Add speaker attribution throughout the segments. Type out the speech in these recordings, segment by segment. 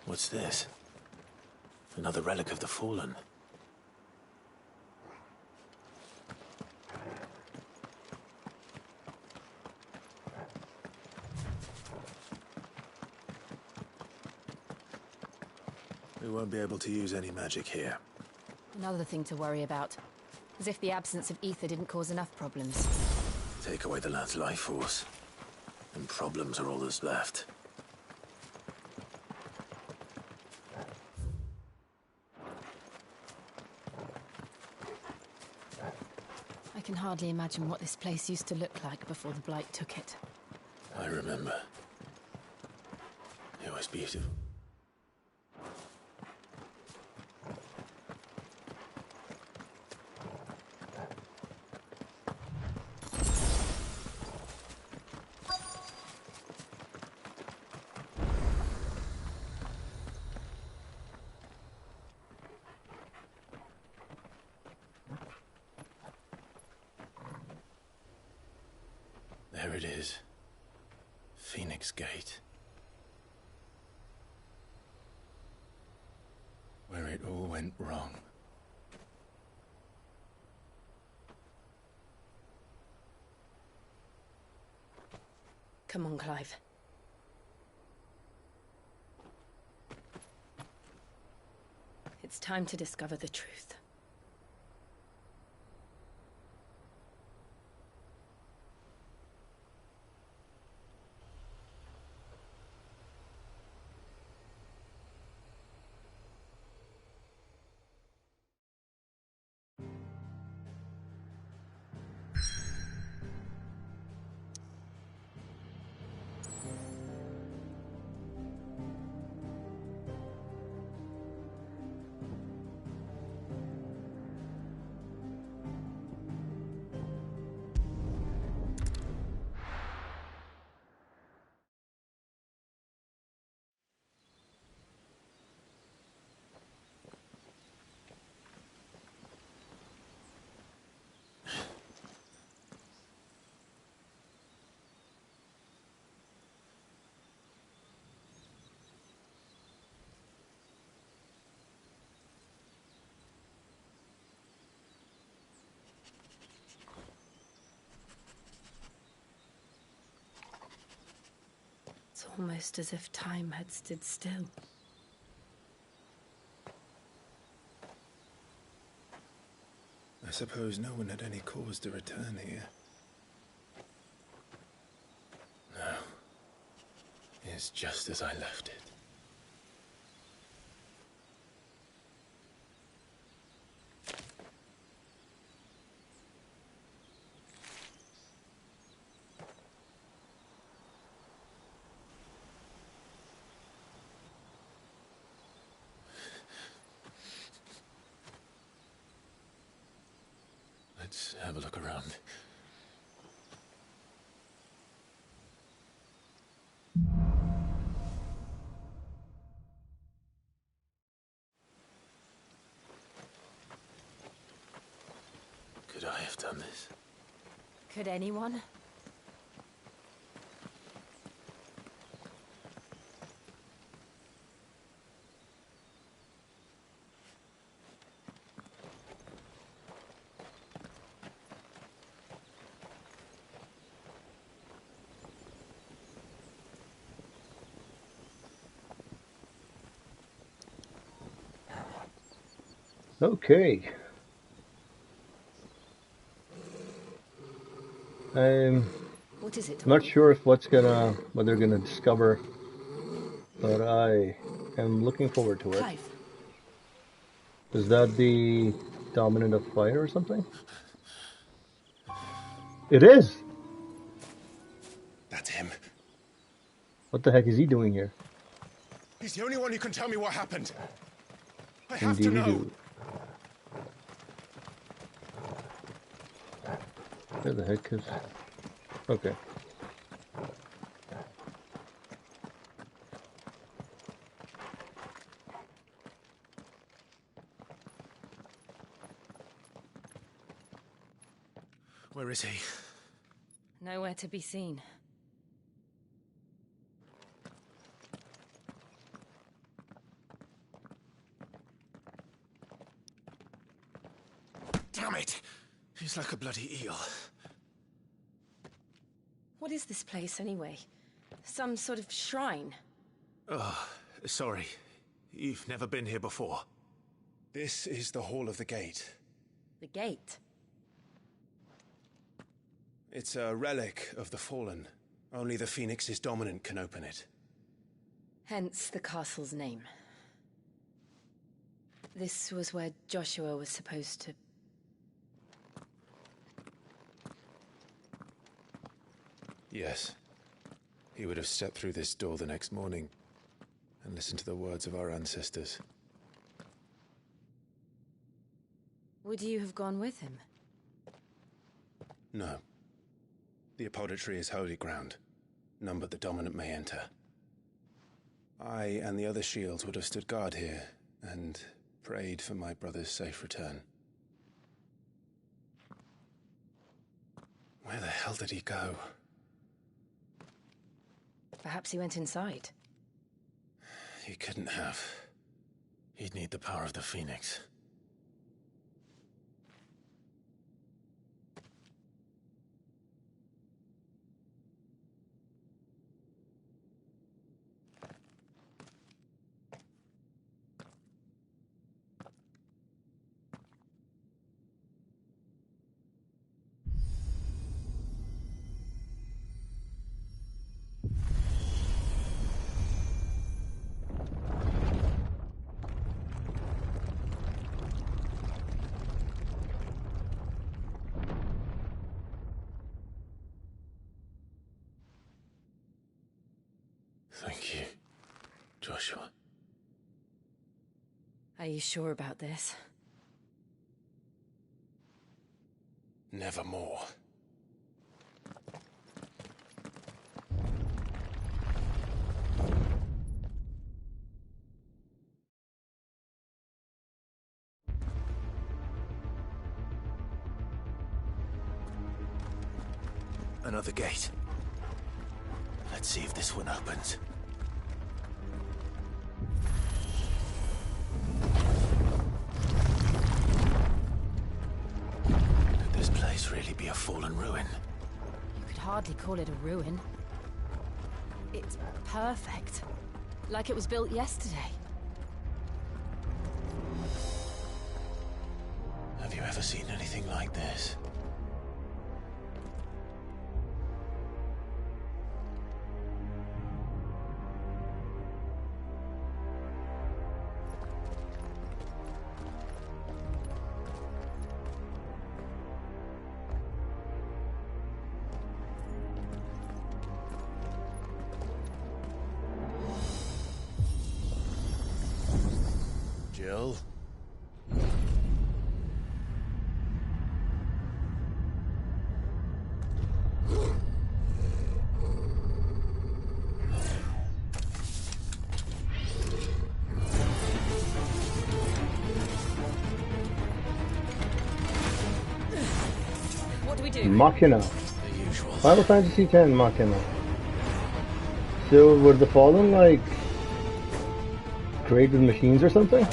Speaker 1: What's this? Another relic of the Fallen. We won't be able to use any magic here.
Speaker 2: Another thing to worry about. As if the absence of ether didn't cause enough problems.
Speaker 1: Take away the lad's life force, and problems are all that's left.
Speaker 2: I can hardly imagine what this place used to look like before the Blight took it.
Speaker 1: I remember. It was beautiful. There it is. Phoenix Gate. Where it all went wrong.
Speaker 2: Come on, Clive. It's time to discover the truth. It's almost as if time had stood still.
Speaker 1: I suppose no one had any cause to return here. No. It's just as I left it. Let's have a look around. Could I have done this?
Speaker 2: Could anyone?
Speaker 3: Okay. I'm
Speaker 2: What is it?
Speaker 3: not sure if what they're gonna discover, but I am looking forward to it.
Speaker 2: Clive.
Speaker 3: Is that the dominant of fire or something? It is!
Speaker 4: That's him.
Speaker 3: What the heck is he doing here?
Speaker 4: He's the only one who can tell me what happened. I have
Speaker 3: Indeed
Speaker 4: to
Speaker 3: you
Speaker 4: know.
Speaker 3: do. Where the heck is... Okay.
Speaker 1: Where is he?
Speaker 2: Nowhere to be seen.
Speaker 1: Damn it! He's like a bloody eel.
Speaker 2: What is this place, anyway? Some sort of shrine?
Speaker 1: Oh, sorry. You've never been here before.
Speaker 4: This is the Hall of the Gate.
Speaker 2: The gate?
Speaker 4: It's a relic of the Fallen. Only the Phoenix's dominant can open it.
Speaker 2: Hence the castle's name. This was where Joshua was supposed to...
Speaker 4: Yes. He would have stepped through this door the next morning and listened to the words of our ancestors.
Speaker 2: Would you have gone with him?
Speaker 4: No. The Apodytery is holy ground. None but the dominant may enter. I and the other shields would have stood guard here and prayed for my brother's safe return. Where the hell did he go?
Speaker 2: Perhaps he went inside.
Speaker 4: He couldn't have.
Speaker 1: He'd need the power of the Phoenix. Thank you, Joshua.
Speaker 2: Are you sure about this?
Speaker 4: Nevermore.
Speaker 1: Another gate. Let's see if this one opens. Could this place really be a fallen ruin?
Speaker 2: You could hardly call it a ruin. It's perfect. Like it was built yesterday.
Speaker 1: Have you ever seen anything like this? Jill?
Speaker 2: What do we do?
Speaker 3: Machina.
Speaker 1: The usual.
Speaker 3: Final Fantasy X Machina. So were the Fallen like created machines or something?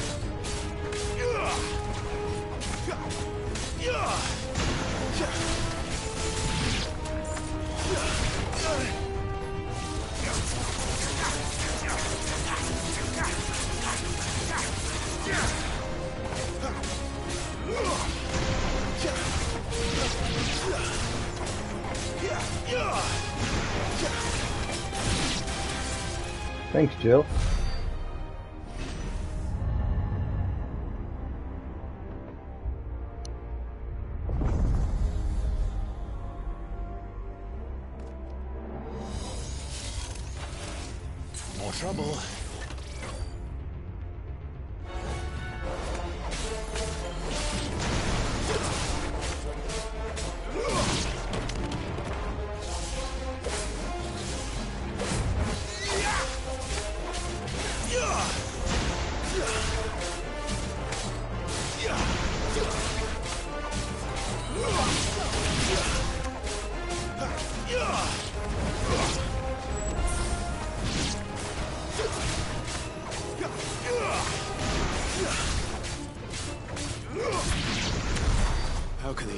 Speaker 3: Thanks, Jill.
Speaker 1: More trouble.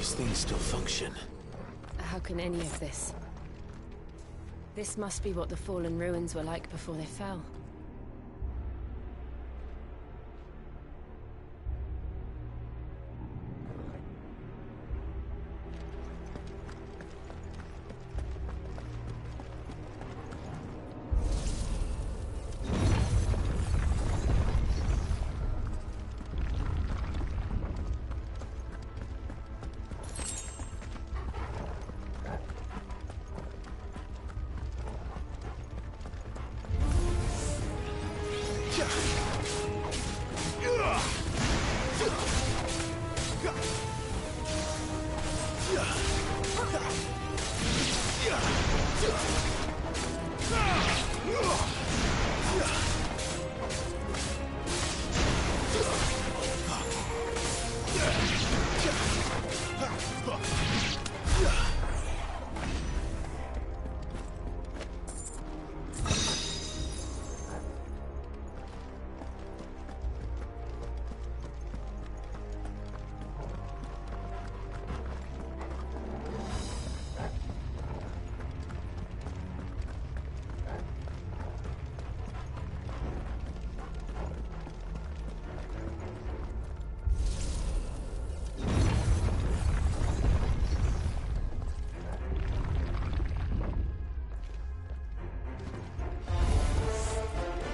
Speaker 1: these things still function?
Speaker 2: How can any of this? This must be what the fallen ruins were like before they fell.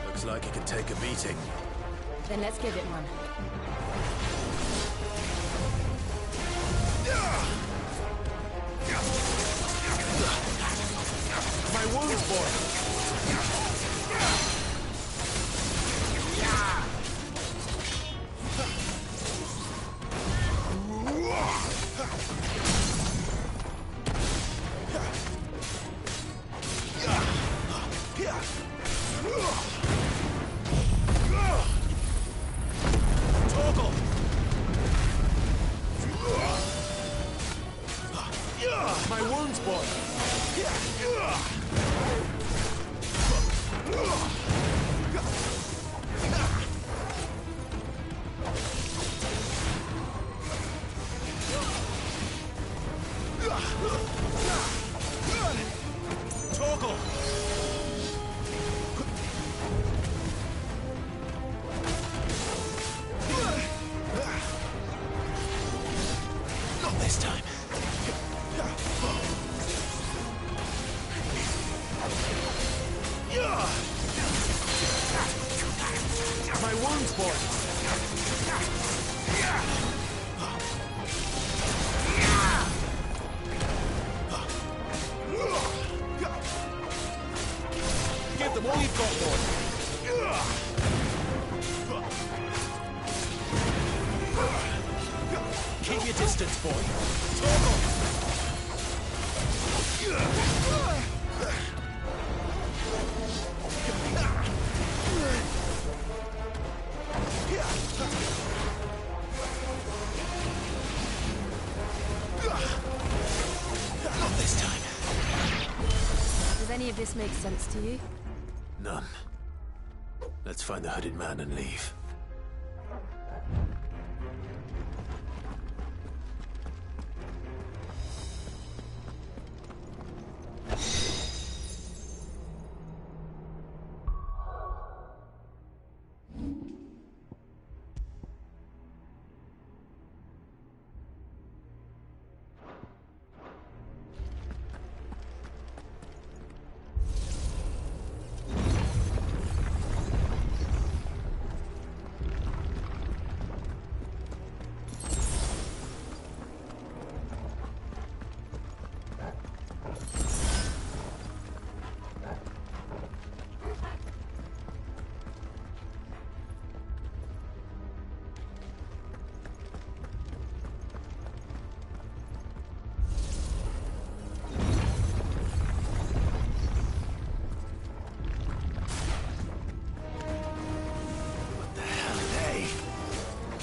Speaker 1: Looks like it can take a beating.
Speaker 2: Then let's give it one.
Speaker 1: My wounds, boy! My wounds, boy! Toggle! Not this time. My wounds, boy! Give them all you've got, boy! Keep your distance, boy! Toggle! Not this time.
Speaker 2: Does any of this make sense to you?
Speaker 1: None. Let's find the hooded man and leave.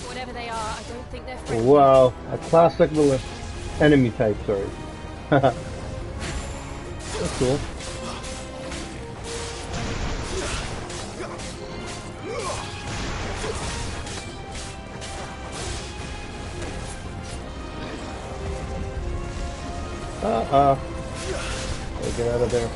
Speaker 2: Whatever they are, I don't think they're friendly.
Speaker 3: Wow, a classic enemy type, sorry. That's cool. Gotta get out of there.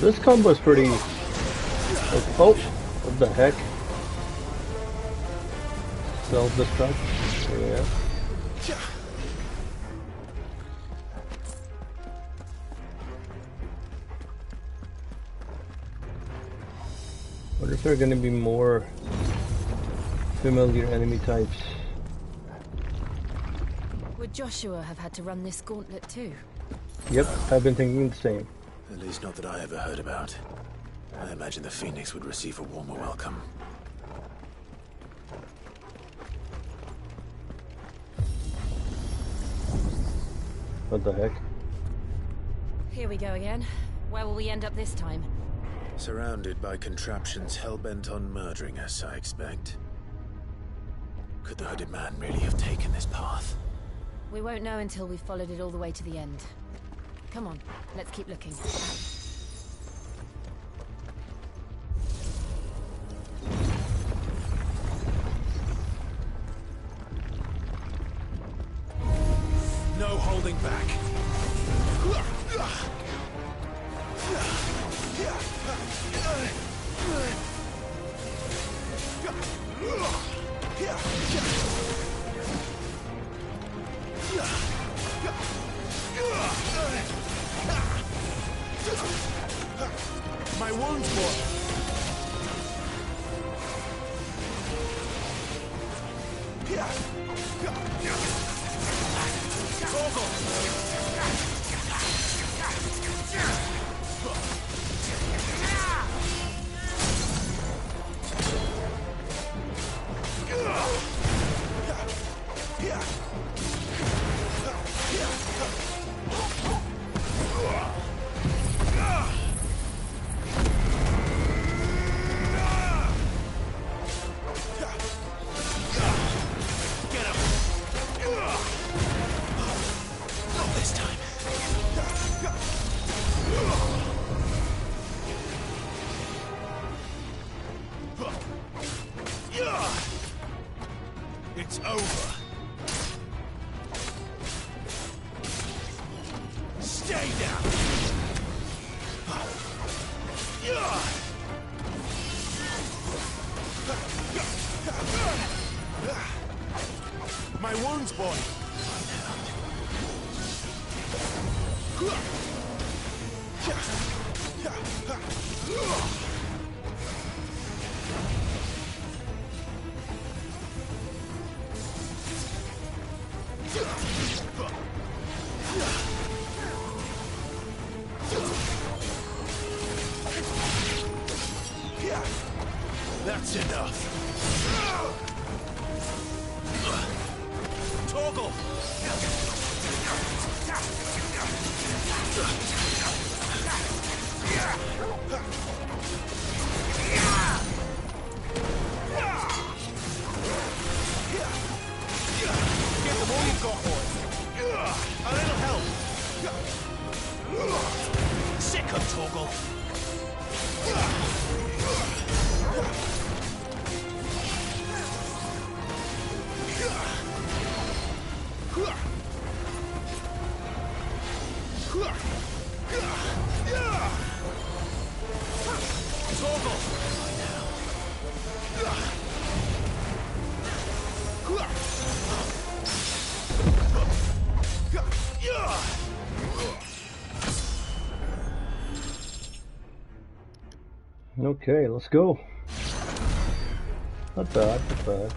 Speaker 3: This combo is pretty... Oh, what the heck? Self-destruct? Yeah. What if there are gonna be more familiar enemy types?
Speaker 2: Would Joshua have had to run this gauntlet too?
Speaker 3: Yep, I've been thinking the same.
Speaker 1: At least not that I ever heard about. I imagine the Phoenix would receive a warmer welcome.
Speaker 3: What the heck?
Speaker 2: Here we go again. Where will we end up this time?
Speaker 1: Surrounded by contraptions hell-bent on murdering us, I expect. Could the hooded man really have taken this path?
Speaker 2: We won't know until we've followed it all the way to the end. Come on, let's keep looking.
Speaker 1: No holding back. My wounds, boy. It's over. Stay down. My wounds, boy. That's enough. Toggle. Get them all you've got, boys. A little help. Sick of Toggle.
Speaker 3: Okay, let's go. Not bad, not bad.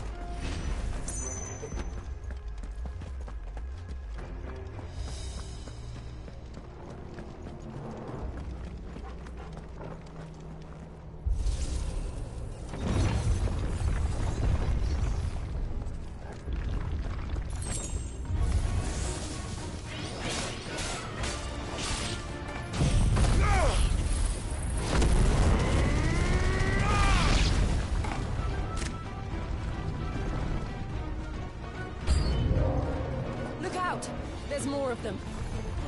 Speaker 2: There's more of them.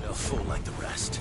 Speaker 1: They'll fall like the rest.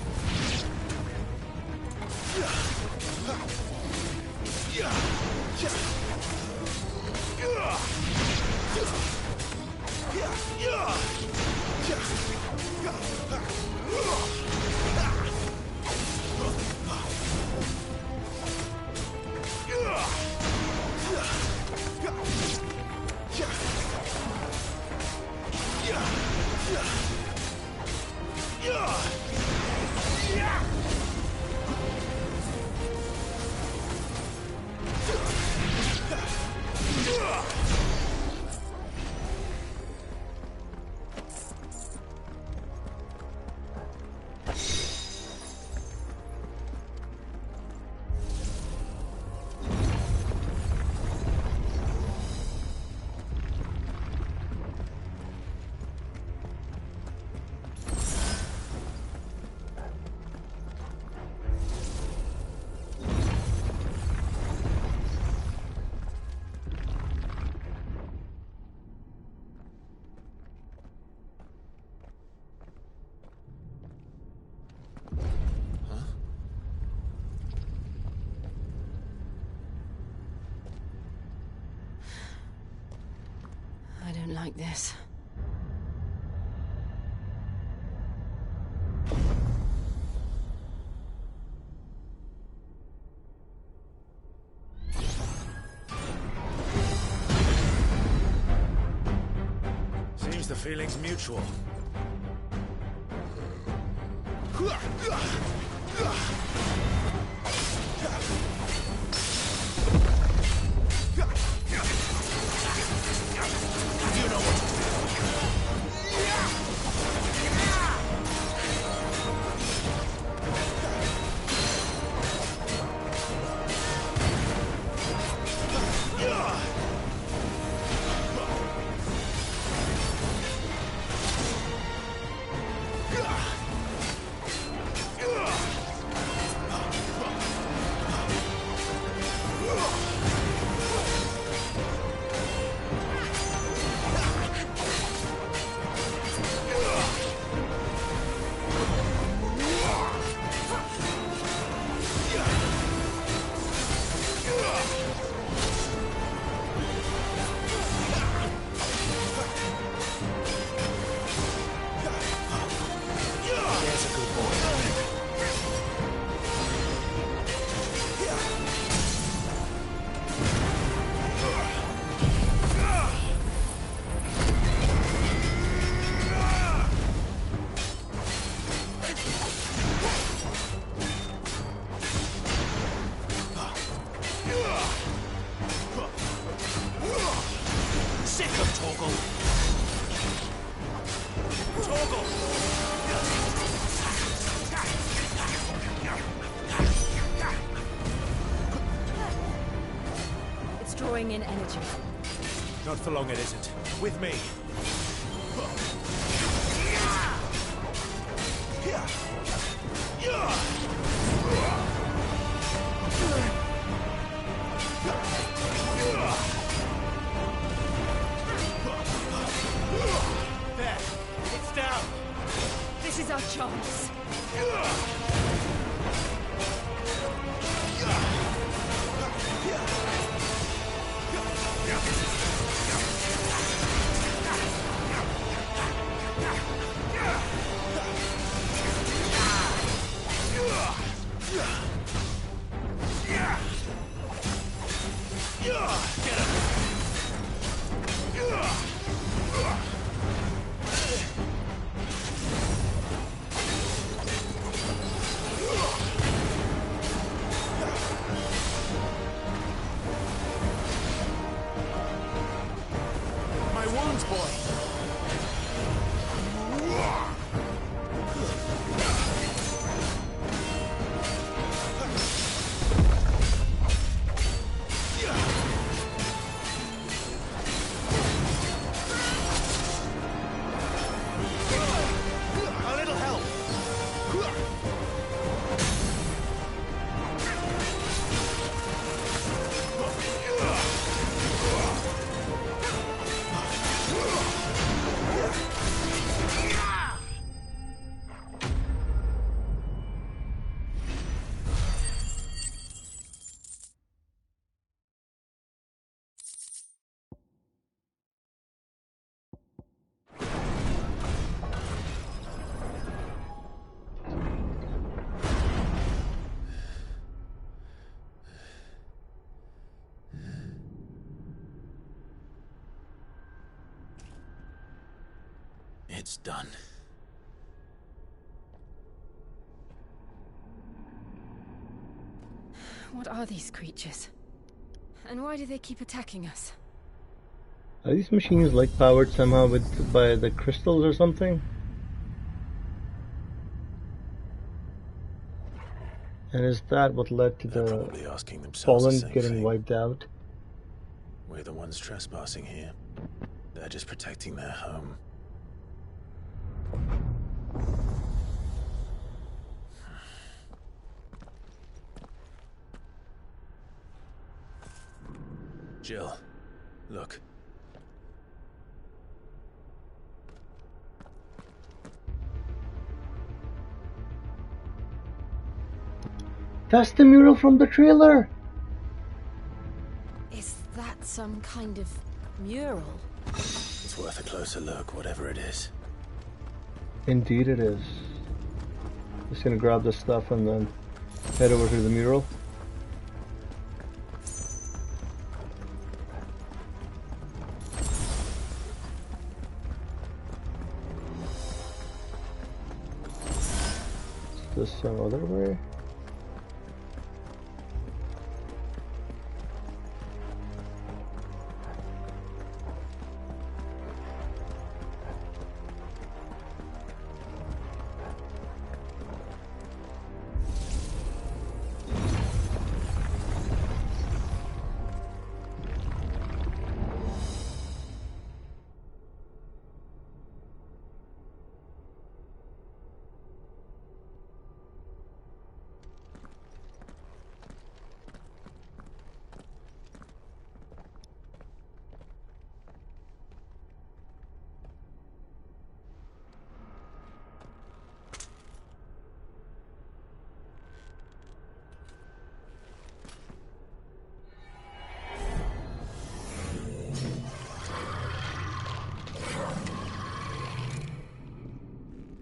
Speaker 2: I don't like this.
Speaker 1: Seems the feeling's mutual.
Speaker 2: Drawing in energy.
Speaker 1: Not for long, it isn't. With me.
Speaker 2: There. It's down. This is our chance.
Speaker 1: It's done.
Speaker 2: What are these creatures? And why do they keep attacking us?
Speaker 3: Are these machines like powered somehow by the crystals or something? And is that what led to
Speaker 1: They're
Speaker 3: the
Speaker 1: probably asking themselves
Speaker 3: fallen
Speaker 1: the same
Speaker 3: getting
Speaker 1: thing.
Speaker 3: wiped out?
Speaker 1: We're the ones trespassing here. They're just protecting their home. Jill, look.
Speaker 3: That's the mural from the trailer!
Speaker 2: Is that some kind of mural?
Speaker 1: It's worth a closer look, whatever it is.
Speaker 3: Indeed it is. Just gonna grab this stuff and then head over to the mural. Is this some other way?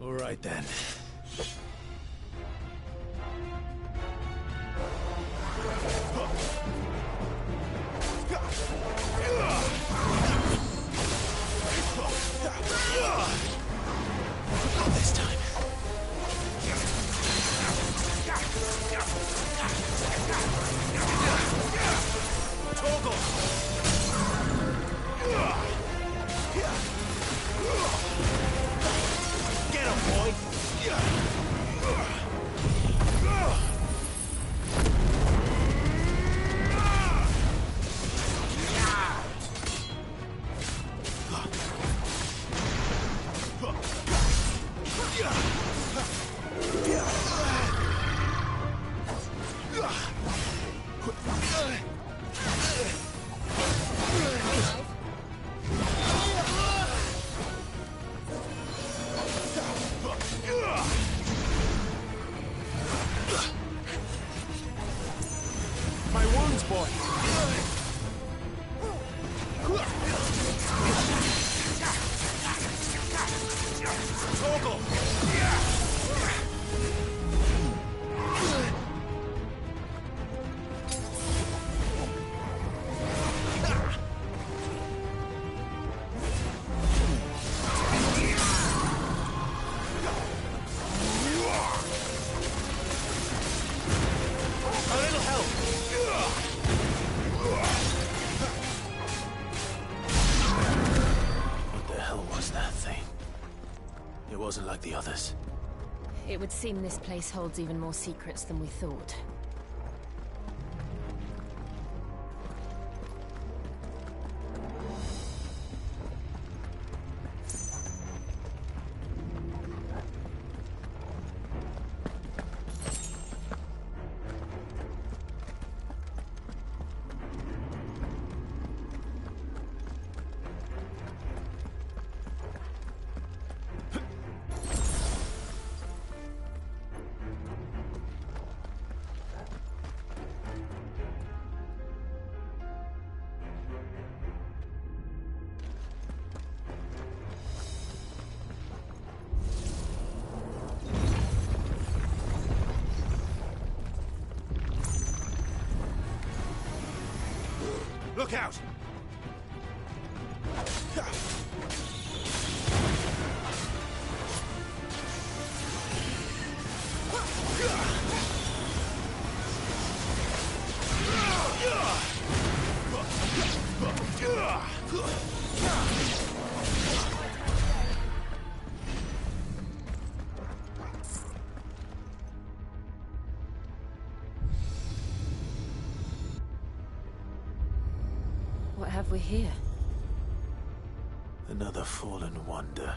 Speaker 1: All right then. Not this time. Toggle. Get him, boy! My wounds, boy! Toggle! A little help! What the hell was that thing? It wasn't like the others.
Speaker 2: It would seem this place holds even more secrets than we thought.
Speaker 1: Look out!
Speaker 2: have we here?
Speaker 1: Another fallen wonder.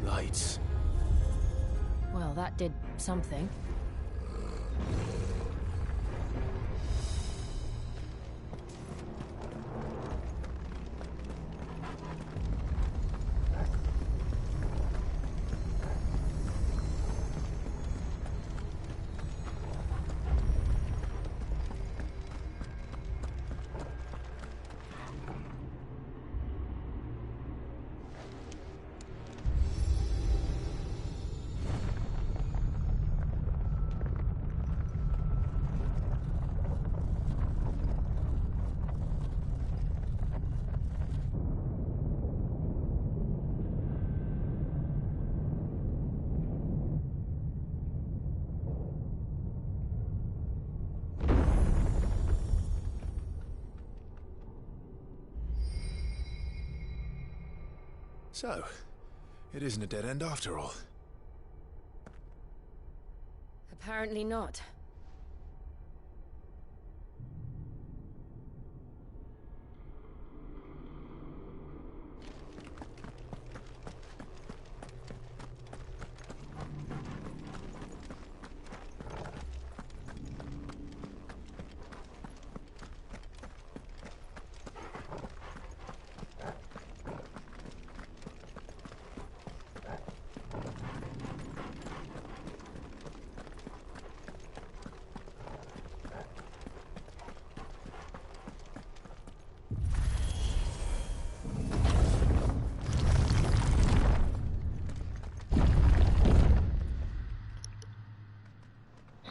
Speaker 1: Lights.
Speaker 2: Well, that did something.
Speaker 1: So, it isn't a dead end after all.
Speaker 2: Apparently not.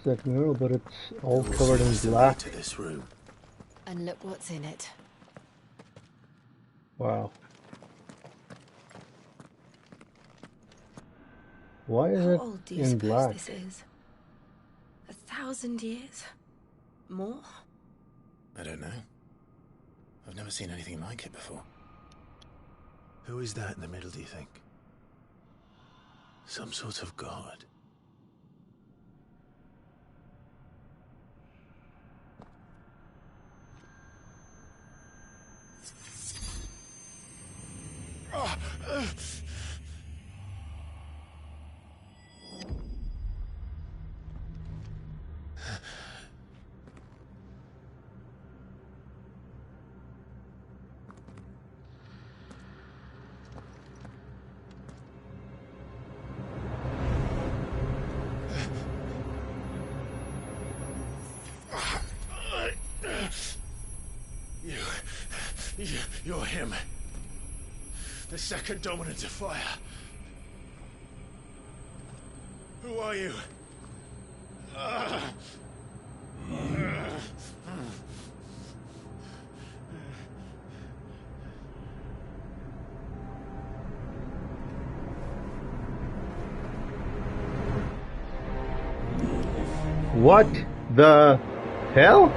Speaker 3: It's like mural, but it's all
Speaker 1: There
Speaker 3: covered in
Speaker 1: seems to be
Speaker 3: black.
Speaker 1: to this room.
Speaker 2: And look what's in it.
Speaker 3: Wow. Why is
Speaker 2: How
Speaker 3: it
Speaker 2: old do you
Speaker 3: in
Speaker 2: suppose
Speaker 3: black?
Speaker 2: this is? 1,000 years? More?
Speaker 1: I don't know. I've never seen anything like it before. Who is that in the middle, do you think? Some sort of god? You're him. The second dominant of fire. Who are you?
Speaker 3: What the hell?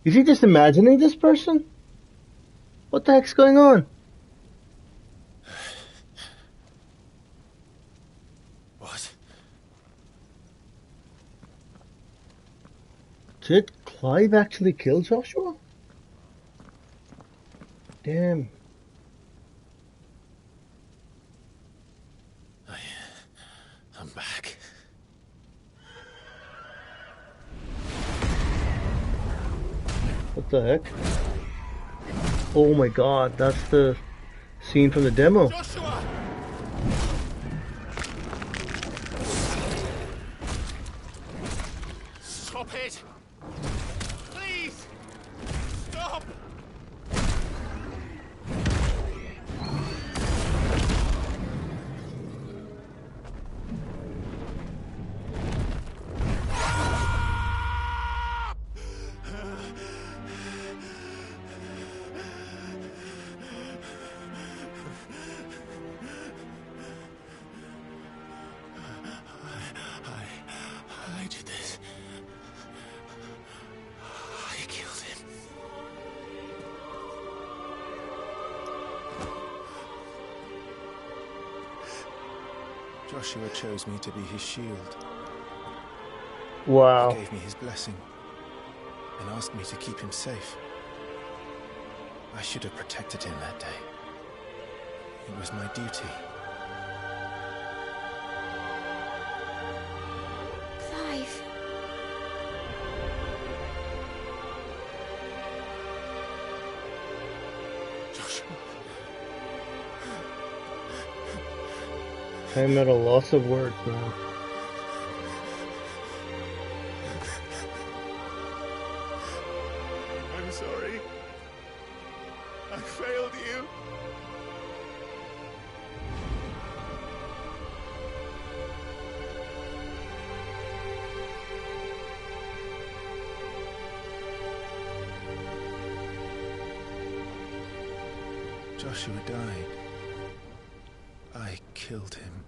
Speaker 3: Is he just imagining this person? What the heck's going on?
Speaker 1: What?
Speaker 3: Did Clive actually kill Joshua? Damn.
Speaker 1: I'm back.
Speaker 3: the heck? Oh my god, that's the scene from the demo.
Speaker 1: Joshua! Stop it! Please! Stop! I did this. I killed him.
Speaker 4: Joshua chose me to be his shield.
Speaker 3: Wow.
Speaker 4: He gave me his blessing and asked me to keep him safe. I should have protected him that day. It was my duty.
Speaker 5: Clive.
Speaker 1: Joshua.
Speaker 3: I'm at a loss of words now.
Speaker 1: I'm sorry. I failed you.
Speaker 4: Joshua died. I killed him.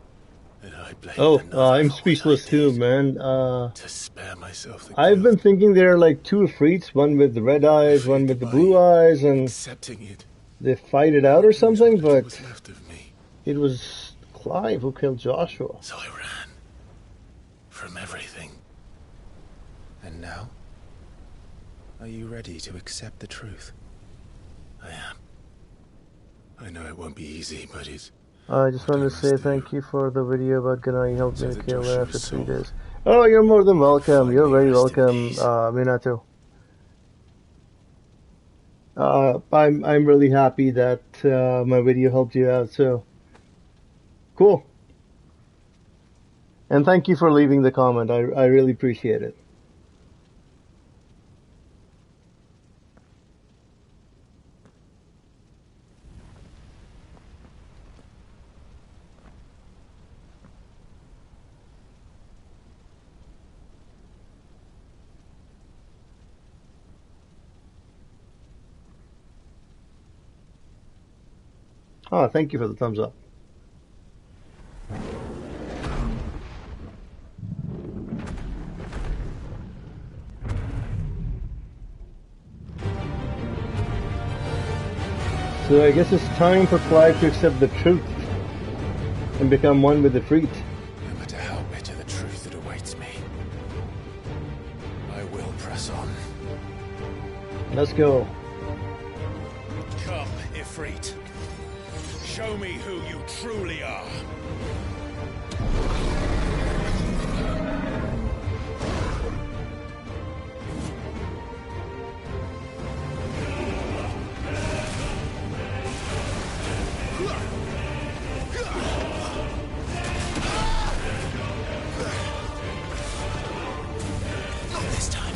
Speaker 1: And I blame
Speaker 3: Oh,
Speaker 1: another
Speaker 3: I'm
Speaker 1: for what
Speaker 3: speechless
Speaker 1: I
Speaker 3: too,
Speaker 1: did.
Speaker 3: man.
Speaker 1: To spare myself the
Speaker 3: I've been
Speaker 1: guilt.
Speaker 3: thinking there are like two Ifrits, one with the red eyes, one with the blue eyes, and
Speaker 1: Accepting it.
Speaker 3: they fight it out or
Speaker 1: Lose what
Speaker 3: something,
Speaker 1: little
Speaker 3: but
Speaker 1: was left of me.
Speaker 3: it was Clive who killed Joshua.
Speaker 1: So I ran. From everything.
Speaker 4: And now? Are you ready to accept the truth?
Speaker 1: I am. I know it won't be easy, but it's...
Speaker 3: I just
Speaker 1: what
Speaker 3: wanted
Speaker 1: I
Speaker 3: to say
Speaker 1: must do.
Speaker 3: thank you for the video about Gunnar. You helped me
Speaker 1: So
Speaker 3: to
Speaker 1: that
Speaker 3: kill her
Speaker 1: Joshua's
Speaker 3: after 3
Speaker 1: soul
Speaker 3: days. Oh, you're more than welcome. You're
Speaker 1: finally
Speaker 3: very
Speaker 1: rest in
Speaker 3: welcome,
Speaker 1: peace.
Speaker 3: Minato. I'm really happy that my video helped you out. So cool. And thank you for leaving the comment. I really appreciate it. Oh, thank you for the thumbs up. So I guess it's time for Clive to accept the truth and become one with the Ifrit.
Speaker 1: No matter how bitter the truth that awaits me, I will press on.
Speaker 3: Let's go.
Speaker 1: Come, Ifrit. Show me who you truly are. Not this time.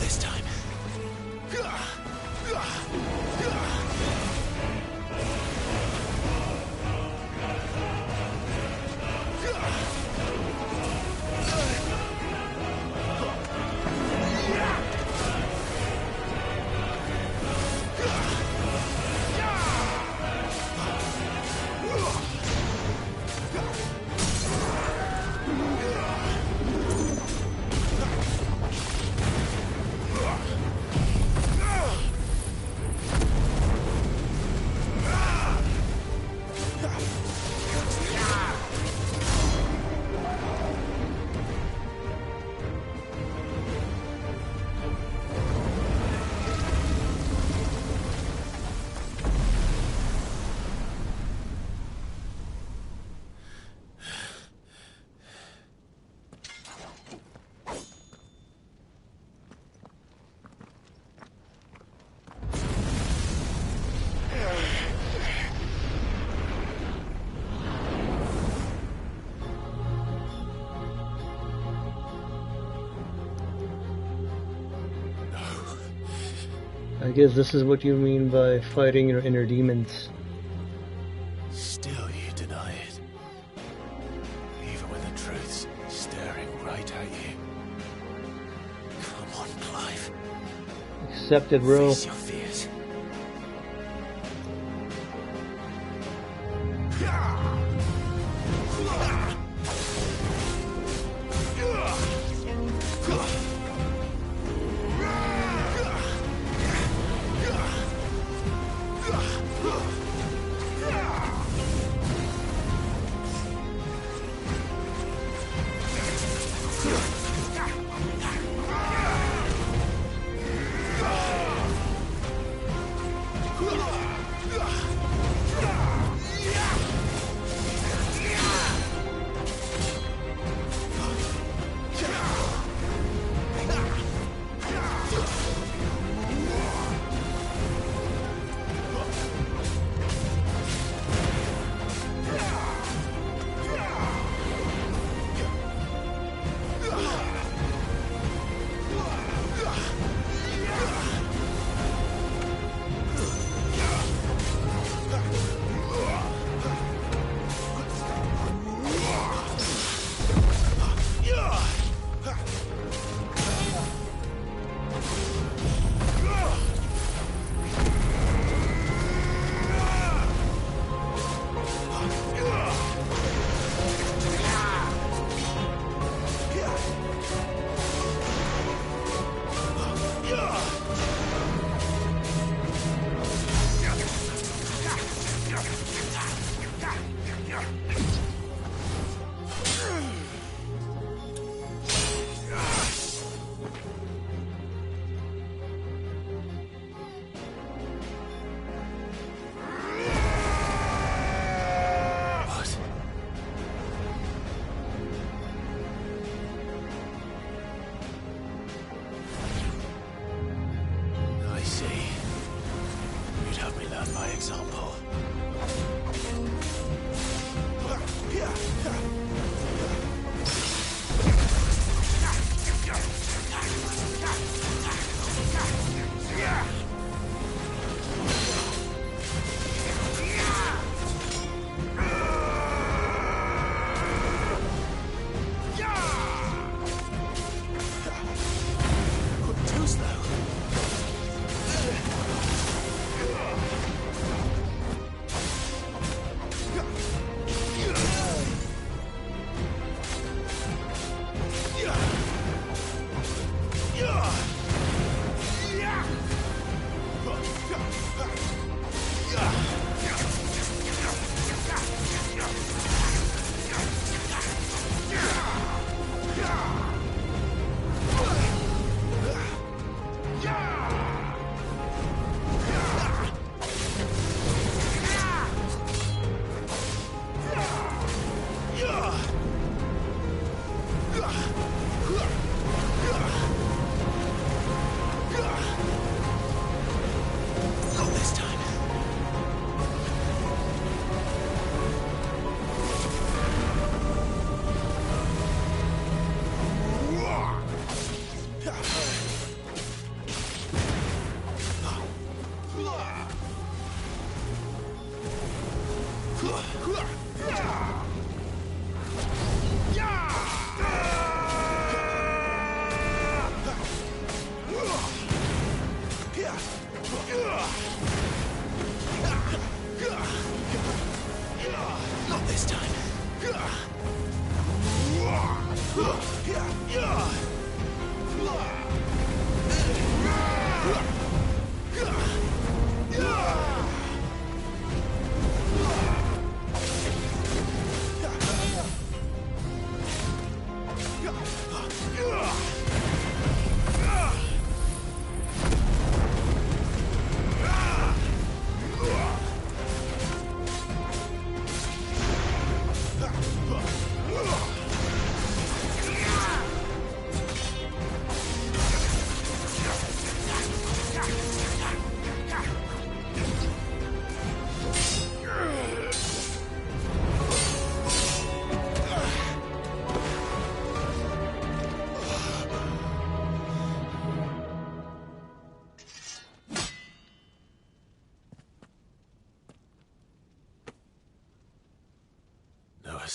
Speaker 1: this time.
Speaker 3: I guess this is what you mean by fighting your inner demons.
Speaker 1: Still you deny it. Even when the truth's staring right at you. Come on, Clive.
Speaker 3: Accept it, bro.
Speaker 1: Face your fears.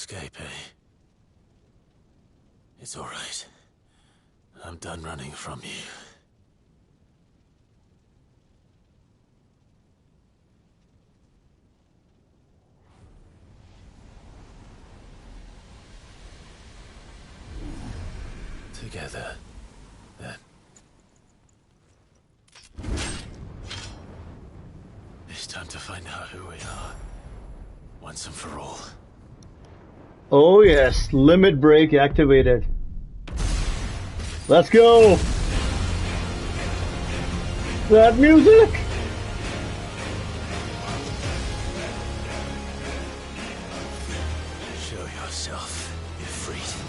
Speaker 1: escape, eh? It's all right. I'm done running from you. Together, then. It's time to find out who we are, once and for all.
Speaker 3: Oh yes, limit break activated. Let's go! That music!
Speaker 1: Show yourself, Ifrit.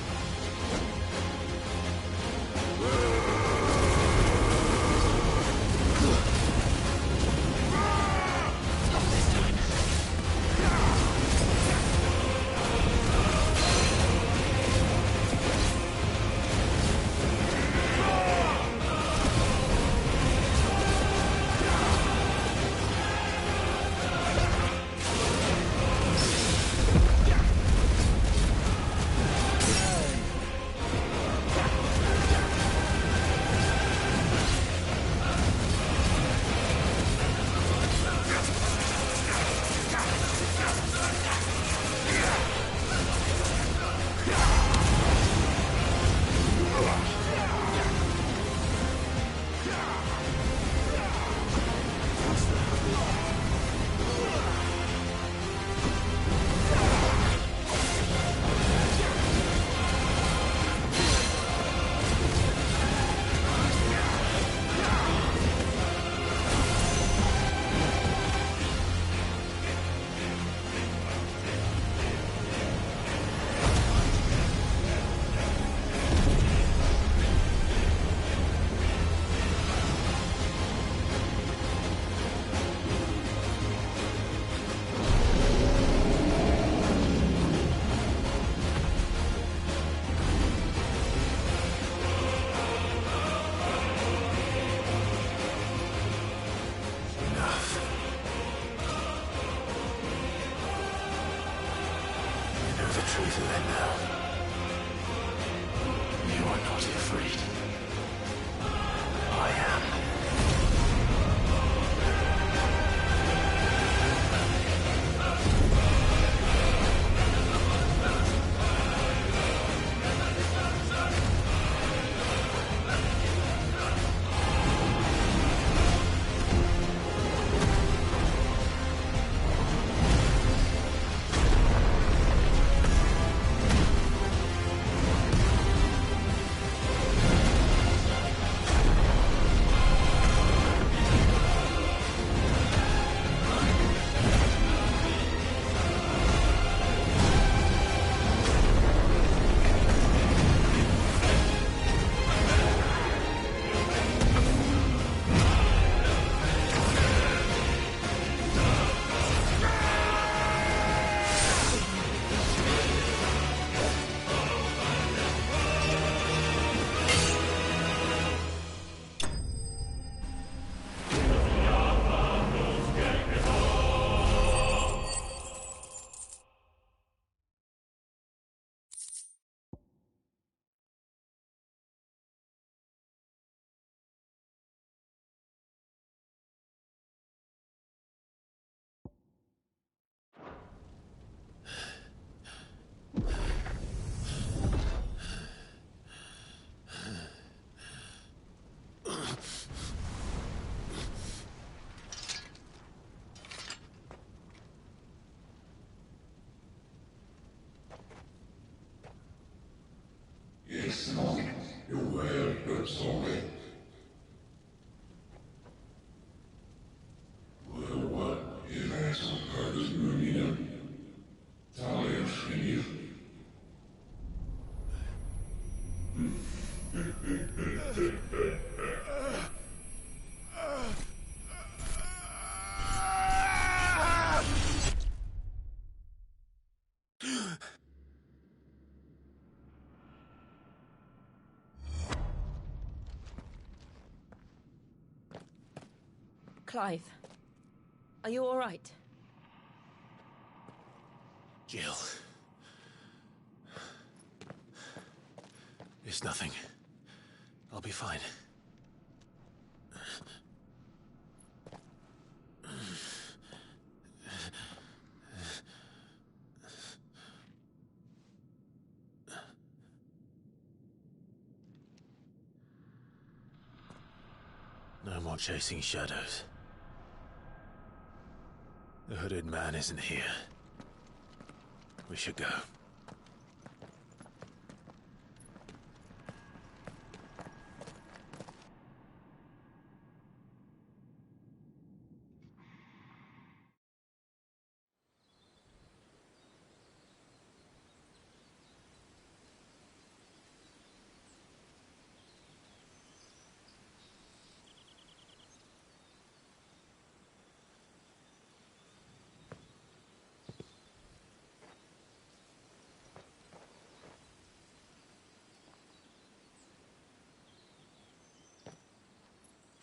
Speaker 1: Truth of it now. You are not afraid. I am.
Speaker 2: Clive, are you all right?
Speaker 1: Jill, It's nothing. I'll be fine. No more chasing shadows. The hooded man isn't here. We should go.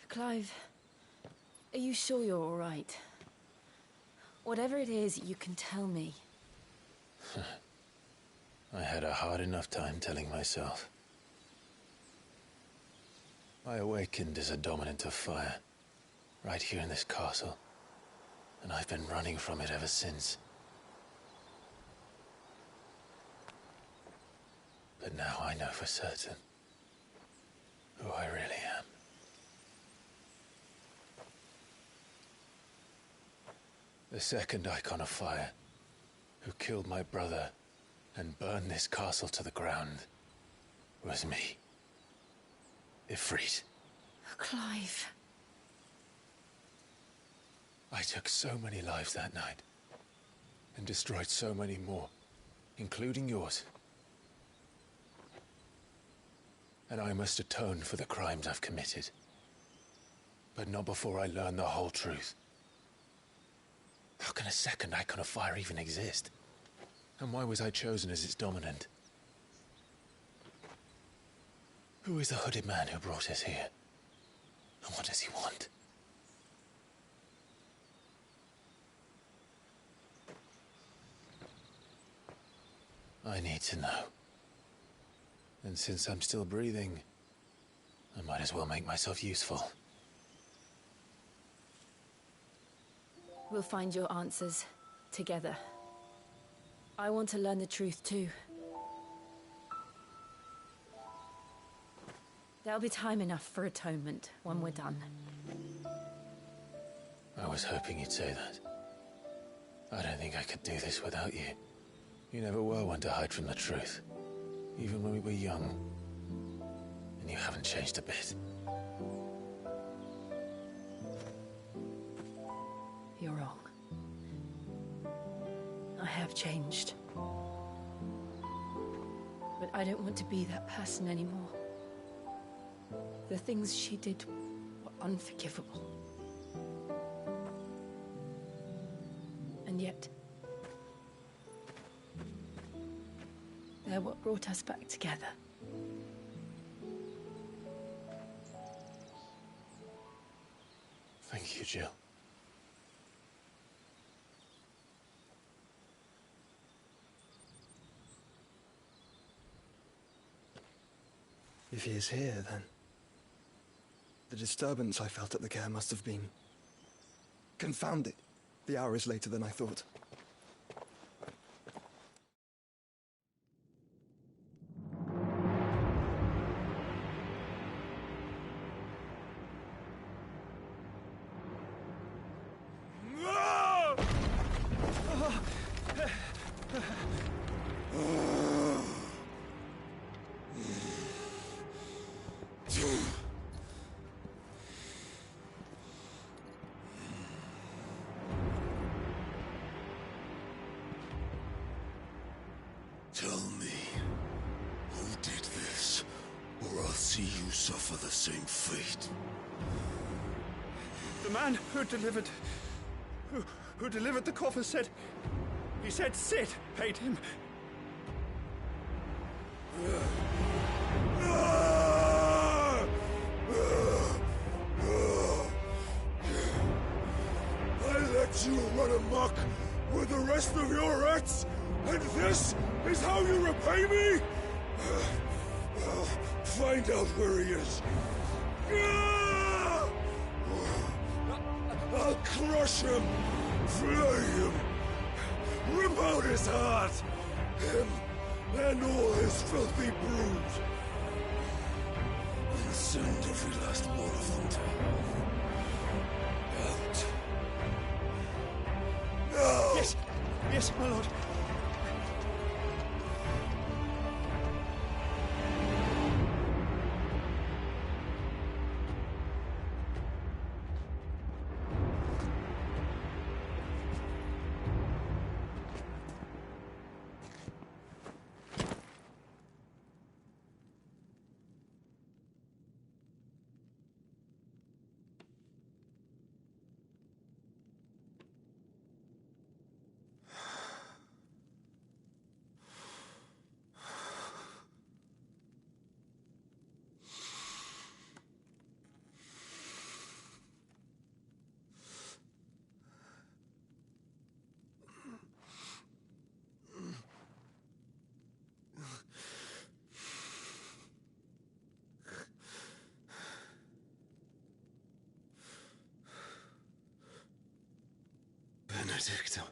Speaker 2: Clive, are you sure you're all right? Whatever it is, you can tell me.
Speaker 1: I had a hard enough time telling myself. I awakened as a dominant of fire, right here in this castle, and I've been running from it ever since. But now I know for certain who I really am. The second icon of fire, who killed my brother and burned this castle to the ground, was me. Ifrit.
Speaker 2: Clive.
Speaker 1: I took so many lives that night, and destroyed so many more, including yours. And I must atone for the crimes I've committed. But not before I learn the whole truth. How can a second icon of fire even exist? And why was I chosen as its dominant? Who is the hooded man who brought us here? And what does he want? I need to know. And since I'm still breathing, I might as well make myself useful.
Speaker 2: We'll find your answers together. I want to learn the truth too. There'll be time enough for atonement when we're done.
Speaker 1: I was hoping you'd say that. I don't think I could do this without you. You never were one to hide from the truth, even when we were young. And you haven't changed a bit.
Speaker 2: You're wrong. I have changed. But I don't want to be that person anymore. The things she did were unforgivable. And yet, they're what brought us back together.
Speaker 1: Thank you, Jill.
Speaker 5: If he is here, then the disturbance I felt at the care must have been confounded. The hour is later than I thought.
Speaker 6: Tell me, who did this, or I'll see you suffer the same fate.
Speaker 5: The man who delivered the coffer said... He said Sid paid him.
Speaker 6: I let you run amok with the rest of your rats, and this is how you repay me? find out where he is. I'll crush him, flay him, rip out his heart, him and all his filthy brood, and send every last one of them to out. No!
Speaker 5: Yes, yes, my lord.
Speaker 6: Benedicta.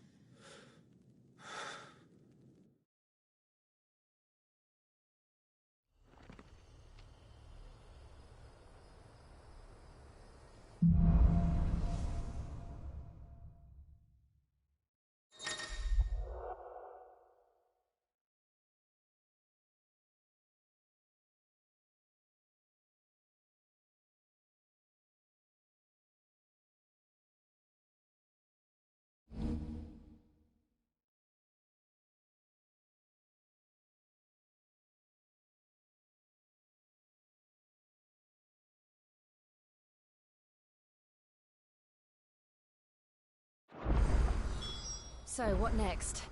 Speaker 2: So, what next?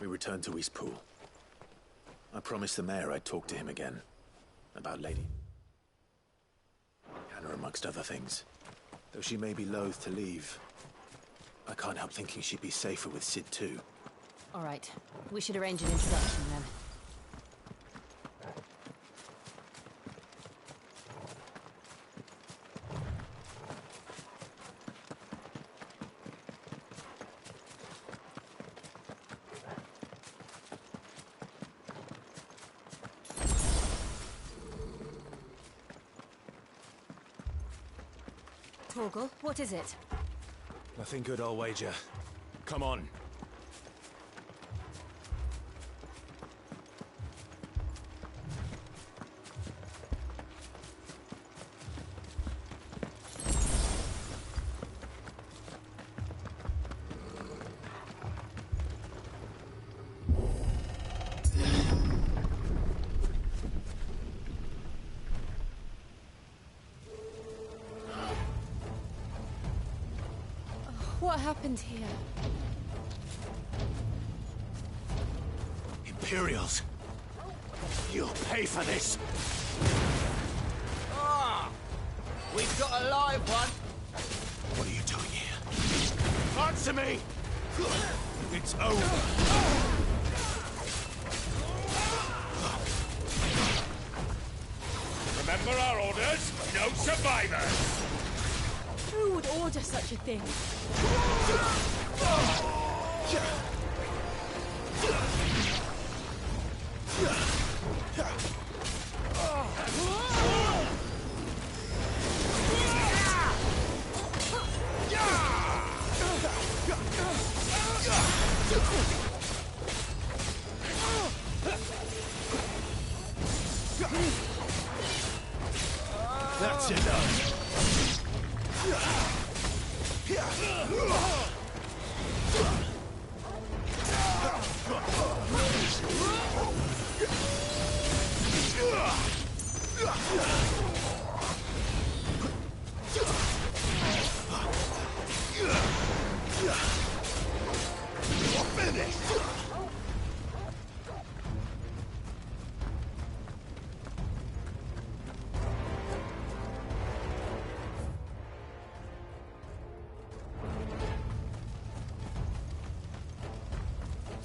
Speaker 1: We returned to Eastpool. I promised the mayor I'd talk to him again. About Lady Hannah, amongst other things. Though she may be loath to leave, I can't help thinking she'd be safer with Sid too.
Speaker 2: Alright, we should arrange an introduction then. Torgal, what is it?
Speaker 4: Nothing good, I'll wager. Come on.
Speaker 2: What happened here?
Speaker 1: Imperials! You'll pay for this!
Speaker 7: Ah! We've got a live one!
Speaker 1: What are you doing here? Answer me! It's over! Remember our orders? No survivors!
Speaker 2: Who would order such a thing?
Speaker 1: That's enough!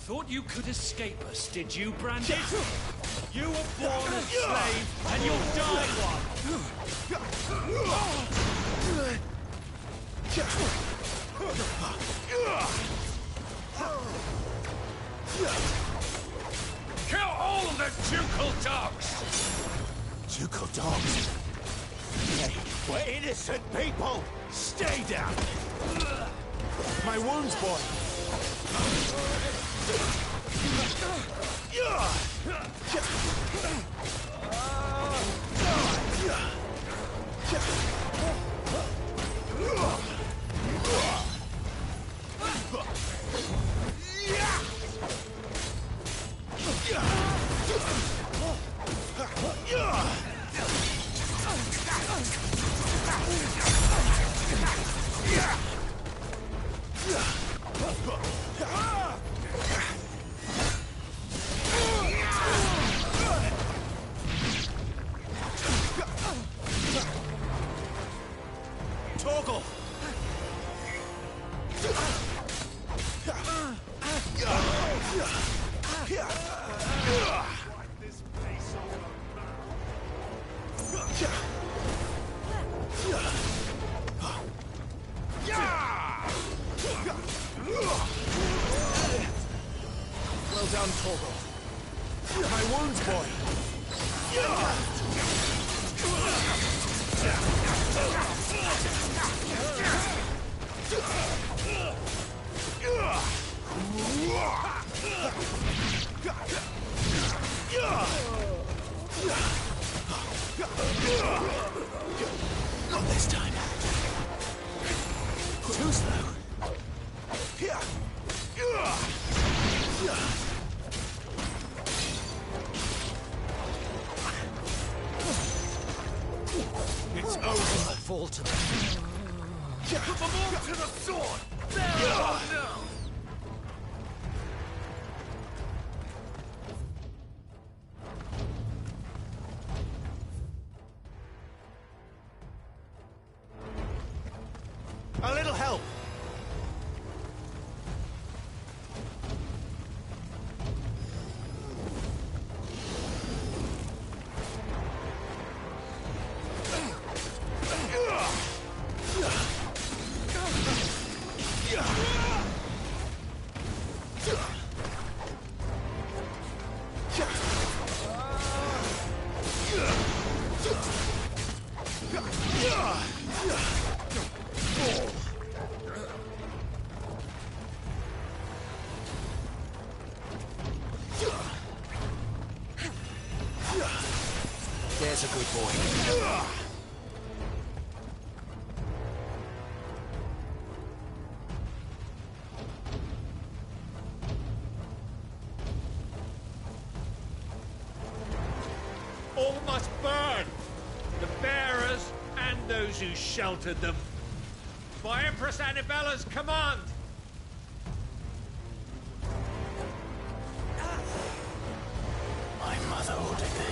Speaker 8: Thought you could escape us, did you, Brandit? You were born a slave, and you'll die one!
Speaker 1: Kill all of the ducal dogs! Ducal dogs? Hey, we're innocent people! Stay down! My wounds, boy! Well done, Torgal. My wounds, boy. Not this time. Too slow. It's over. Fall to them. Put them all to the sword! There! Oh, no! A little help! There's a good boy.
Speaker 8: All must burn! The bearers and those who sheltered them. By Empress Anabella's command!
Speaker 1: My mother ordered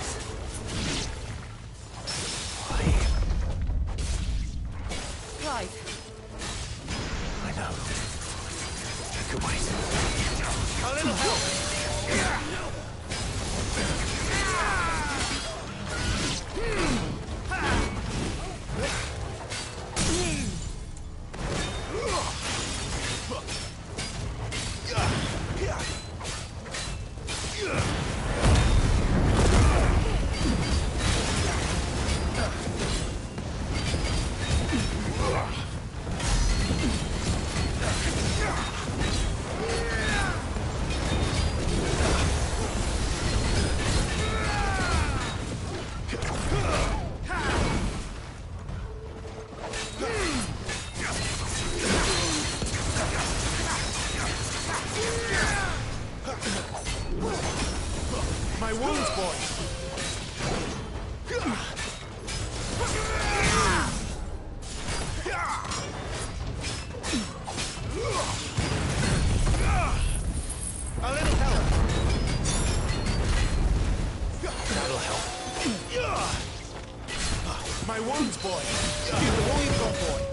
Speaker 6: My wounds, boy!
Speaker 7: Give it all you've got, boy!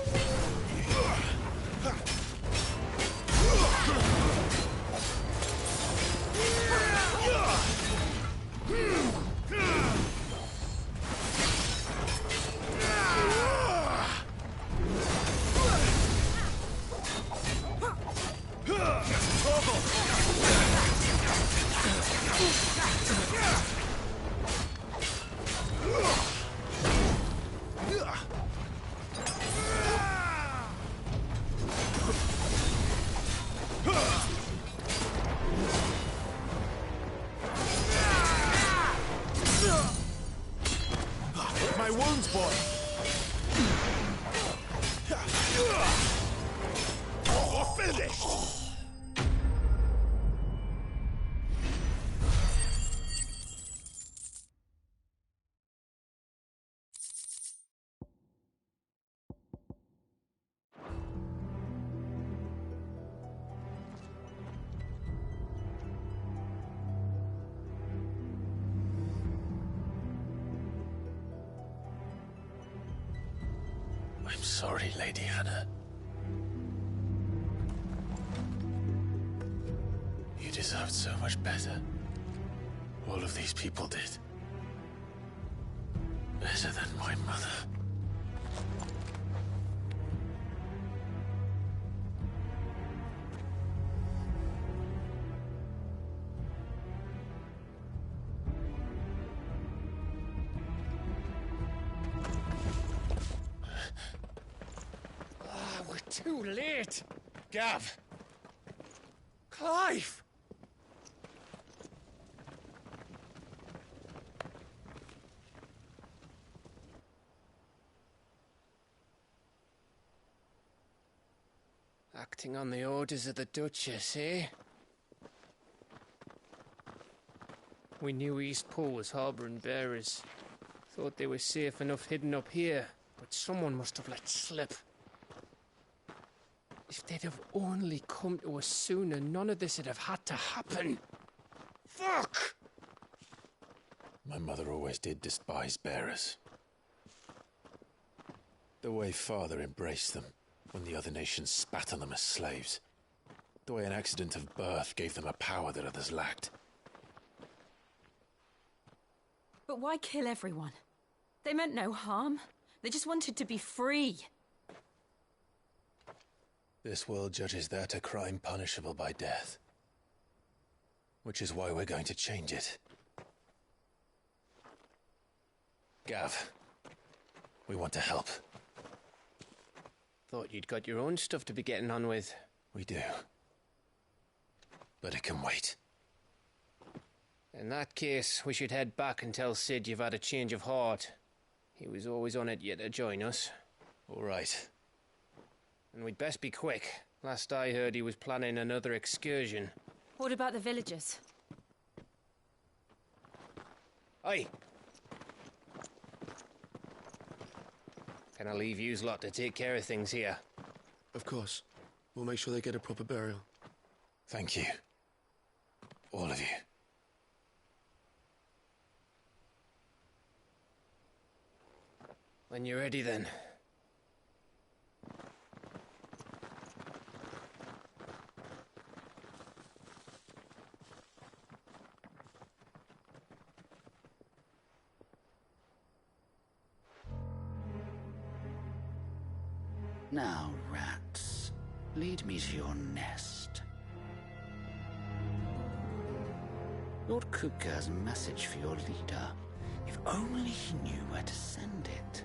Speaker 6: My wounds, boy! You're finished!
Speaker 1: I'm sorry, Lady Hannah. You deserved so much better. All of these people did. Better than my mother.
Speaker 8: Too late! Gav! Clive! Acting on the orders of the Duchess, eh? We knew East Pool was harbouring bearers. Thought they were safe enough hidden up here, but someone must have let slip. If they'd have only come to us sooner, none of this would have had to happen. Fuck!
Speaker 1: My mother always did despise bearers. The way Father embraced them when the other nations spat on them as slaves. The way an accident of birth gave them a power that others lacked.
Speaker 2: But why kill everyone? They meant no harm. They just wanted to be free.
Speaker 1: This world judges that a crime punishable by death. Which is why we're going to change it. Gav, we want to help.
Speaker 8: Thought you'd got your own stuff to be getting on with.
Speaker 1: We do. But it can wait.
Speaker 8: In that case, we should head back and tell Sid you've had a change of heart. He was always on it yet to join us.
Speaker 1: All right.
Speaker 8: And we'd best be quick. Last I heard, he was planning another excursion.
Speaker 2: What about the villagers?
Speaker 8: Aye. Can I leave yous lot to take care of things here?
Speaker 6: Of course. We'll make sure they get a proper burial.
Speaker 1: Thank you. All of you.
Speaker 8: When you're ready, then.
Speaker 9: Now, rats, lead me to your nest. Lord Kuka has a message for your leader. If only he knew where to send it.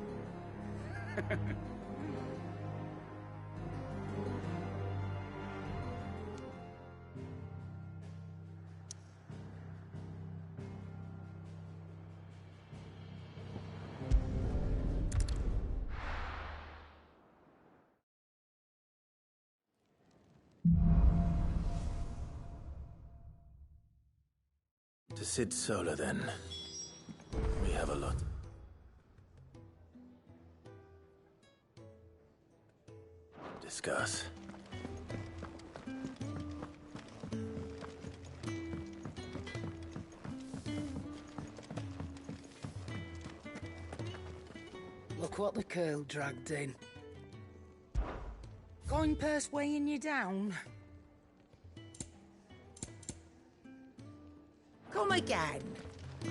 Speaker 1: To Sid Solar, then. We have a lot. Discuss.
Speaker 9: Look what the curl dragged in. Coin purse weighing you down? Come again.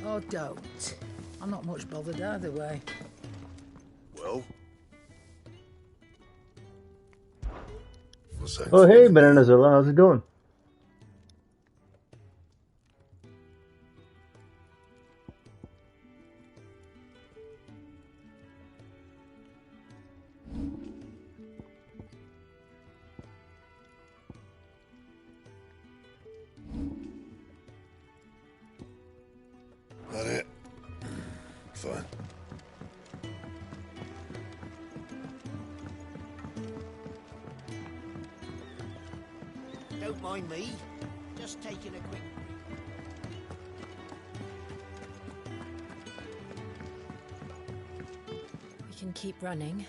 Speaker 9: Or don't. I'm not much bothered either way.
Speaker 6: Well?
Speaker 3: Oh, hey, Bananazilla, how's it going?
Speaker 6: That it? Fine.
Speaker 9: Don't mind me. Just taking a quick...
Speaker 2: We can keep running.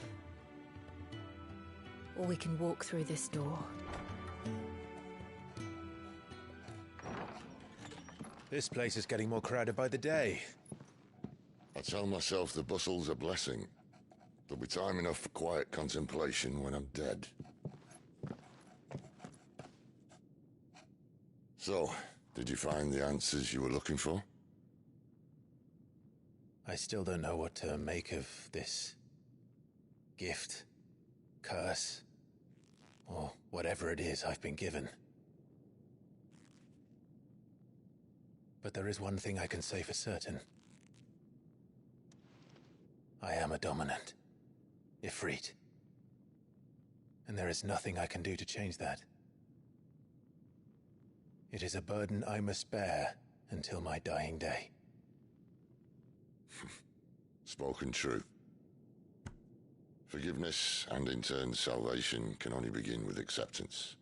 Speaker 2: Or we can walk through this door.
Speaker 4: This place is getting more crowded by the day.
Speaker 10: I tell myself the bustle's a blessing. There'll be time enough for quiet contemplation when I'm dead. So, did you find the answers you were looking for?
Speaker 1: I still don't know what to make of this gift, curse, or whatever it is I've been given. But there is one thing I can say for certain. I am a dominant, Ifrit. And there is nothing I can do to change that. It is a burden I must bear until my dying day.
Speaker 10: Spoken true. Forgiveness and in turn salvation can only begin with acceptance.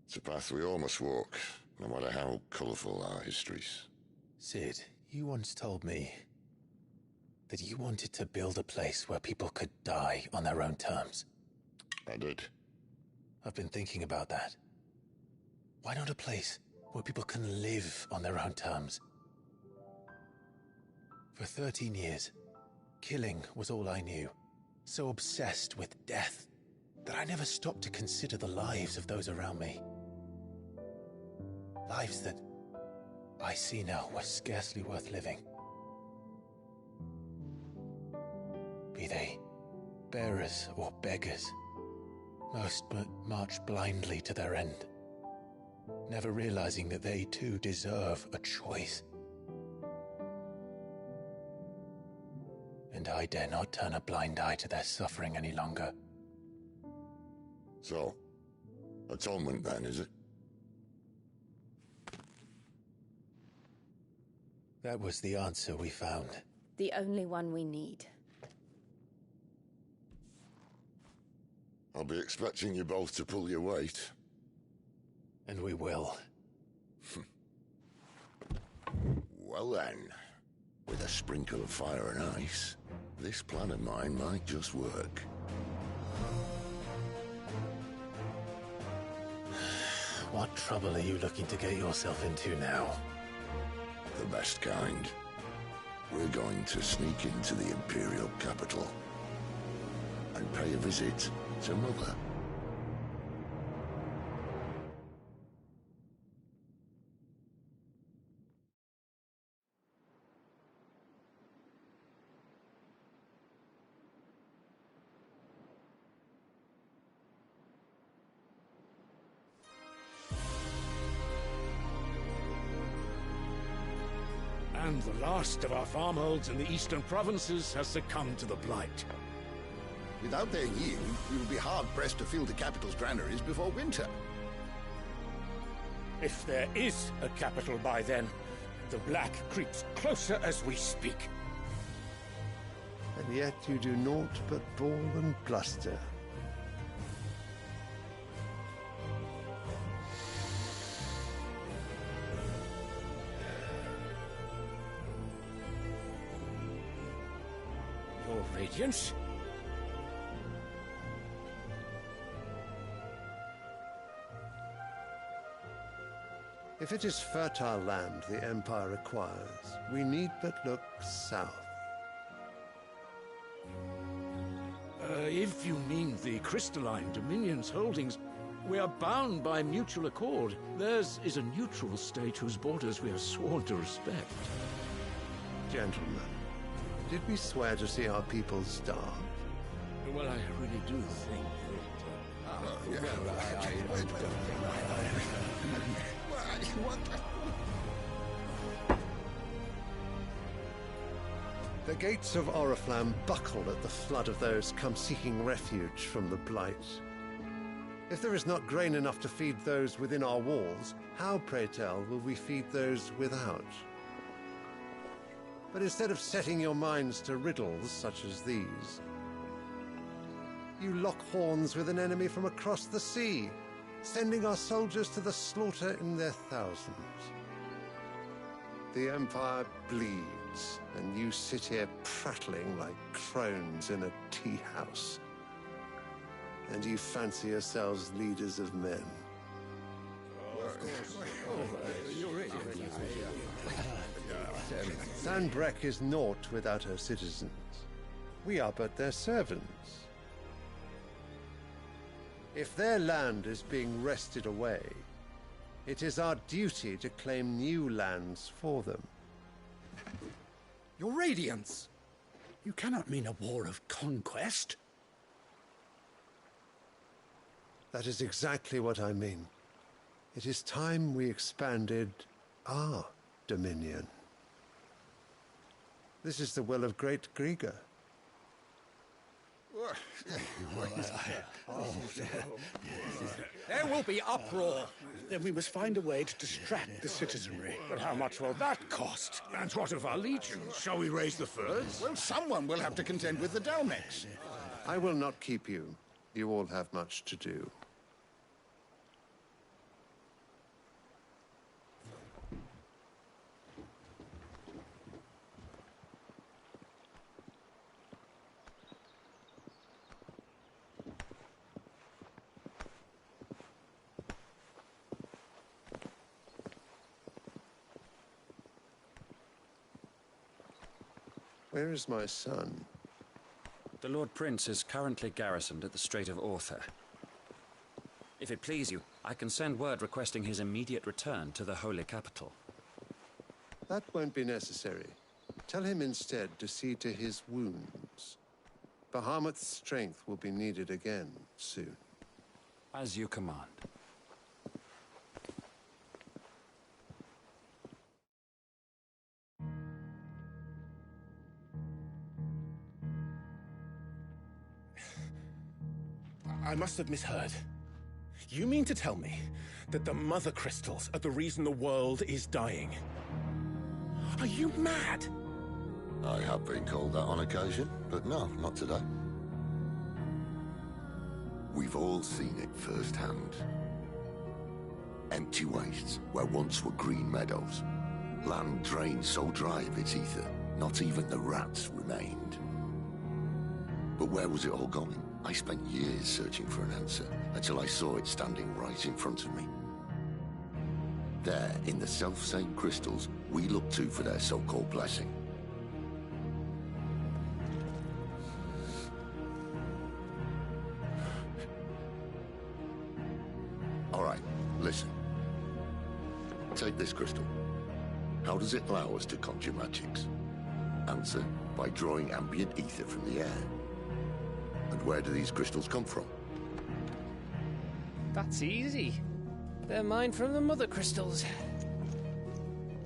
Speaker 10: It's a path we all must walk, no matter how colourful our histories.
Speaker 1: Sid, you once told me that you wanted to build a place where people could die on their own terms.
Speaker 10: I did.
Speaker 1: I've been thinking about that. Why not a place where people can live on their own terms? For 13 years, killing was all I knew. So obsessed with death that I never stopped to consider the lives of those around me. Lives that I see now were scarcely worth living. Be they bearers or beggars, most but march blindly to their end, never realizing that they too deserve a choice. And I dare not turn a blind eye to their suffering any longer.
Speaker 10: So, atonement then, is it?
Speaker 1: That was the answer we found.
Speaker 2: The only one we need.
Speaker 10: I'll be expecting you both to pull your weight.
Speaker 1: And we will.
Speaker 10: Well then, with a sprinkle of fire and ice, this plan of mine might just work.
Speaker 1: What trouble are you looking to get yourself into now?
Speaker 10: The best kind. We're going to sneak into the Imperial capital and pay a visit to Mother.
Speaker 6: And the last of our farmholds in the eastern provinces has succumbed to the blight.
Speaker 11: Without their yield, we will be hard-pressed to fill the capital's granaries before winter.
Speaker 6: If there is a capital by then, the black creeps closer as we speak.
Speaker 12: And yet you do naught but bawl and bluster.
Speaker 6: Your Radiance?
Speaker 12: If it is fertile land the Empire requires, we need but look south.
Speaker 13: If you mean the crystalline Dominion's holdings, we are bound by mutual accord. Theirs is a neutral state whose borders we are sworn to respect.
Speaker 12: Gentlemen, did we swear to see our people starve?
Speaker 13: Well, I really do think
Speaker 12: The gates of Oriflamme buckle at the flood of those come seeking refuge from the Blight. If there is not grain enough to feed those within our walls, how, pray tell, will we feed those without? But instead of setting your minds to riddles such as these, you lock horns with an enemy from across the sea, sending our soldiers to the slaughter in their thousands. The Empire bleeds, and you sit here prattling like crones in a tea house. And you fancy yourselves leaders of men. Sanbreque is naught without her citizens. We are but their servants. If their land is being wrested away, it is our duty to claim new lands for them.
Speaker 14: Your Radiance! You cannot mean a war of conquest.
Speaker 12: That is exactly what I mean. It is time we expanded our dominion. This is the will of great Grieger.
Speaker 14: There will be uproar. Then we must find a way to distract the citizenry.
Speaker 6: But how much will that cost? And what of our legions? Shall we raise the furs?
Speaker 11: Well, someone will have to contend with the Dalmex.
Speaker 12: I will not keep you. You all have much to do. Where is my son?
Speaker 15: The Lord Prince is currently garrisoned at the Strait of Author. If it please you, I can send word requesting his immediate return to the Holy Capital.
Speaker 12: That won't be necessary. Tell him instead to see to his wounds. Bahamut's strength will be needed again soon.
Speaker 15: As you command.
Speaker 1: I must have misheard. You mean to tell me that the Mother Crystals are the reason the world is dying? Are you mad?
Speaker 10: I have been called that on occasion, but no, not today. We've all seen it firsthand. Empty wastes where once were green meadows. Land drained so dry of its ether, not even the rats remained. But where was it all going? I spent years searching for an answer, until I saw it standing right in front of me. There, in the self-same crystals, we look to for their so-called blessing. All right, listen. Take this crystal. How does it allow us to conjure magics? Answer, by drawing ambient ether from the air. And where do these crystals come from?
Speaker 16: That's easy. They're mined from the Mother Crystals.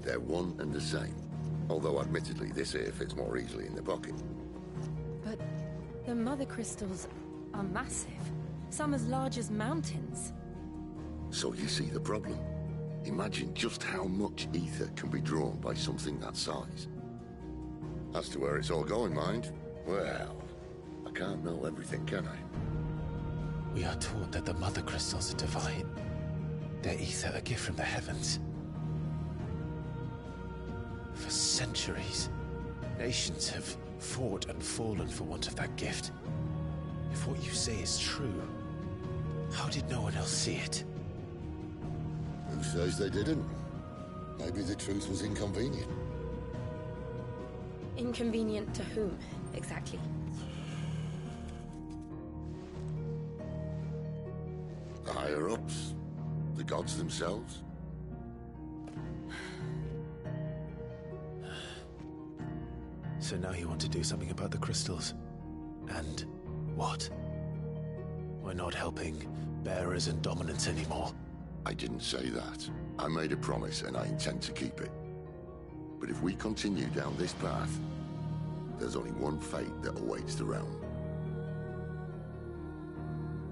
Speaker 10: They're one and the same. Although admittedly this here fits more easily in the pocket.
Speaker 2: But the Mother Crystals are massive. Some as large as mountains.
Speaker 10: So you see the problem. Imagine just how much ether can be drawn by something that size. As to where it's all going, mind, well, I can't know everything, can I?
Speaker 1: We are taught that the Mother Crystals are divine. Their ether a gift from the heavens. For centuries, nations have fought and fallen for want of that gift. If what you say is true, how did no one else see it?
Speaker 10: Who says they didn't? Maybe the truth was inconvenient.
Speaker 2: Inconvenient to whom, exactly?
Speaker 10: The higher-ups? The gods themselves?
Speaker 1: So now you want to do something about the crystals. And what? We're not helping bearers and dominants anymore.
Speaker 10: I didn't say that. I made a promise and I intend to keep it. But if we continue down this path, there's only one fate that awaits the realm.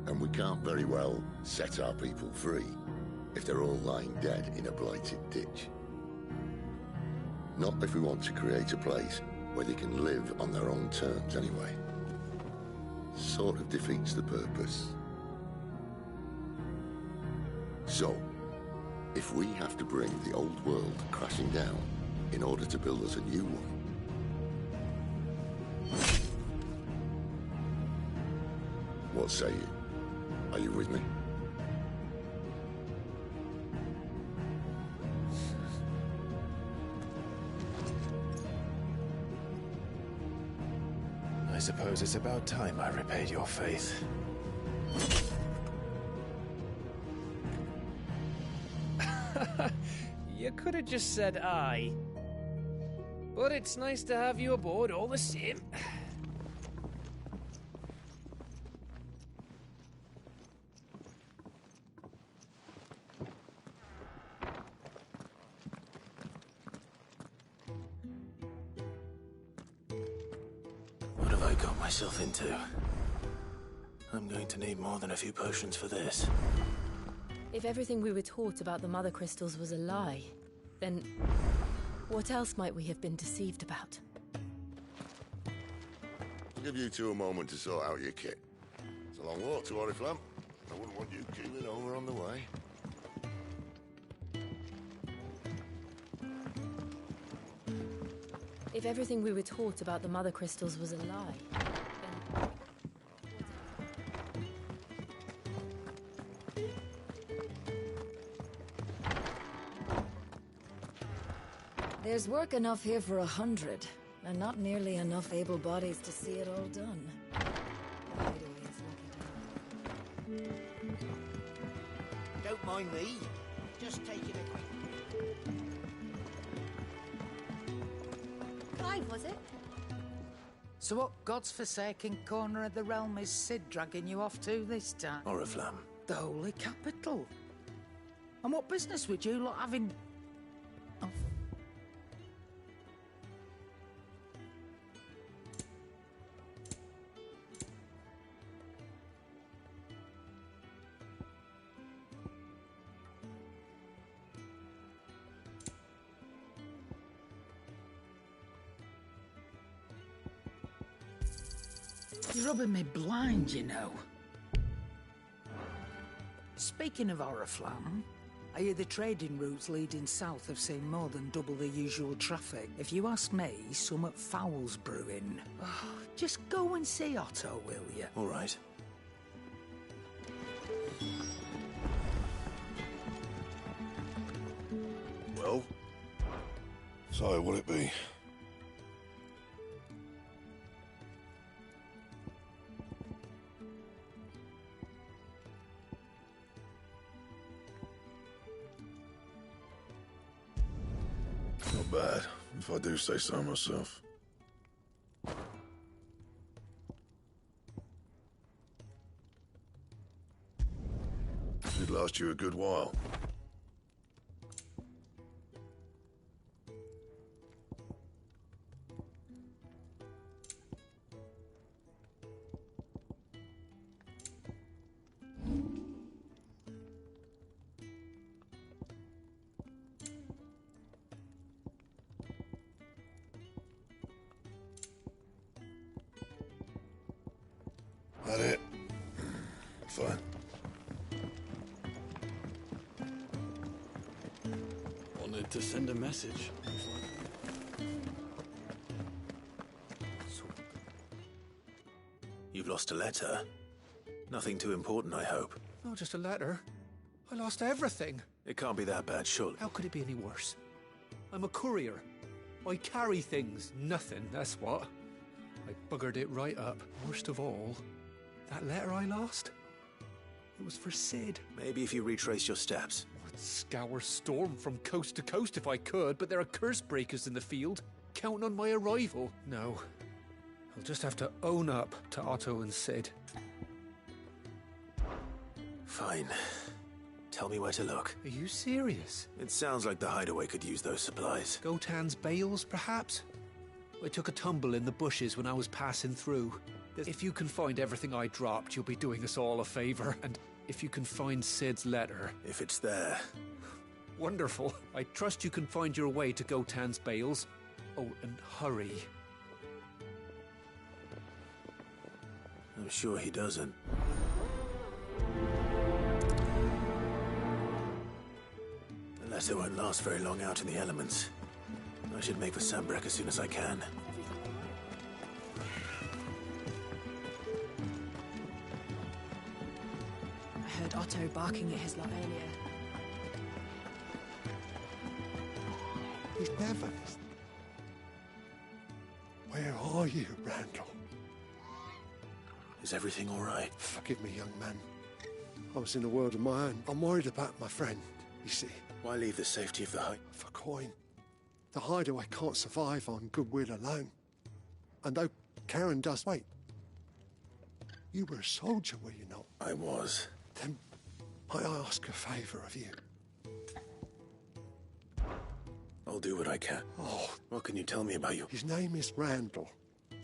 Speaker 10: And we can't very well set our people free if they're all lying dead in a blighted ditch. Not if we want to create a place where they can live on their own terms anyway. Sort of defeats the purpose. So, if we have to bring the old world crashing down in order to build us a new one, what say you? Are you with me?
Speaker 1: I suppose it's about time I repaid your faith.
Speaker 16: You could have just said aye. But it's nice to have you aboard all the same.
Speaker 1: What have I got myself into? I'm going to need more than a few potions for this.
Speaker 2: If everything we were taught about the Mother Crystals was a lie, then what else might we have been deceived about?
Speaker 10: I'll give you two a moment to sort out your kit. It's a long walk to Oriflamme. I wouldn't want you keeling over on the way.
Speaker 2: If everything we were taught about the Mother Crystals was a lie, then...
Speaker 17: There's work enough here for 100, and not nearly enough able bodies to see it all done.
Speaker 18: Don't mind me. Just taking a quick...
Speaker 19: Clive, was it?
Speaker 18: So what god's forsaken corner of the realm is Sid dragging you off to this time?
Speaker 1: Oriflamme.
Speaker 18: The holy capital. And what business would you lot having... Oh. You're rubbing me blind, you know. Speaking of Oriflamme, I hear the trading routes leading south have seen more than double the usual traffic. If you ask me, somewhat foul's brewing. Oh, just go and see Otto, will you?
Speaker 1: All right.
Speaker 6: Well? So, what'll it be? Not bad, if I do say so myself. It'd last you a good while. That it? Fine.
Speaker 13: Wanted to send a message.
Speaker 1: You've lost a letter? Nothing too important, I hope.
Speaker 7: Not just a letter. I lost everything.
Speaker 1: It can't be that bad, surely.
Speaker 7: How could it be any worse? I'm a courier. I carry things. Nothing, that's what. I buggered it right up. Worst of all, that letter I lost? It was for Cid.
Speaker 4: Maybe if you retrace your steps.
Speaker 7: I'd scour Storm from coast to coast if I could, but there are curse breakers in the field, counting on my arrival. No. I'll just have to own up to Otto and Cid.
Speaker 4: Fine. Tell me where to look.
Speaker 7: Are you serious?
Speaker 4: It sounds like the hideaway could use those supplies.
Speaker 7: Gotan's bales, perhaps? I took a tumble in the bushes when I was passing through. If you can find everything I dropped, you'll be doing us all a favor. And if you can find Cid's letter...
Speaker 4: If it's there.
Speaker 7: Wonderful. I trust you can find your way to Gotan's bales. Oh, and hurry.
Speaker 4: I'm sure he doesn't. Unless it won't last very long out in the elements. I should make for Sanbreque as soon as I can.
Speaker 2: I heard Otto barking at his lot earlier.
Speaker 12: He's never... Where are you, Randall?
Speaker 4: Is everything all right?
Speaker 12: Forgive me, young man. I was in a world of my own. I'm worried about my friend, you see.
Speaker 4: Why leave the safety of the hide?
Speaker 12: For coin. The hideaway can't survive on goodwill alone. And though Karen does... Wait. You were a soldier, were you not?
Speaker 4: I was.
Speaker 12: Then might I ask a favour of you?
Speaker 4: I'll do what I can.
Speaker 12: Oh.
Speaker 4: What can you tell me about you?
Speaker 12: His name is Randall.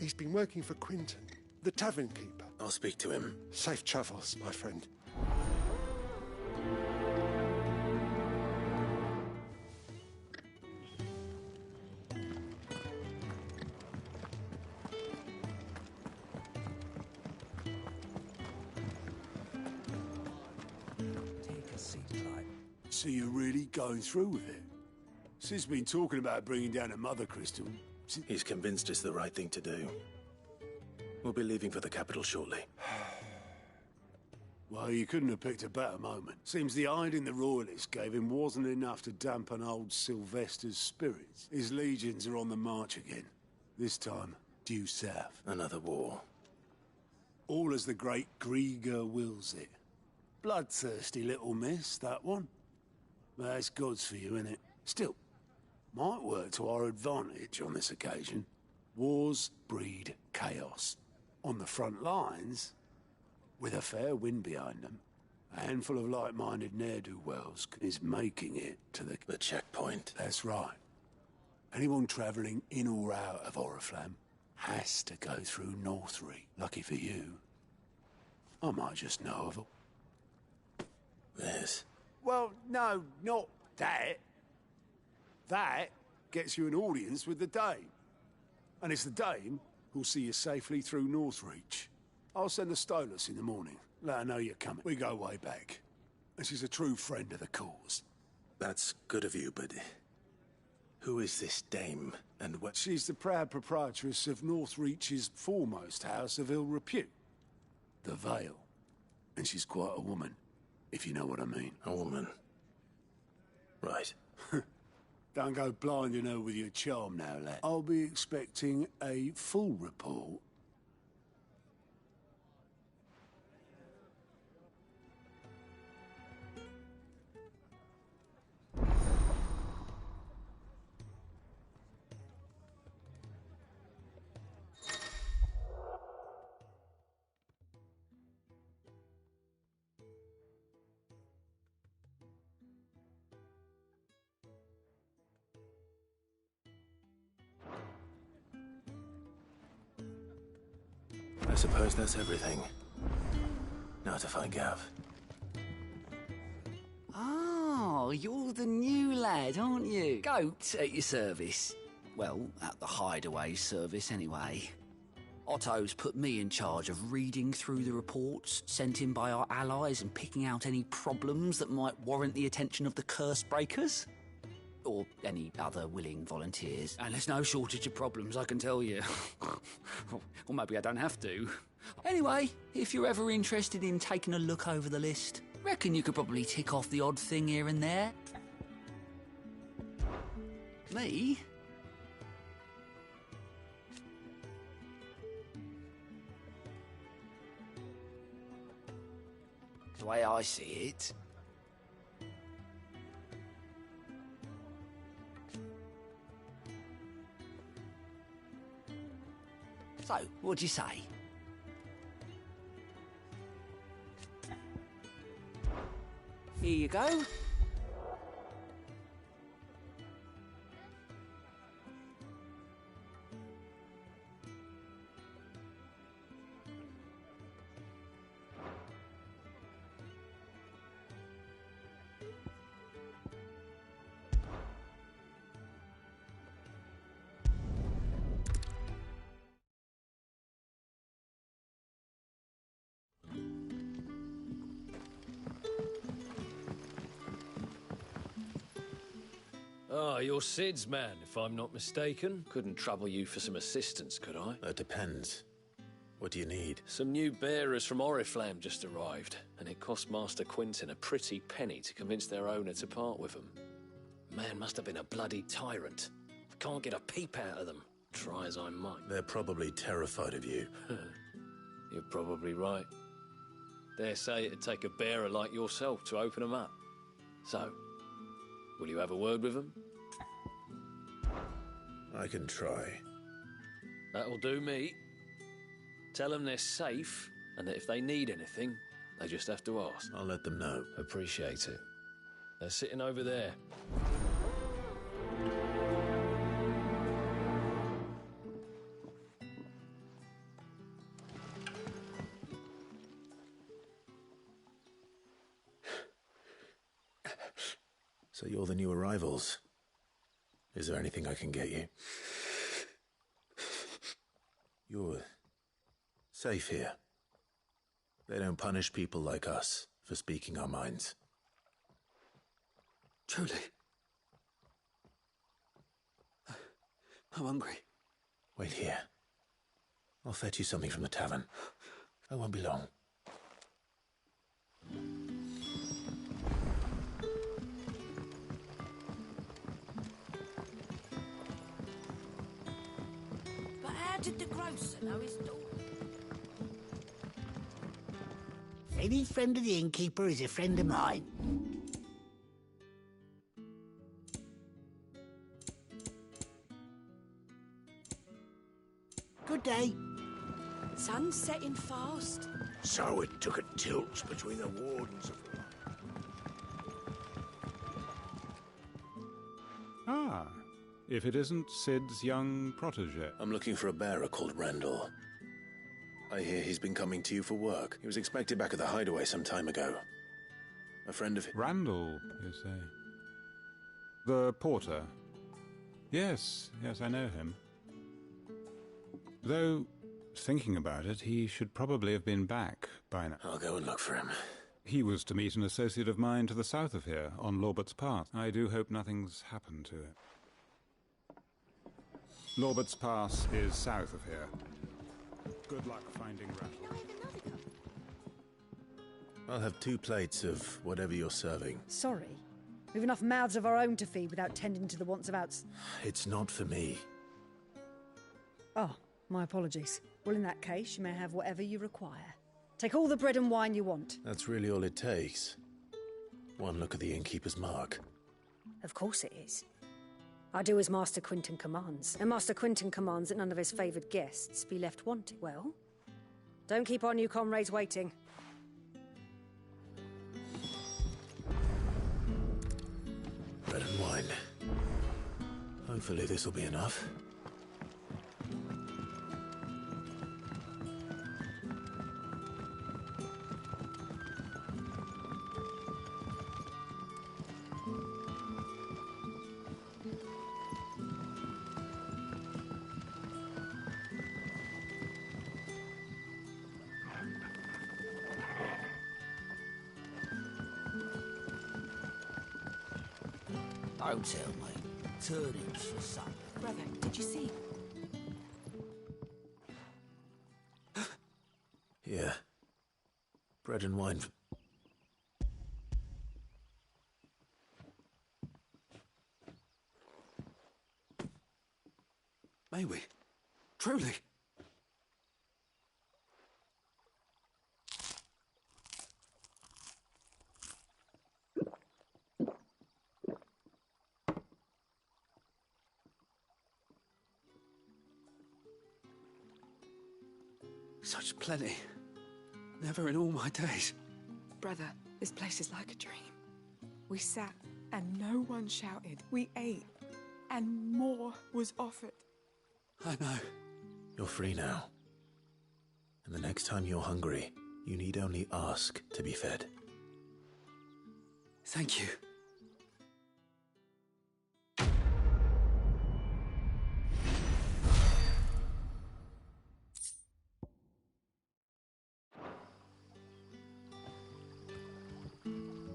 Speaker 12: He's been working for Quinton, the tavern keeper.
Speaker 4: I'll speak to him.
Speaker 12: Safe travels, my friend.
Speaker 6: So you're really going through with it? Sid's been talking about bringing down a mother crystal.
Speaker 4: He's convinced it's the right thing to do. We'll be leaving for the capital shortly.
Speaker 6: Well, you couldn't have picked a better moment. Seems the hiding the royalists gave him wasn't enough to dampen old Sylvester's spirits. His legions are on the march again. This time, due south.
Speaker 4: Another war.
Speaker 6: All as the great Grieger wills it. Bloodthirsty little miss, that one. But that's God's for you, innit? Still, might work to our advantage on this occasion. Wars breed chaos. On the front lines, with a fair wind behind them, a handful of like-minded ne'er-do-wells is making it to the
Speaker 4: checkpoint.
Speaker 6: That's right. Anyone travelling in or out of Oriflamme has to go through Northreach. Lucky for you, I might just know of it.
Speaker 4: This?
Speaker 6: Well, no, not that. That gets you an audience with the Dame. And it's the Dame who'll see you safely through Northreach. I'll send the Stolas in the morning. Let her know you're coming. We go way back. And she's a true friend of the cause.
Speaker 4: That's good of you, but... who is this Dame, and what...
Speaker 6: She's the proud proprietress of Northreach's foremost house of ill repute. The Vale. And she's quite a woman, if you know what I mean.
Speaker 4: A woman. Right.
Speaker 6: Don't go blinding her with your charm now, lad. I'll be expecting a full report.
Speaker 4: I suppose that's everything. Now to find Gav.
Speaker 9: Oh, you're the new lad, aren't you? Goat at your service. Well, at the hideaway service, anyway. Otto's put me in charge of reading through the reports sent in by our allies and picking out any problems that might warrant the attention of the curse breakers. Or any other willing volunteers. And there's no shortage of problems, I can tell you. Or maybe I don't have to. Anyway, if you're ever interested in taking a look over the list, reckon you could probably tick off the odd thing here and there. Me? the way I see it. So, what'd you say? Here you go.
Speaker 19: Ah, you're Sid's man, if I'm not mistaken. Couldn't trouble you for some assistance, could I?
Speaker 1: That depends. What do you need?
Speaker 19: Some new bearers from Oriflamme just arrived, and it cost Master Quintin a pretty penny to convince their owner to part with them. Man must have been a bloody tyrant. I can't get a peep out of them, try as I might.
Speaker 1: They're probably terrified of you.
Speaker 19: You're probably right. Dare say it'd take a bearer like yourself to open them up. So, will you have a word with them?
Speaker 1: I can try.
Speaker 19: That'll do me. Tell them they're safe, and that if they need anything, they just have to ask.
Speaker 1: I'll let them know.
Speaker 19: Appreciate it. They're sitting over there.
Speaker 1: So you're the new arrivals. Is there anything I can get you? You're safe here. They don't punish people like us for speaking our minds.
Speaker 5: Truly. I'm hungry.
Speaker 1: Wait here. I'll fetch you something from the tavern. I won't be long.
Speaker 17: But how did the grocer know his daughter?
Speaker 14: Any friend of the innkeeper is a friend of mine. Good day.
Speaker 17: Sun's setting fast.
Speaker 14: So it took a tilt between the wardens of the...
Speaker 20: Ah, if it isn't Sid's young protege.
Speaker 1: I'm looking for a bearer called Randall. I hear he's been coming to you for work. He was expected back at the hideaway some time ago. A friend of...
Speaker 20: Randall, you say? The porter? Yes, I know him. Though, thinking about it, he should probably have been back by now.
Speaker 1: I'll go and look for him.
Speaker 20: He was to meet an associate of mine to the south of here, on Lorbert's Path. I do hope nothing's happened to it. Lorbert's Pass is south of here. Good luck finding Randall.
Speaker 1: I'll have 2 plates of whatever you're serving.
Speaker 21: Sorry. We've enough mouths of our own to feed without tending to the wants of outs...
Speaker 1: It's not for me.
Speaker 21: Oh, my apologies. Well, in that case, you may have whatever you require. Take all the bread and wine you want.
Speaker 1: That's really all it takes. One look at the innkeeper's mark.
Speaker 21: Of course it is. I do as Master Quintin commands, and Master Quintin commands that none of his favoured guests be left wanting. Well, don't keep our new comrades waiting.
Speaker 1: Bread and wine. Hopefully this will be enough.
Speaker 9: Don't tell me. Turnings for supper.
Speaker 17: Brother, did you see?
Speaker 1: Here. Bread and wine.
Speaker 5: May we? Truly?
Speaker 7: Such plenty. Never in all my days.
Speaker 8: Brother, this place is like a dream. We sat, and no one shouted. We ate, and more was offered.
Speaker 7: I know.
Speaker 1: You're free now. And the next time you're hungry, you need only ask to be fed.
Speaker 7: Thank you.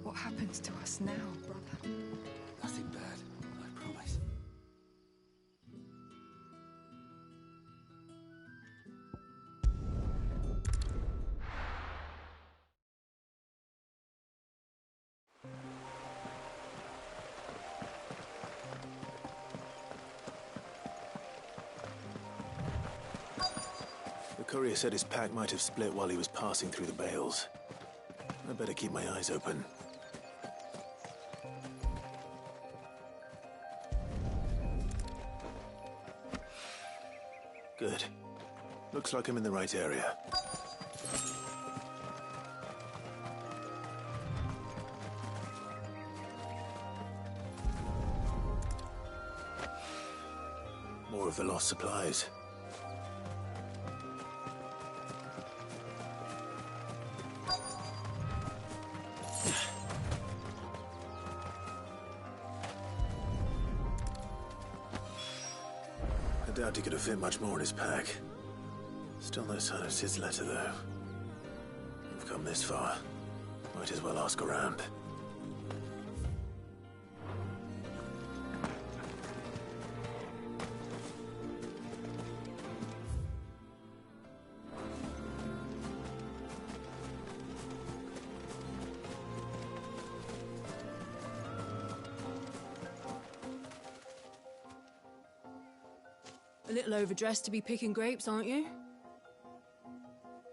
Speaker 8: What happens to us now, brother?
Speaker 7: Nothing bad, I promise.
Speaker 1: The courier said his pack might have split while he was passing through the bales. I better keep my eyes open. Good. Looks like I'm in the right area. More of the lost supplies. I doubt he could have fit much more in his pack. Still no sign of Sid's letter, though. We've come this far. Might as well ask around.
Speaker 22: A little overdressed to be picking grapes, aren't you?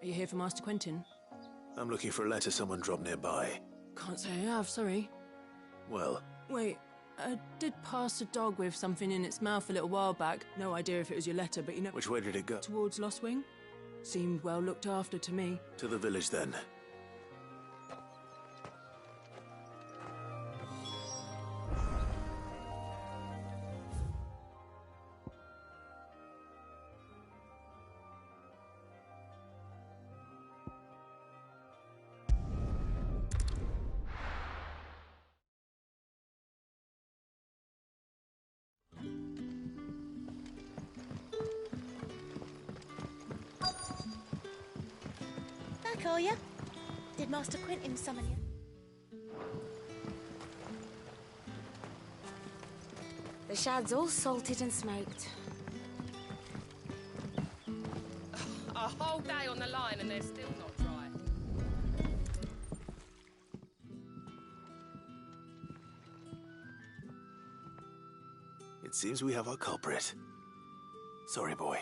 Speaker 22: Are you here for Master Quentin?
Speaker 1: I'm looking for a letter someone dropped nearby.
Speaker 22: Can't say I have, sorry.
Speaker 1: Well,
Speaker 22: Wait, I did pass a dog with something in its mouth a little while back. No idea if it was your letter, but you know...
Speaker 1: which way did it go?
Speaker 22: Towards Lost Wing. Seemed well looked after to me.
Speaker 1: To the village, then.
Speaker 23: Back, are you? Did Master Quentin summon you?
Speaker 21: The shad's all salted and smoked.
Speaker 16: A whole day on the line and they're still not dry.
Speaker 1: It seems we have our culprit. Sorry, boy.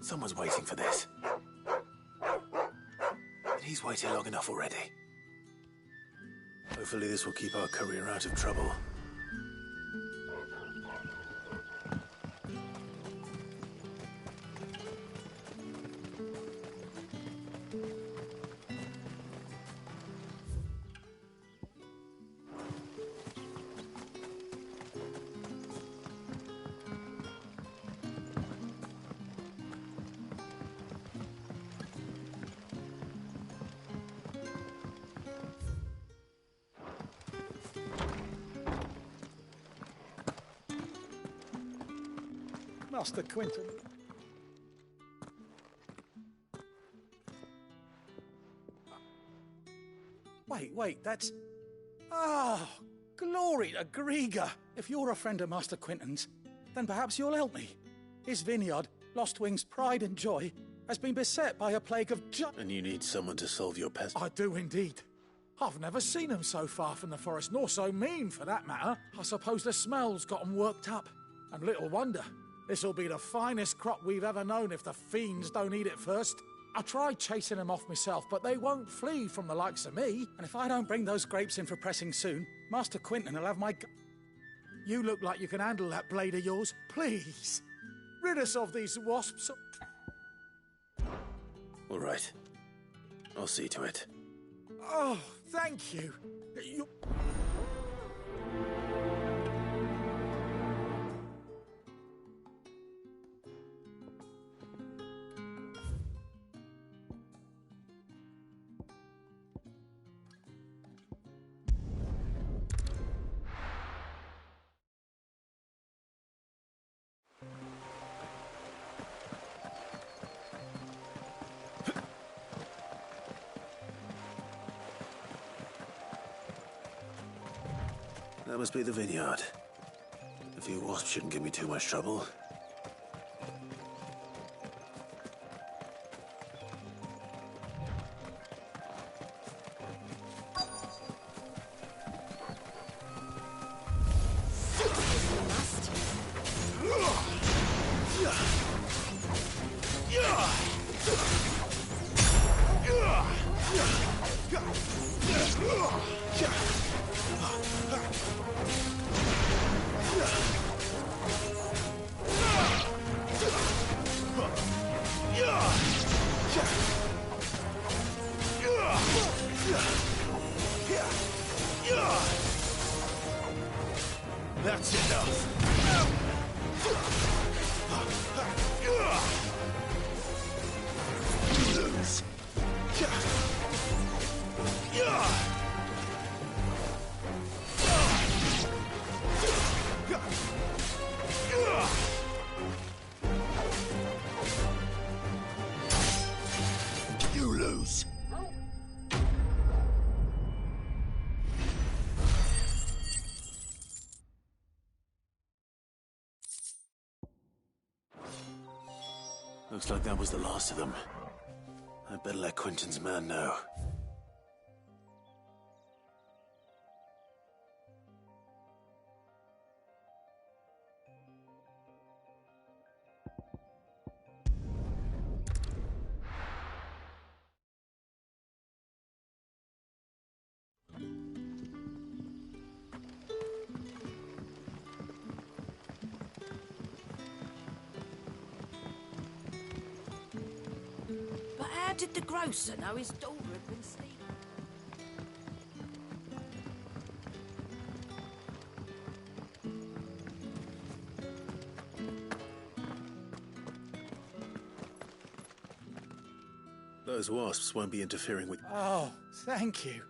Speaker 1: Someone's waiting for this. And he's waited long enough already. Hopefully this will keep our courier out of trouble.
Speaker 14: Master Quentin. Wait, that's... Ah, glory to Griga! If you're a friend of Master Quentin's, then perhaps you'll help me. His vineyard, Lost Wing's pride and joy, has been beset by a plague of
Speaker 1: And you need someone to solve your pest...
Speaker 14: I do indeed. I've never seen them so far from the forest, nor so mean, for that matter. I suppose the smell's got them worked up. And little wonder. This'll be the finest crop we've ever known if the fiends don't eat it first. I tried chasing them off myself, but they won't flee from the likes of me. And if I don't bring those grapes in for pressing soon, Master Quentin will have my... You look like you can handle that blade of yours. Please. Rid us of these wasps.
Speaker 4: All right. I'll see to it.
Speaker 14: Oh, thank you.
Speaker 4: That must be the vineyard. A few wasps shouldn't give me too much trouble.
Speaker 6: That's enough. You lose. You lose.
Speaker 4: Looks like that was the last of them. I'd better let Quentin's man know.
Speaker 18: But how did the grocer know his daughter had been sleeping?
Speaker 4: Those wasps won't be interfering with...
Speaker 14: Oh, thank you.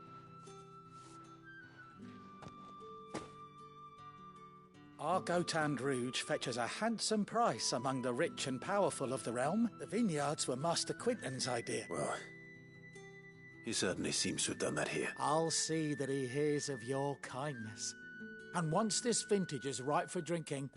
Speaker 14: Our Gotand Rouge fetches a handsome price among the rich and powerful of the realm. The vineyards were Master Quentin's idea.
Speaker 4: Well, he certainly seems to have done that here.
Speaker 14: I'll see that he hears of your kindness. And once this vintage is ripe for drinking,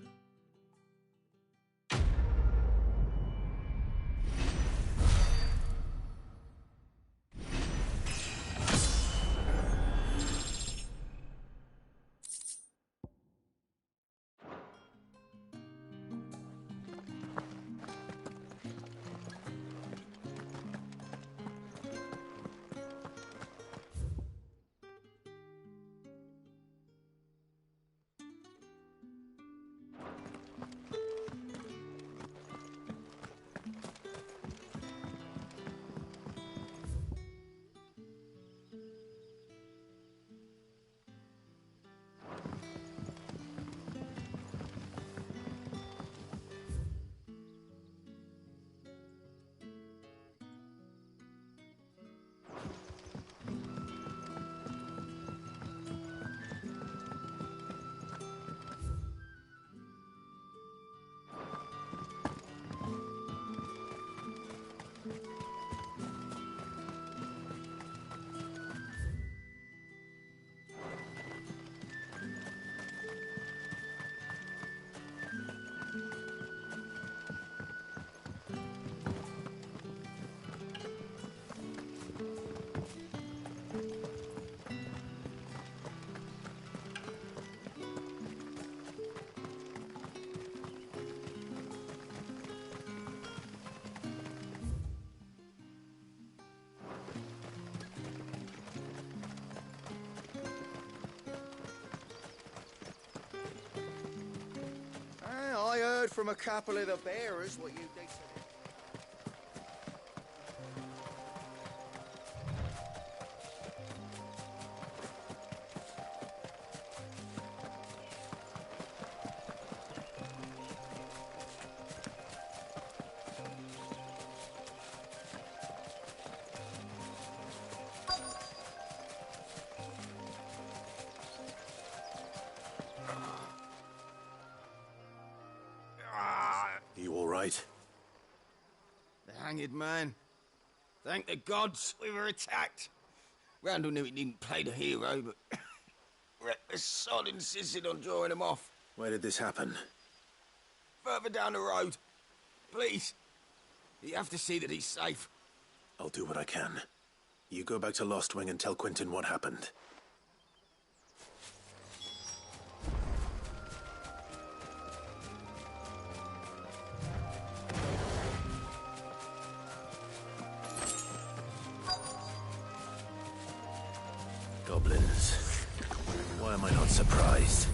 Speaker 3: from a couple of the bearers what you did to them.
Speaker 1: You all right?
Speaker 3: The hanged man. Thank the gods we were attacked. Randall knew he didn't play the hero, but reckless sod insisted on drawing him off.
Speaker 1: Where did this happen?
Speaker 3: Further down the road. Please. You have to see that he's safe.
Speaker 1: I'll do what I can. You go back to Lost Wing and tell Quentin what happened. Goblins. Why am I not surprised?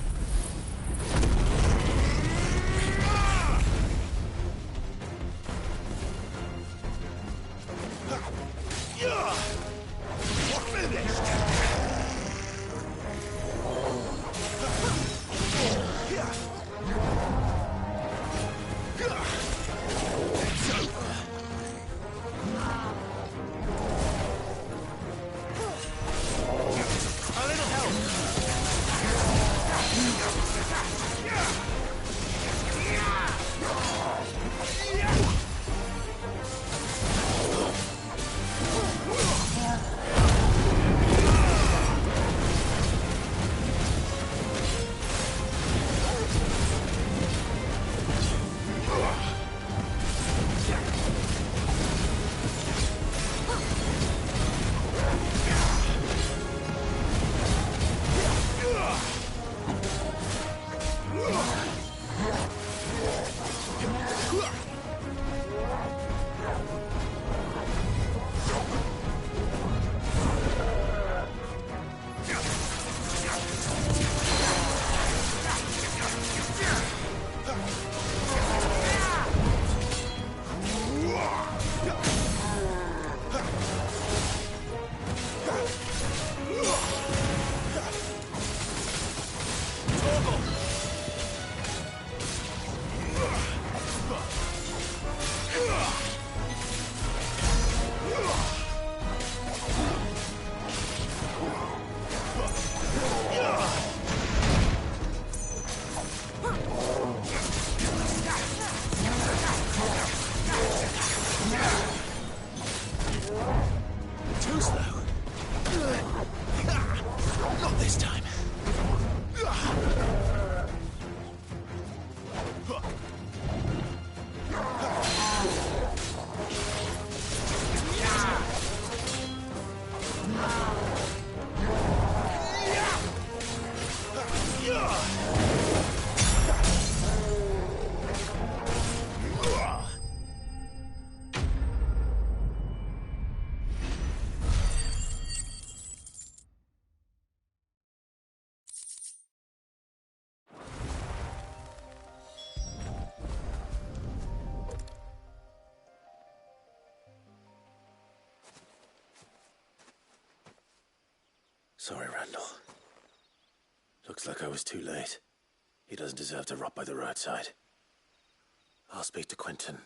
Speaker 1: Sorry, Randall. Looks like I was too late. He doesn't deserve to rot by the roadside. I'll speak to Quentin.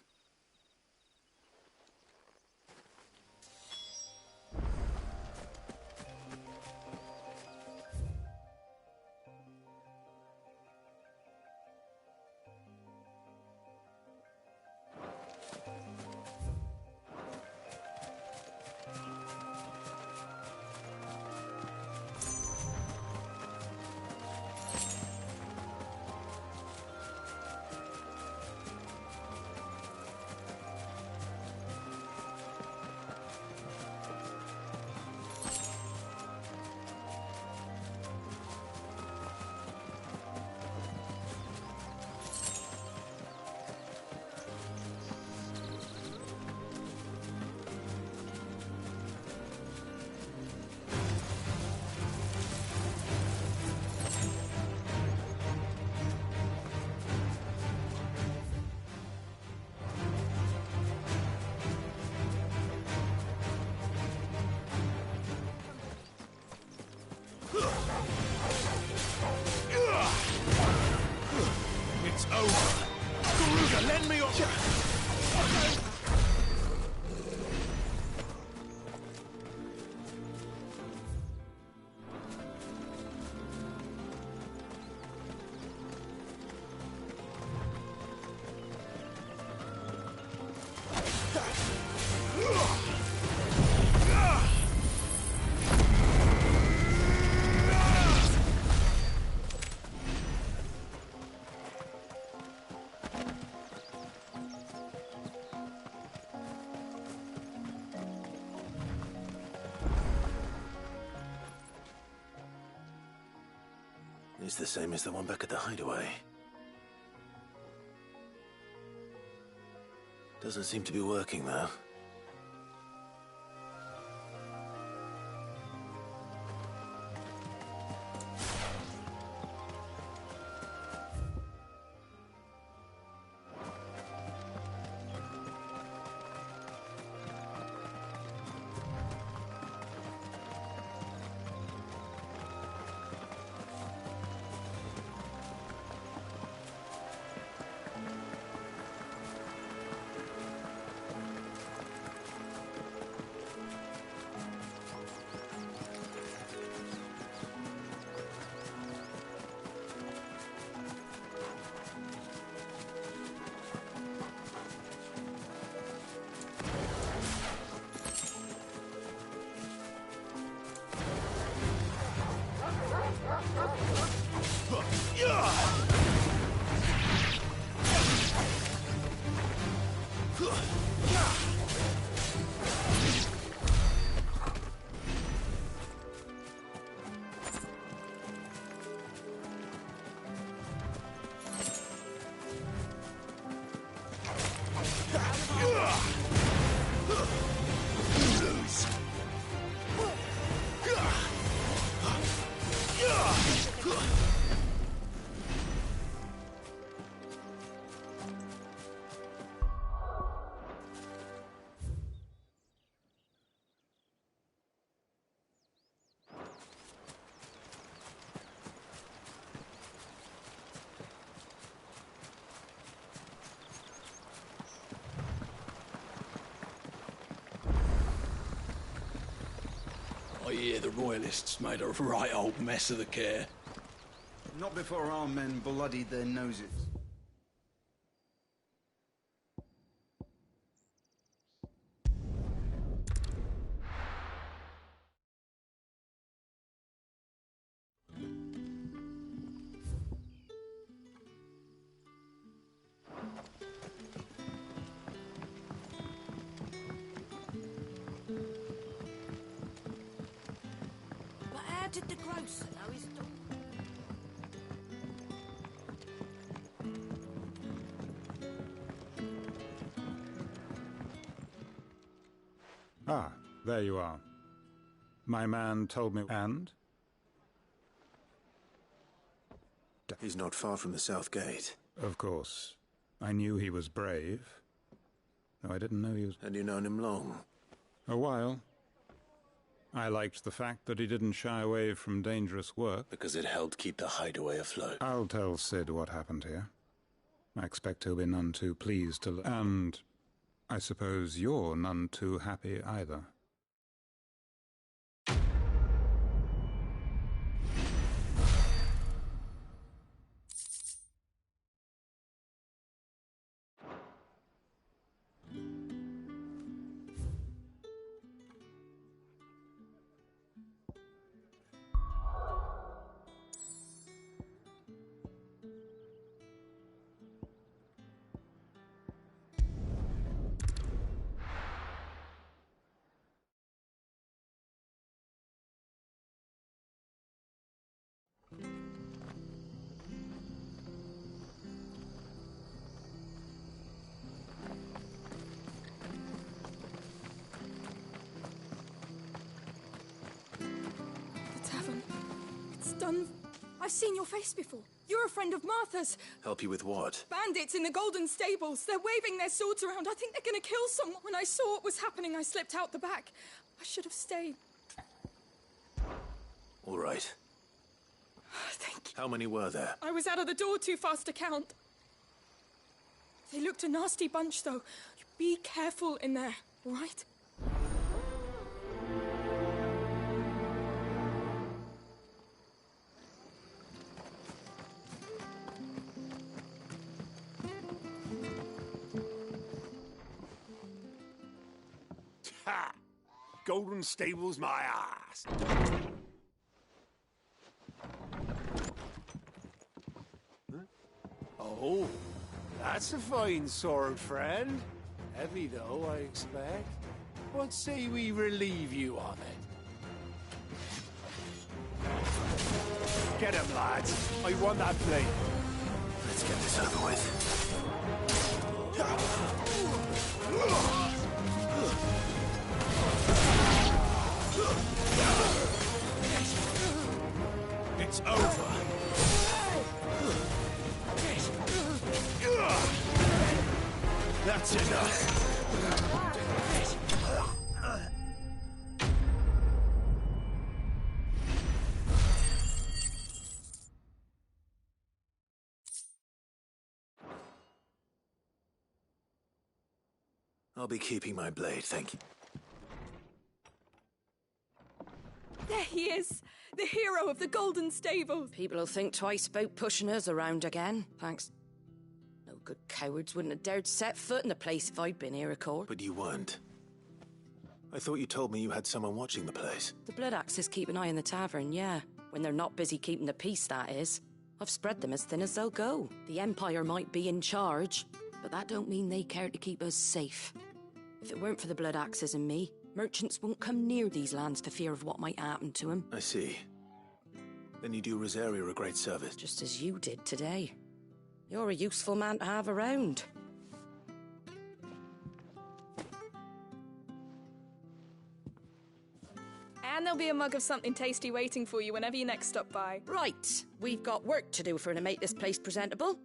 Speaker 1: over. Garuda, lend me your...
Speaker 4: It's the same as the one back at the hideaway. Doesn't seem to be working, though.
Speaker 13: I hear the Royalists made a right old mess of the care.
Speaker 10: Not before our men bloodied their noses.
Speaker 17: Did the grocer know his dog?
Speaker 20: Ah, there you are. My man told me, and?
Speaker 4: He's not far from the South Gate.
Speaker 20: Of course. I knew he was brave. Though I didn't know he was...
Speaker 4: And you known him long?
Speaker 20: A while. I liked the fact that he didn't shy away from dangerous work.
Speaker 4: Because it helped keep the hideaway afloat.
Speaker 20: I'll tell Sid what happened here. I expect he'll be none too pleased to... And I suppose you're none too happy either.
Speaker 8: Done. I've seen your face before. You're a friend of Martha's.
Speaker 4: Help you with what?
Speaker 8: Bandits in the Golden Stables. They're waving their swords around. I think they're going to kill someone. When I saw what was happening, I slipped out the back. I should have stayed.
Speaker 4: All right.
Speaker 8: Thank you.
Speaker 4: How many were there?
Speaker 8: I was out of the door too fast to count. They looked a nasty bunch, though. Be careful in there, all right?
Speaker 6: Ha! Golden Stable's my ass. Huh? Oh, that's a fine sword, friend. Heavy, though, I expect. What say we relieve you of it? Get him, lads. I want that blade.
Speaker 1: Let's get this over with. It's over. That's enough. I'll be keeping my blade, thank you.
Speaker 8: There he is! The hero of the Golden Stables!
Speaker 21: People will think twice about pushing us around again. Thanks. No good cowards wouldn't have dared set foot in the place if I'd been here, of course.
Speaker 1: But you weren't. I thought you told me you had someone watching the place.
Speaker 21: The Blood Axes keep an eye on the tavern, yeah. When they're not busy keeping the peace, that is. I've spread them as thin as they'll go. The Empire might be in charge, but that don't mean they care to keep us safe. If it weren't for the Blood Axes and me, merchants won't come near these lands for fear of what might happen to them.
Speaker 1: I see. Then you do Rosaria a great service.
Speaker 21: Just as you did today. You're a useful man to have around.
Speaker 8: And there'll be a mug of something tasty waiting for you whenever you next stop by.
Speaker 21: Right, we've got work to do for to make this place presentable.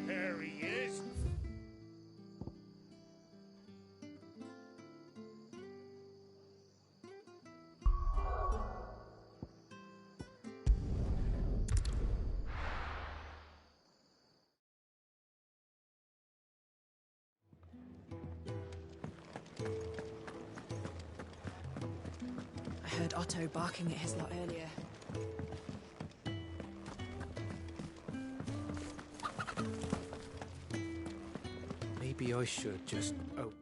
Speaker 6: There he is.
Speaker 22: I heard Otto barking at his lot earlier.
Speaker 7: Maybe I should just... Oh.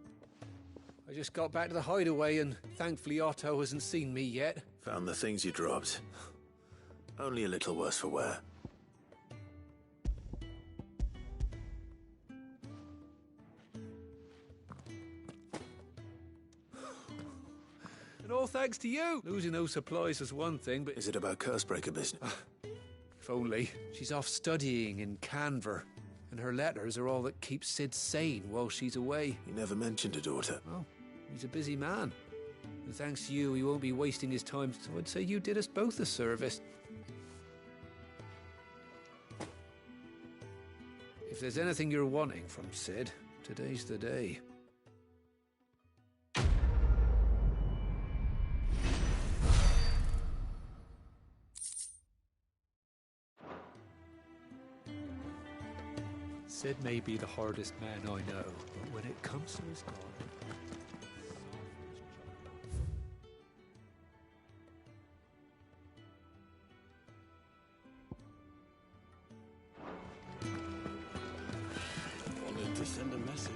Speaker 7: I just got back to the hideaway and thankfully Otto hasn't seen me yet.
Speaker 1: Found the things you dropped. Only a little worse for wear.
Speaker 7: And all thanks to you. Losing those supplies is one thing, but...
Speaker 1: Is it about Cursebreaker business?
Speaker 7: If only. She's off studying in Canver, and her letters are all that keeps Sid sane while she's away.
Speaker 1: He never mentioned a daughter.
Speaker 7: Oh, he's a busy man. And thanks to you, he won't be wasting his time, so I'd say you did us both a service. If there's anything you're wanting from Sid, today's the day. Sid may be the hardest man I know, but when it comes to his God...
Speaker 1: Wanted to send a message.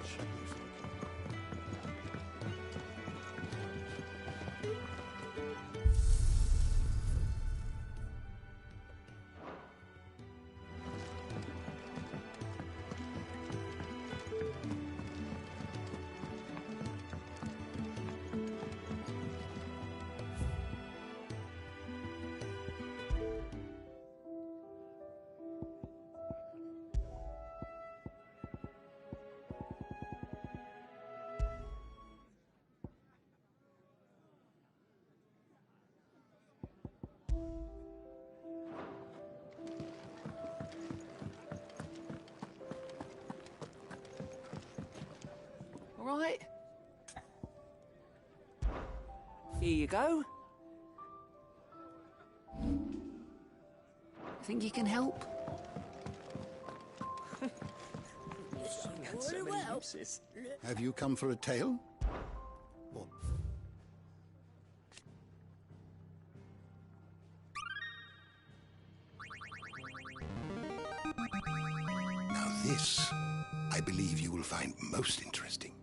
Speaker 9: right? Here you go. Think you can help?
Speaker 3: So many uses.
Speaker 2: Have you come for a tale? Or now this, I believe you will find most interesting.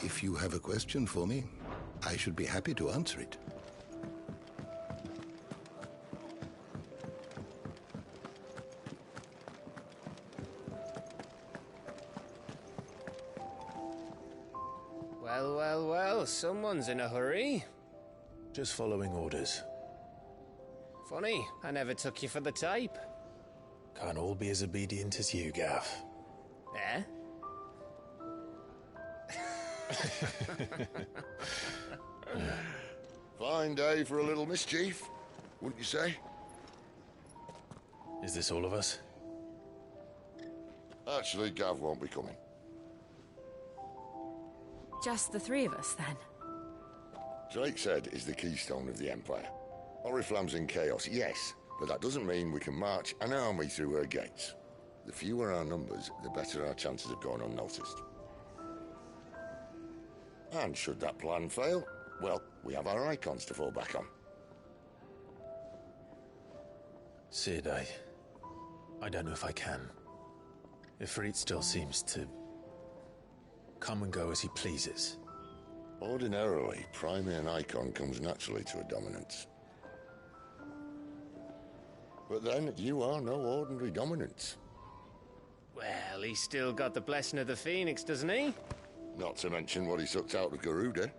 Speaker 2: If you have a question for me, I should be happy to answer it.
Speaker 16: Well, well, well, someone's in a hurry.
Speaker 1: Just following orders.
Speaker 16: Funny, I never took you for the type.
Speaker 1: Can't all be as obedient as you, Gav.
Speaker 16: Eh?
Speaker 11: Fine day for a little mischief, wouldn't you say?
Speaker 1: Is this all of us?
Speaker 11: Actually, Gav won't be coming.
Speaker 21: Just the three of us, then?
Speaker 11: Drake's Head is the keystone of the Empire. Oriflamme's in chaos, yes, but that doesn't mean we can march an army through her gates. The fewer our numbers, the better our chances of going unnoticed. And should that plan fail, well, we have our icons to fall back on.
Speaker 1: Sid, I don't know if I can. Ifrit still seems to come and go as he pleases.
Speaker 11: Ordinarily, priming an icon comes naturally to a dominance. But then, you are no ordinary dominance.
Speaker 16: Well, he's still got the blessing of the Phoenix, doesn't he?
Speaker 11: Not to mention what he sucked out of Garuda.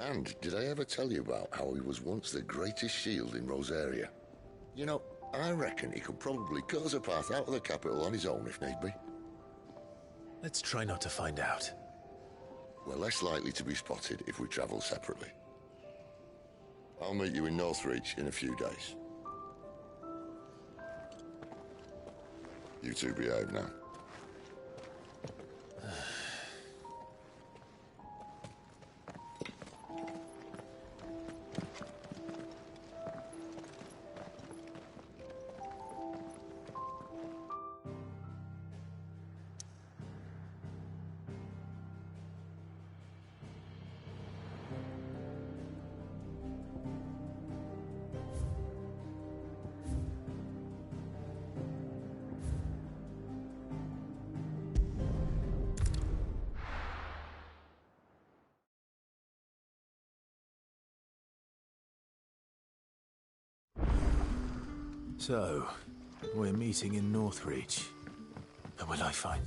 Speaker 11: And did I ever tell you about how he was once the greatest shield in Rosaria? You know, I reckon he could probably cut us a path out of the capital on his own if need be.
Speaker 1: Let's try not to find out.
Speaker 11: We're less likely to be spotted if we travel separately. I'll meet you in Northreach in a few days. You two behave now.
Speaker 1: So, we're meeting in Northreach. And will I find...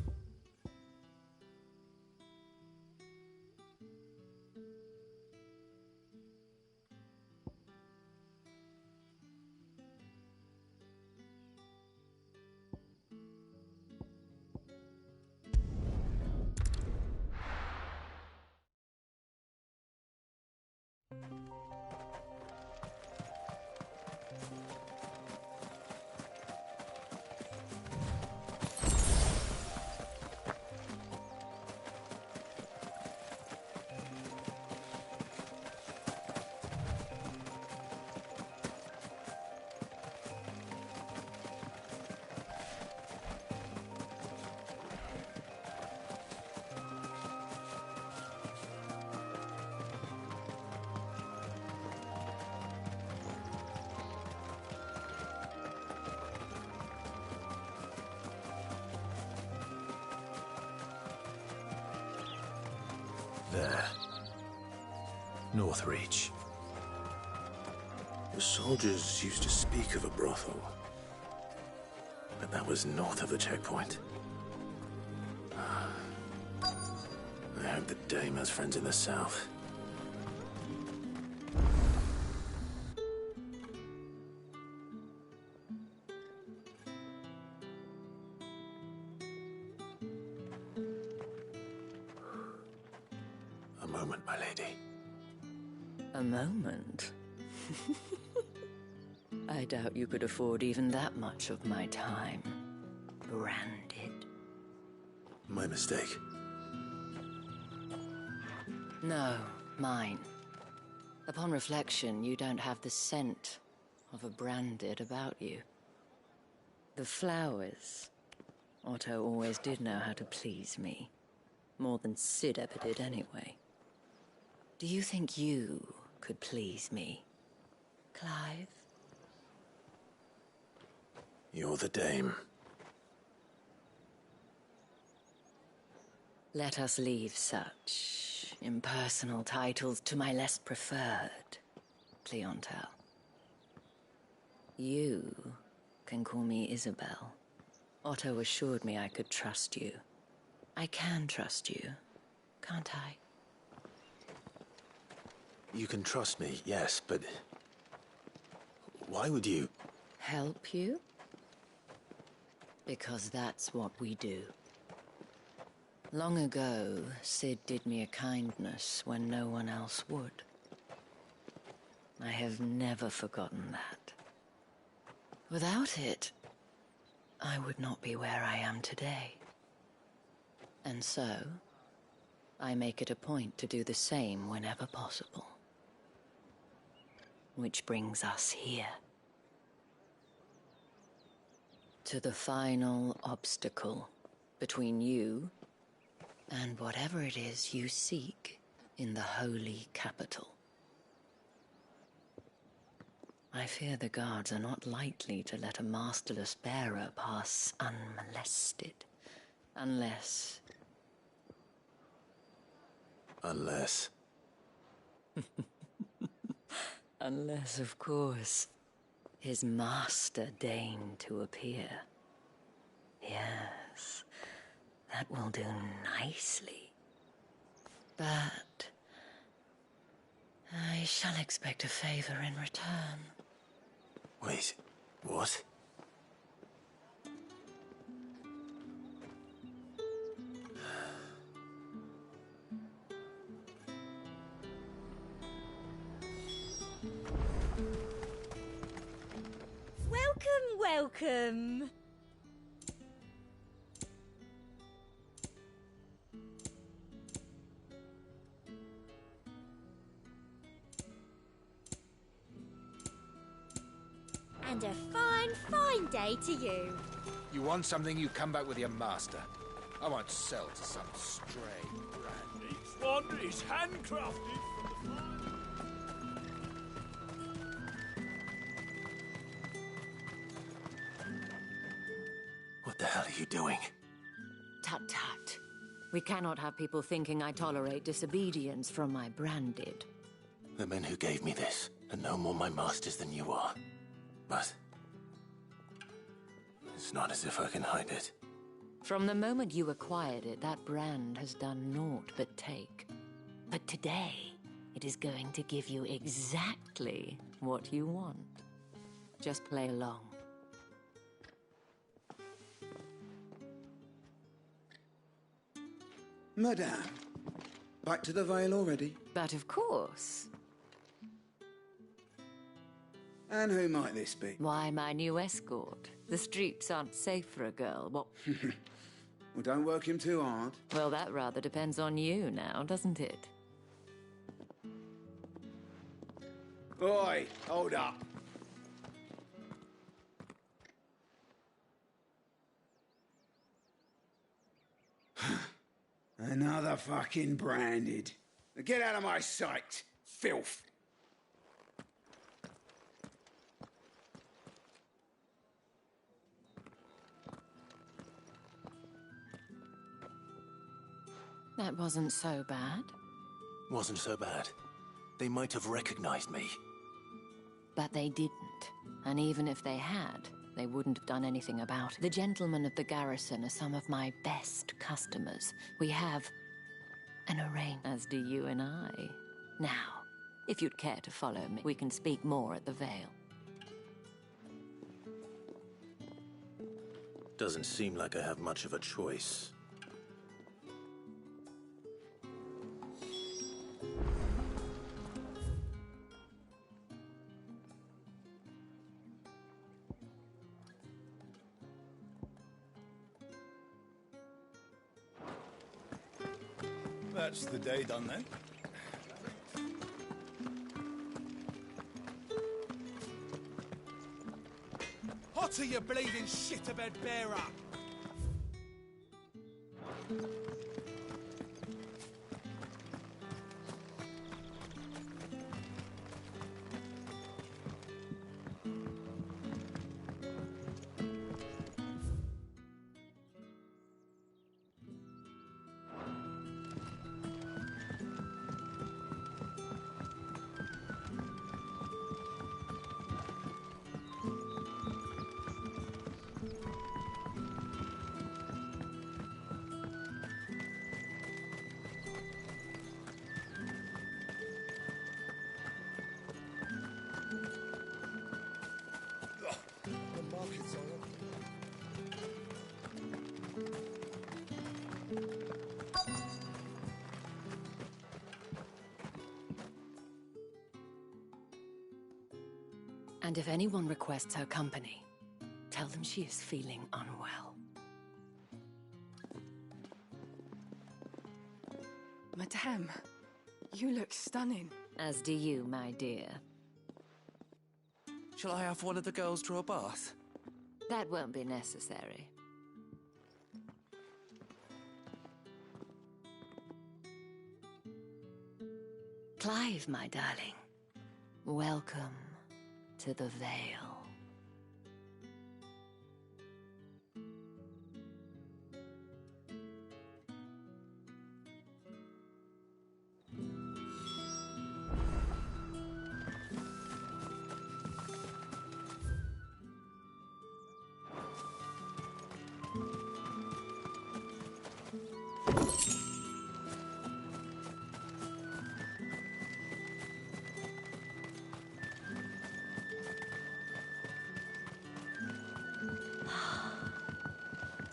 Speaker 1: There. Northreach.
Speaker 12: The soldiers used to speak of a brothel,
Speaker 1: But that was north of the checkpoint. I hope the dame has friends in the south. A moment, my lady.
Speaker 21: A moment? I doubt you could afford even that much of my time. Branded.
Speaker 1: My mistake.
Speaker 21: No, mine. Upon reflection, you don't have the scent of a branded about you. The flowers. Otto always did know how to please me. More than Sid ever did anyway. Do you think you could please me, Clive?
Speaker 1: You're the dame.
Speaker 21: Let us leave such impersonal titles to my less preferred clientele. You can call me Isabel. Otto assured me I could trust you. I can trust you, can't I?
Speaker 1: You can trust me, yes, but... why would you...
Speaker 21: Help you? Because that's what we do. Long ago, Sid did me a kindness when no one else would. I have never forgotten that. Without it, I would not be where I am today. And so, I make it a point to do the same whenever possible. Which brings us here. To the final obstacle between you and whatever it is you seek in the holy capital. I fear the guards are not likely to let a masterless bearer pass unmolested, unless...
Speaker 1: Unless...
Speaker 21: Unless, of course, his master deigned to appear. Yes, that will do nicely. But I shall expect a favor in return.
Speaker 1: Wait, what?
Speaker 23: Welcome! And a fine day to you.
Speaker 15: You want something, you come back with your master. I won't sell to some stray brand.
Speaker 6: Each one is handcrafted from the farm.
Speaker 1: What the hell are you doing?
Speaker 21: Tut-tut. We cannot have people thinking I tolerate disobedience from my branded.
Speaker 1: The men who gave me this are no more my masters than you are. But... it's not as if I can hide it.
Speaker 21: From the moment you acquired it, that brand has done naught but take. But today, it is going to give you exactly what you want. Just play along.
Speaker 10: Madame, back to the Vale already?
Speaker 21: But of course.
Speaker 10: And who might this be?
Speaker 21: Why, my new escort. The streets aren't safe for a girl. What?
Speaker 10: Well, don't work him too hard.
Speaker 21: Well, that rather depends on you now, doesn't it?
Speaker 10: Oi, hold up. Another fucking branded. Get out of my sight, filth.
Speaker 21: That wasn't so bad.
Speaker 1: Wasn't so bad. They might have recognized me.
Speaker 5: But they didn't. And even if they had, they wouldn't have done anything about it. The gentlemen of the garrison are some of my best customers. We have an arrangement, as do you and I. Now, if you'd care to follow me, we can speak more at the Vale.
Speaker 1: Doesn't seem like I have much of a choice.
Speaker 18: That's the day done then.
Speaker 19: Hotter, you bleeding shit-a-bed bearer!
Speaker 5: And if anyone requests her company, tell them she is feeling unwell.
Speaker 8: Madame, you look stunning.
Speaker 5: As do you, my dear.
Speaker 7: Shall I have one of the girls draw a bath?
Speaker 5: That won't be necessary. Clive, my darling. Welcome to the Vale.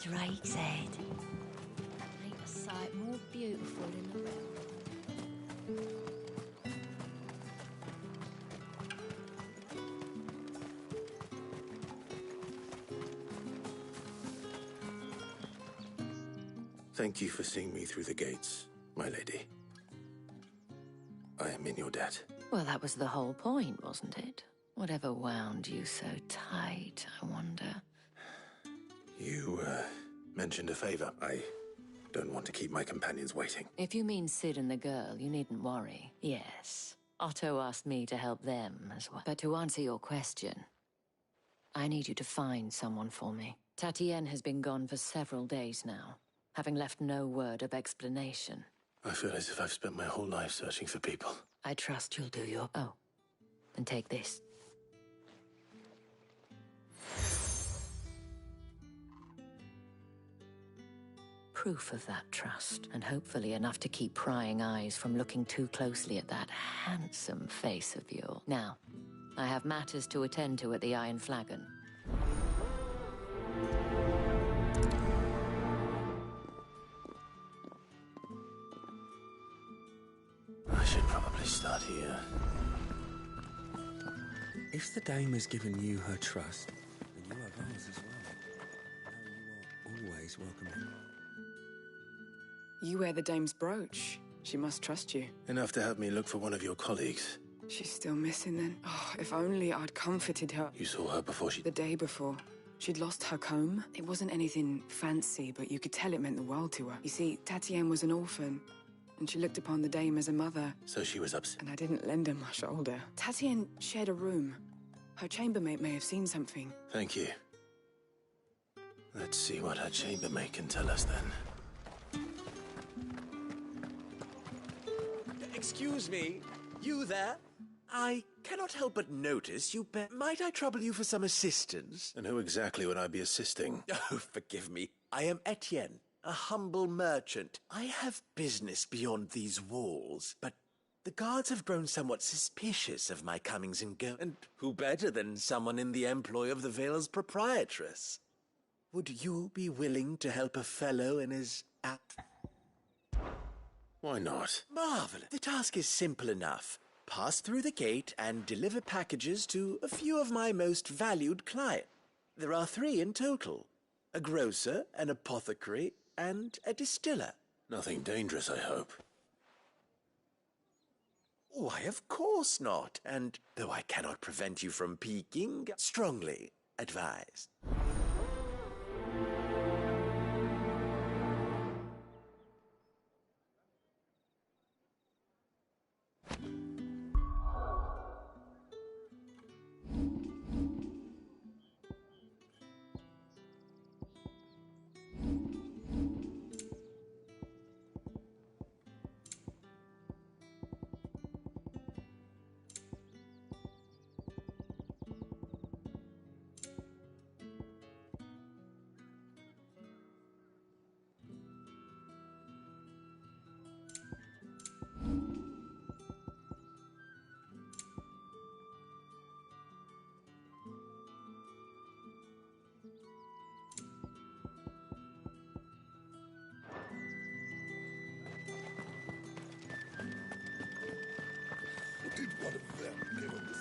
Speaker 5: Drake's head. Ain't a sight more beautiful in the realm.
Speaker 1: Thank you for seeing me through the gates, my lady. I am in your debt.
Speaker 5: Well, that was the whole point, wasn't it? Whatever wound you so tight, I wonder.
Speaker 1: You, mentioned a favor. I don't want to keep my companions waiting.
Speaker 5: If you mean Sid and the girl, you needn't worry. Yes, Otto asked me to help them as well. But to answer your question, I need you to find someone for me. Tatienne has been gone for several days now, having left no word of explanation.
Speaker 1: I feel as if I've spent my whole life searching for people.
Speaker 5: I trust you'll do your... Oh, and take this. Proof of that trust, and hopefully enough to keep prying eyes from looking too closely at that handsome face of yours. Now, I have matters to attend to at the Iron Flagon.
Speaker 1: I should probably start here.
Speaker 12: If the dame has given you her trust, then you have ours as well. Know you are always welcome here.
Speaker 8: You wear the dame's brooch. She must trust you.
Speaker 1: Enough to help me look for one of your colleagues.
Speaker 8: She's still missing then. Oh, if only I'd comforted her.
Speaker 1: You saw her before she...
Speaker 8: The day before. She'd lost her comb. It wasn't anything fancy, but you could tell it meant the world to her. You see, Tatienne was an orphan, and she looked upon the dame as a mother.
Speaker 1: So she was upset.
Speaker 8: And I didn't lend her my shoulder. Tatienne shared a room. Her chambermaid may have seen something.
Speaker 1: Thank you. Let's see what her chambermaid can tell us then.
Speaker 13: Excuse me, you there? I cannot help but notice you Might I trouble you for some assistance?
Speaker 4: And who exactly would I be assisting?
Speaker 13: Oh, forgive me. I am Etienne, a humble merchant. I have business beyond these walls, but the guards have grown somewhat suspicious of my comings and goings. And who better than someone in the employ of the Vale's proprietress? Would you be willing to help a fellow in his act?
Speaker 4: Why not?
Speaker 13: Marvelous. The task is simple enough. Pass through the gate and deliver packages to a few of my most valued clients. There are 3 in total. A grocer, an apothecary, and a distiller.
Speaker 4: Nothing dangerous, I hope.
Speaker 13: Why, of course not. And though I cannot prevent you from peeking, strongly advised.
Speaker 11: Did one of them give us?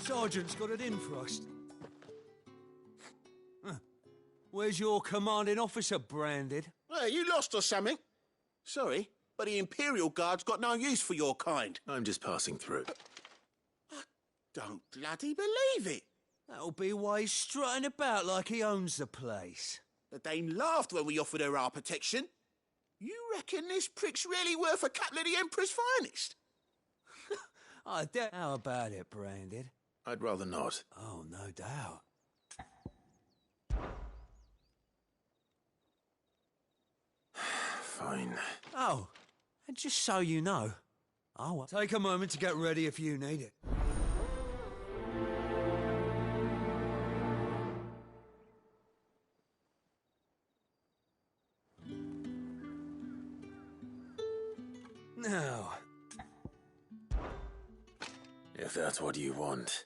Speaker 10: Sergeant's got it in for us. Where's your commanding officer branded?
Speaker 14: Hey, you lost or something? Sorry, but the Imperial Guard's got no use for your kind.
Speaker 4: I'm just passing through.
Speaker 14: I don't bloody believe it.
Speaker 10: That'll be why he's strutting about like he owns the place.
Speaker 14: The Dame laughed when we offered her our protection. You reckon this prick's really worth a couple of the Emperor's finest?
Speaker 10: I doubt. How about it, branded?
Speaker 4: I'd rather not.
Speaker 10: Oh, no doubt.
Speaker 4: Fine.
Speaker 10: Oh, and just so you know, I'll take a moment to get ready if you need it. Now,
Speaker 4: if that's what you want.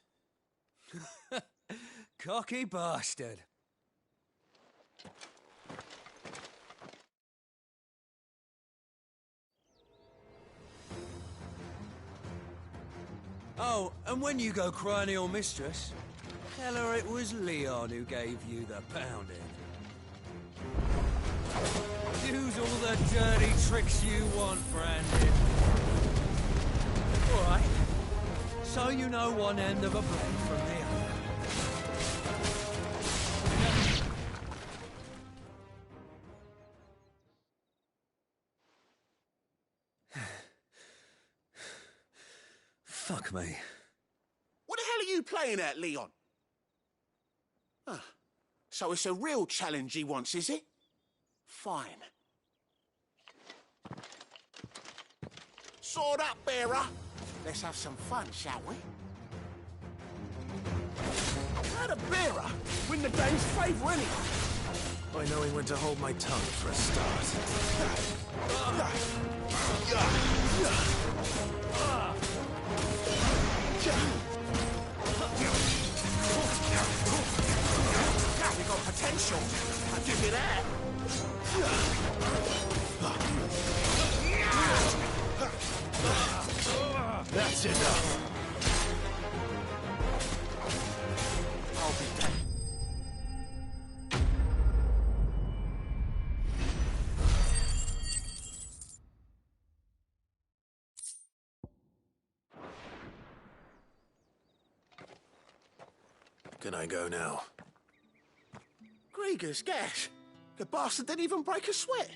Speaker 10: Cocky bastard. Oh, and when you go crying to your mistress, tell her it was Leon who gave you the pounding. Use all the dirty tricks you want, Brandon. All right. So you know one end of a blade from the other. Fuck me.
Speaker 14: What the hell are you playing at, Leon? So it's a real challenge he wants, is it? Fine. Sword up, bearer. Let's have some fun, shall we? How the bearer win the Dame's favour anyway?
Speaker 4: By knowing when to hold my tongue for a start.
Speaker 14: You got potential. I'll give you that.
Speaker 4: That's enough.
Speaker 14: I'll be dead.
Speaker 4: Can I go now?
Speaker 14: Grieger's gas. The bastard didn't even break a sweat.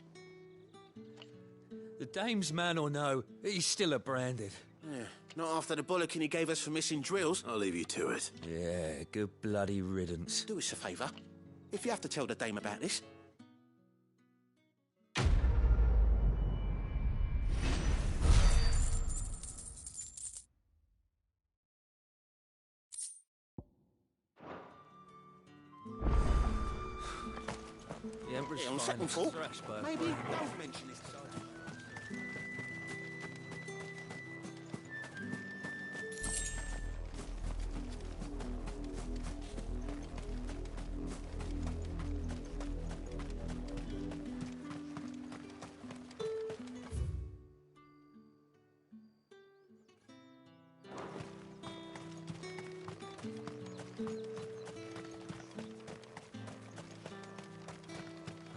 Speaker 10: The Dame's man or no, he's still a branded.
Speaker 14: Yeah, not after the bollocking he gave us for missing drills.
Speaker 1: I'll leave you to it.
Speaker 10: Yeah, good bloody riddance.
Speaker 14: Do us a favour. If you have to tell the dame about this,
Speaker 10: The Emperor's
Speaker 14: on second
Speaker 10: finest
Speaker 14: thought,
Speaker 10: thrash, but
Speaker 14: maybe don't mention this.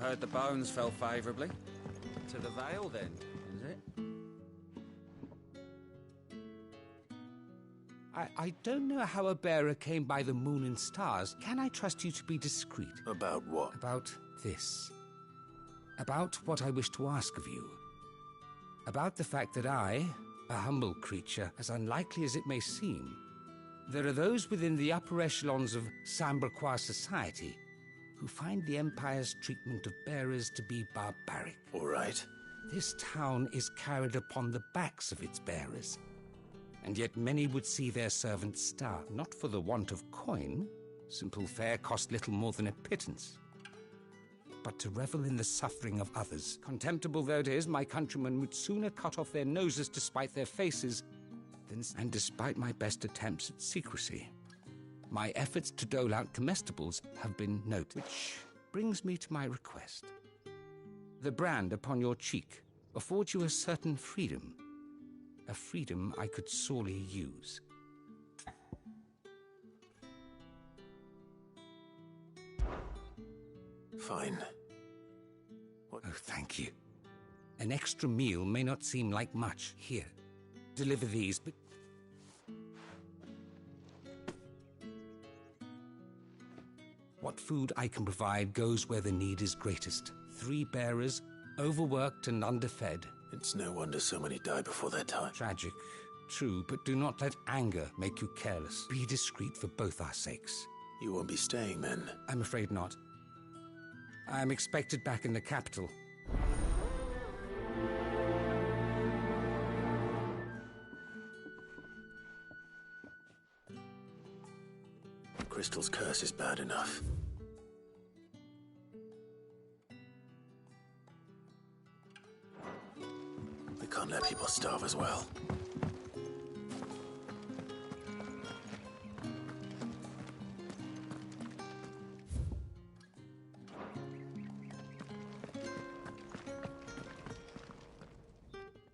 Speaker 10: heard the bones fell favourably. To the Vale, then, is it?
Speaker 17: I don't know how a bearer came by the moon and stars. Can I trust you to be discreet?
Speaker 1: About what?
Speaker 17: About this. About what I wish to ask of you. About the fact that I, a humble creature, as unlikely as it may seem, there are those within the upper echelons of Sanbreque society who find the Empire's treatment of bearers to be barbaric.
Speaker 1: All right.
Speaker 17: This town is carried upon the backs of its bearers, and yet many would see their servants starve, not for the want of coin. Simple fare cost little more than a pittance, but to revel in the suffering of others. Contemptible though it is, my countrymen would sooner cut off their noses to spite their faces than... And despite my best attempts at secrecy, my efforts to dole out comestibles have been noted. Which brings me to my request. The brand upon your cheek affords you a certain freedom. A freedom I could sorely use.
Speaker 1: Fine.
Speaker 17: What? Oh, thank you. An extra meal may not seem like much. Here, deliver these, but... What food I can provide goes where the need is greatest. 3 bearers, overworked and underfed.
Speaker 1: It's no wonder so many die before their time.
Speaker 17: Tragic, true, but do not let anger make you careless. Be discreet for both our sakes.
Speaker 1: You won't be staying then?
Speaker 17: I'm afraid not. I am expected back in the capital.
Speaker 1: Crystal's curse is bad enough. We can't let people starve as well.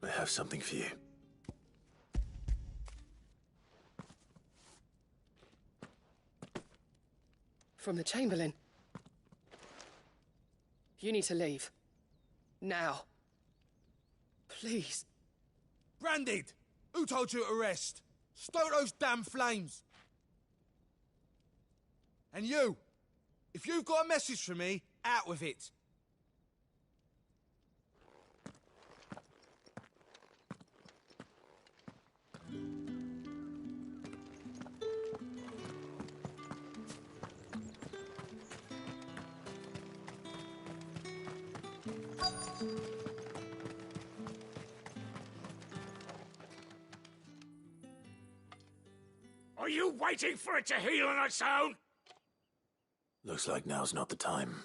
Speaker 1: I have something for you.
Speaker 20: From the Chamberlain. You need to leave. Now. Please.
Speaker 19: Branded! Who told you to rest? Stoke those damn flames! And you! If you've got a message for me, out with it!
Speaker 22: Are you waiting for it to heal on its own?
Speaker 1: Looks like now's not the time.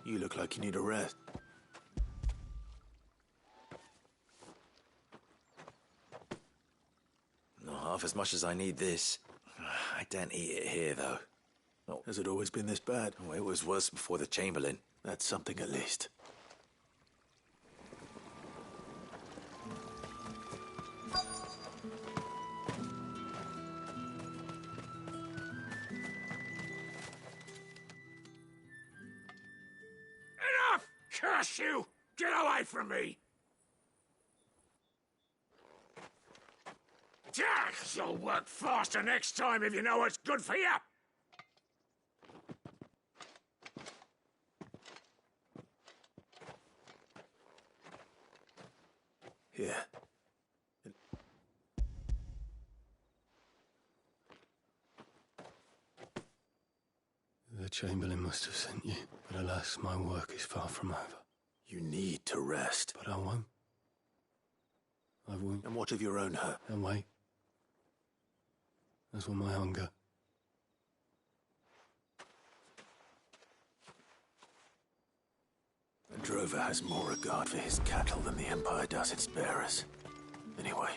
Speaker 1: You look like you need a rest.
Speaker 13: Not half as much as I need this. I don't eat it here, though.
Speaker 1: Oh. Has it always been this bad?
Speaker 13: Oh, it was worse before the Chamberlain.
Speaker 1: That's something at least.
Speaker 22: Enough! Curse you! Get away from me! Jack! You'll work faster next time if you know what's good for you.
Speaker 4: Here. The Chamberlain must have sent you, but alas, my work is far from over. You need to rest. But I won't. I won't. And what of your own hurt? And wait. As will my hunger. A drover has more regard for his cattle than the Empire does its bearers. Anyway.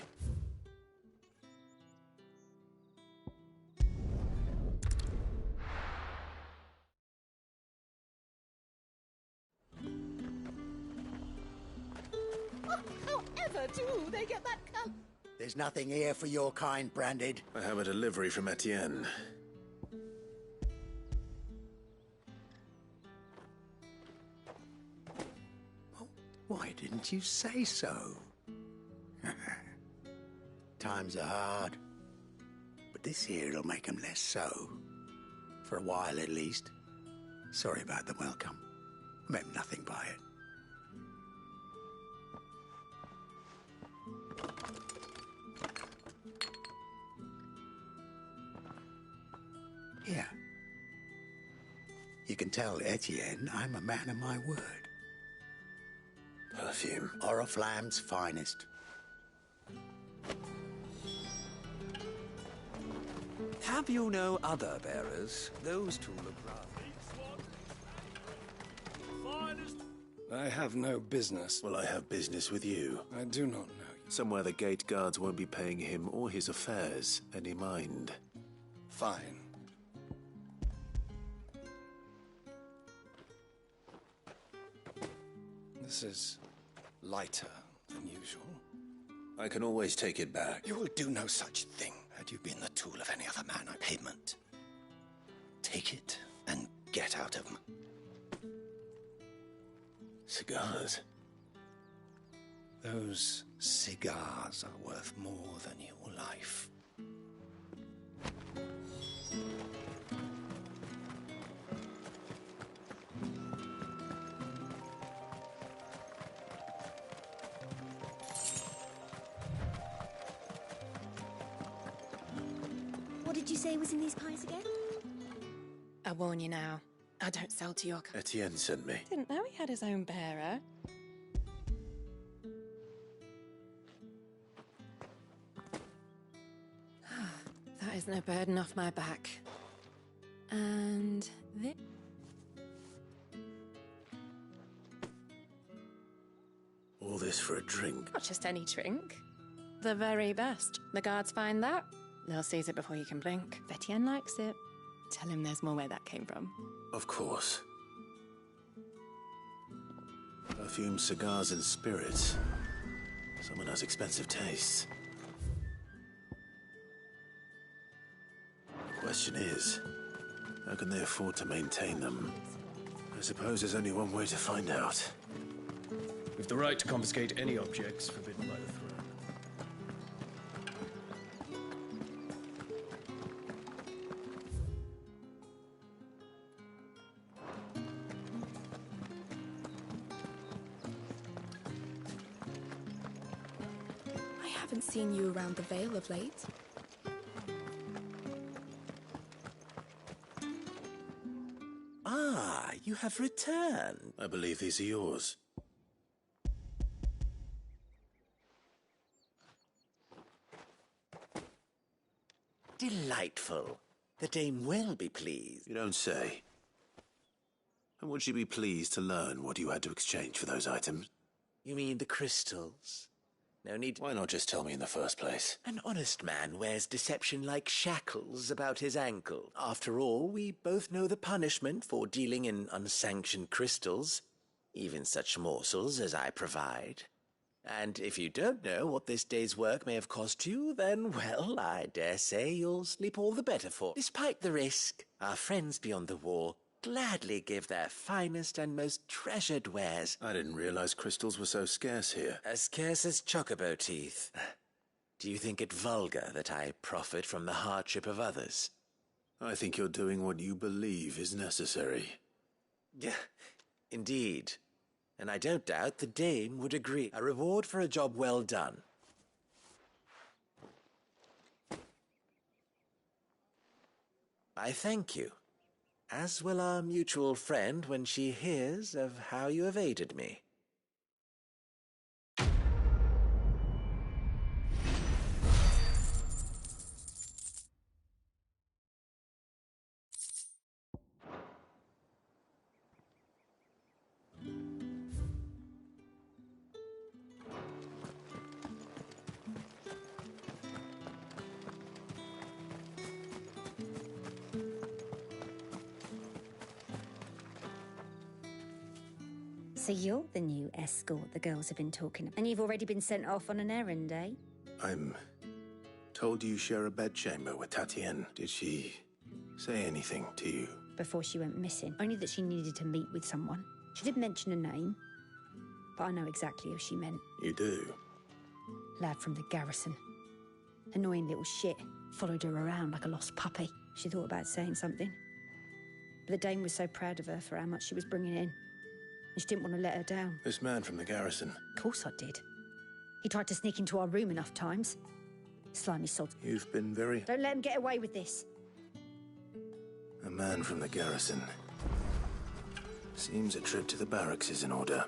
Speaker 23: However do they get that come?
Speaker 14: There's nothing here for your kind, Branded.
Speaker 4: I have a delivery from Etienne.
Speaker 14: Why didn't you say so? Times are hard. But this here'll make 'em less so. For a while, at least. Sorry about the welcome. Meant nothing by it. Yeah. You can tell Etienne I'm a man of my word.
Speaker 4: Perfume.
Speaker 14: Oriflamme's finest.
Speaker 7: Have you no other bearers? Those two look rather...
Speaker 4: I have no business. Well, I have business with you. I do not know you. Somewhere the gate guards won't be paying him or his affairs any mind. Fine. This is lighter than usual. I can always take it back.
Speaker 2: You will do no such thing. Had you been the tool of any other man on pavement, take it and get out of...
Speaker 4: Cigars?
Speaker 2: Those cigars are worth more than your life.
Speaker 23: What did you say was in these pies again?
Speaker 3: I warn you now. I don't sell to your...
Speaker 4: Etienne sent me.
Speaker 3: Didn't know he had his own bearer. That is no burden off my back. And this...
Speaker 4: All this for a drink?
Speaker 3: Not just any drink. The very best. The guards find that, they'll seize it before you can blink. Etienne likes it. Tell him there's more where that came from.
Speaker 4: Of course. Perfume, cigars, and spirits. Someone has expensive tastes. The question is, how can they afford to maintain them? I suppose there's only one way to find out.
Speaker 1: We've the right to confiscate any objects forbidden by the throne.
Speaker 3: I haven't seen you around the Vale of late.
Speaker 13: Ah, you have returned.
Speaker 4: I believe these are yours.
Speaker 13: Delightful. The dame will be pleased.
Speaker 4: You don't say. And would she be pleased to learn what you had to exchange for those items?
Speaker 13: You mean the crystals? No need...
Speaker 4: Why not just tell me in the first place?
Speaker 13: An honest man wears deception like shackles about his ankle. After all, we both know the punishment for dealing in unsanctioned crystals, even such morsels as I provide. And if you don't know what this day's work may have cost you, then, well, I dare say you'll sleep all the better for. Despite the risk, our friends beyond the wall gladly give their finest and most treasured wares.
Speaker 4: I didn't realize crystals were so scarce here.
Speaker 13: As scarce as chocobo teeth. Do you think it vulgar that I profit from the hardship of others?
Speaker 4: I think you're doing what you believe is necessary.
Speaker 13: Yeah, indeed. And I don't doubt the dame would agree. A reward for a job well done. I thank you. As will our mutual friend when she hears of how you have aided me.
Speaker 9: So you're the new escort the girls have been talking about. And you've already been sent off on an errand, eh?
Speaker 4: I'm told you share a bedchamber with Tatienne. Did she say anything to you?
Speaker 9: Before she went missing. Only that she needed to meet with someone. She did mention a name, but I know exactly who she meant.
Speaker 4: You do?
Speaker 9: Lad from the garrison. Annoying little shit. Followed her around like a lost puppy. She thought about saying something. But the dame was so proud of her for how much she was bringing in. And she didn't want to let her down.
Speaker 4: This man from the garrison.
Speaker 9: Of course I did. He tried to sneak into our room enough times. Slimy sod.
Speaker 4: You've been very...
Speaker 9: Don't let him get away with this.
Speaker 4: A man from the garrison. Seems a trip to the barracks is in order.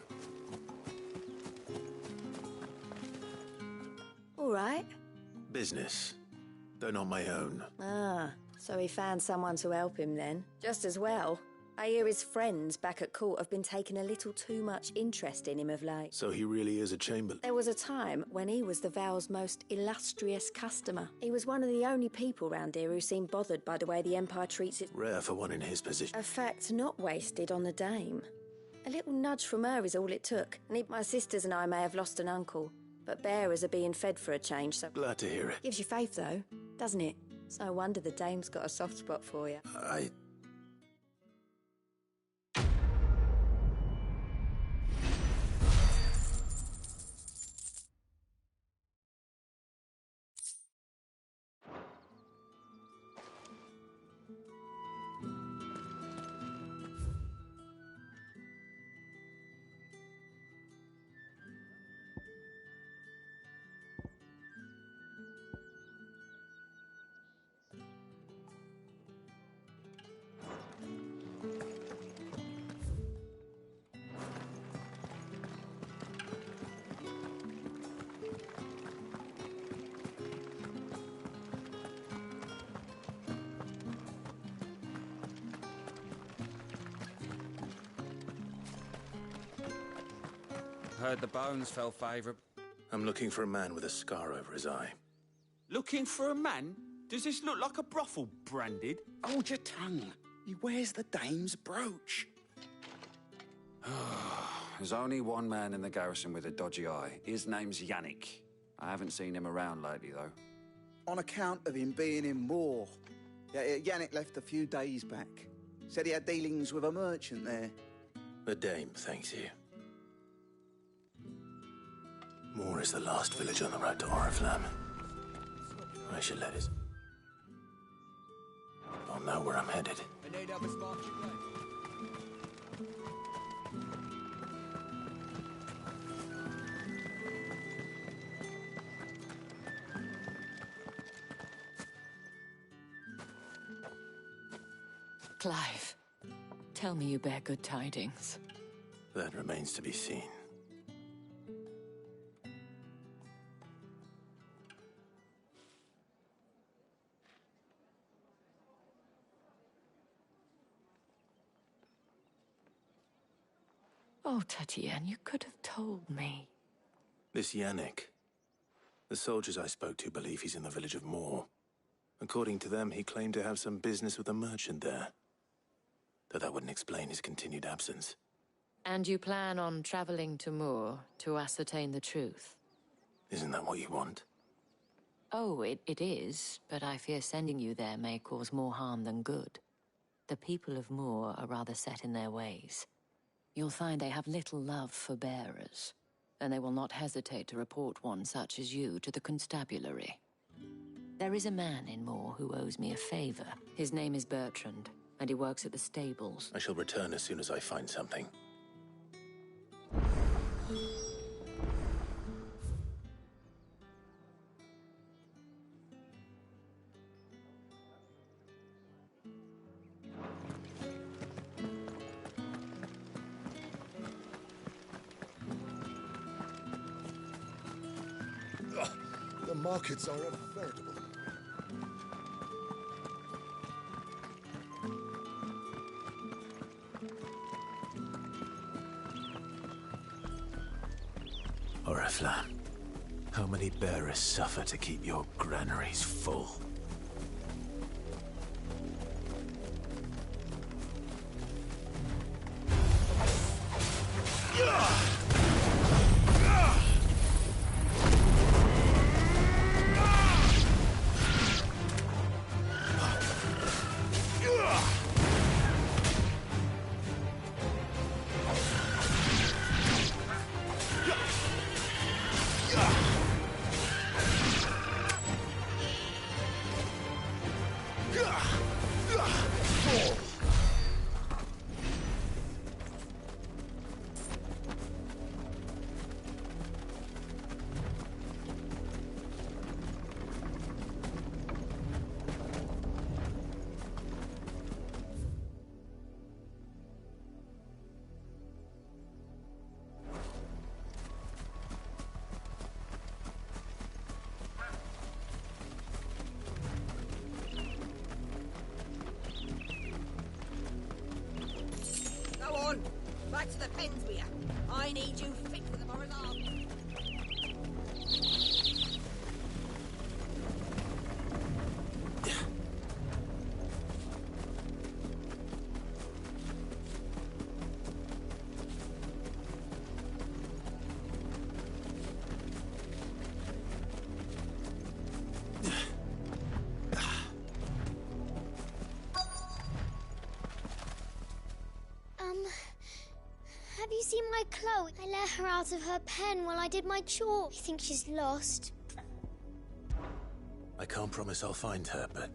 Speaker 9: All right.
Speaker 4: Business, though not my own.
Speaker 9: Ah, so he found someone to help him then. Just as well. I hear his friends back at court have been taking a little too much interest in him of late.
Speaker 4: So he really is a chamberlain?
Speaker 9: There was a time when he was the Val's most illustrious customer. He was one of the only people round here who seemed bothered by the way the Empire treats it.
Speaker 4: Rare for one in his position.
Speaker 9: A fact not wasted on the dame. A little nudge from her is all it took. And my sisters and I may have lost an uncle, but bearers are being fed for a change, so...
Speaker 4: Glad to hear it.
Speaker 9: Gives you faith, though, doesn't it? It's no wonder the dame's got a soft spot for you.
Speaker 17: Heard the bones fell favourable.
Speaker 4: I'm looking for a man with a scar over his eye.
Speaker 19: Looking for a man? Does this look like a brothel branded?
Speaker 14: Hold your tongue. He wears the dame's brooch.
Speaker 15: There's only one man in the garrison with a dodgy eye. His name's Yannick. I haven't seen him around lately, though.
Speaker 16: On account of him being in war. Yeah, Yannick left a few days back. Said he had dealings with a merchant there.
Speaker 4: The dame thanks you. Moor is the last village on the road to Oriflamme. I should let his... I'll know where I'm headed.
Speaker 5: Clive, tell me you bear good tidings.
Speaker 4: That remains to be seen.
Speaker 5: Oh, Tatienne, you could have told me.
Speaker 4: This Yannick. The soldiers I spoke to believe he's in the village of Moor. According to them, he claimed to have some business with a merchant there. Though that wouldn't explain his continued absence.
Speaker 5: And you plan on traveling to Moor to ascertain the truth?
Speaker 4: Isn't that what you want?
Speaker 5: Oh, it is, but I fear sending you there may cause more harm than good. The people of Moor are rather set in their ways. You'll find they have little love for bearers. and they will not hesitate to report one such as you to the constabulary. There is a man in Moor who owes me a favor. His name is Bertrand, and he works at the stables.
Speaker 1: I shall return as soon as I find something.
Speaker 11: The markets are a veritable...
Speaker 1: Oriflamme, how many bearers suffer to keep your granaries full?
Speaker 6: Back to the pens with you. I need you fit for the morrow's army.
Speaker 23: Have you seen my Chloe? I let her out of her pen while I did my chore. I think she's lost.
Speaker 1: I can't promise I'll find her, but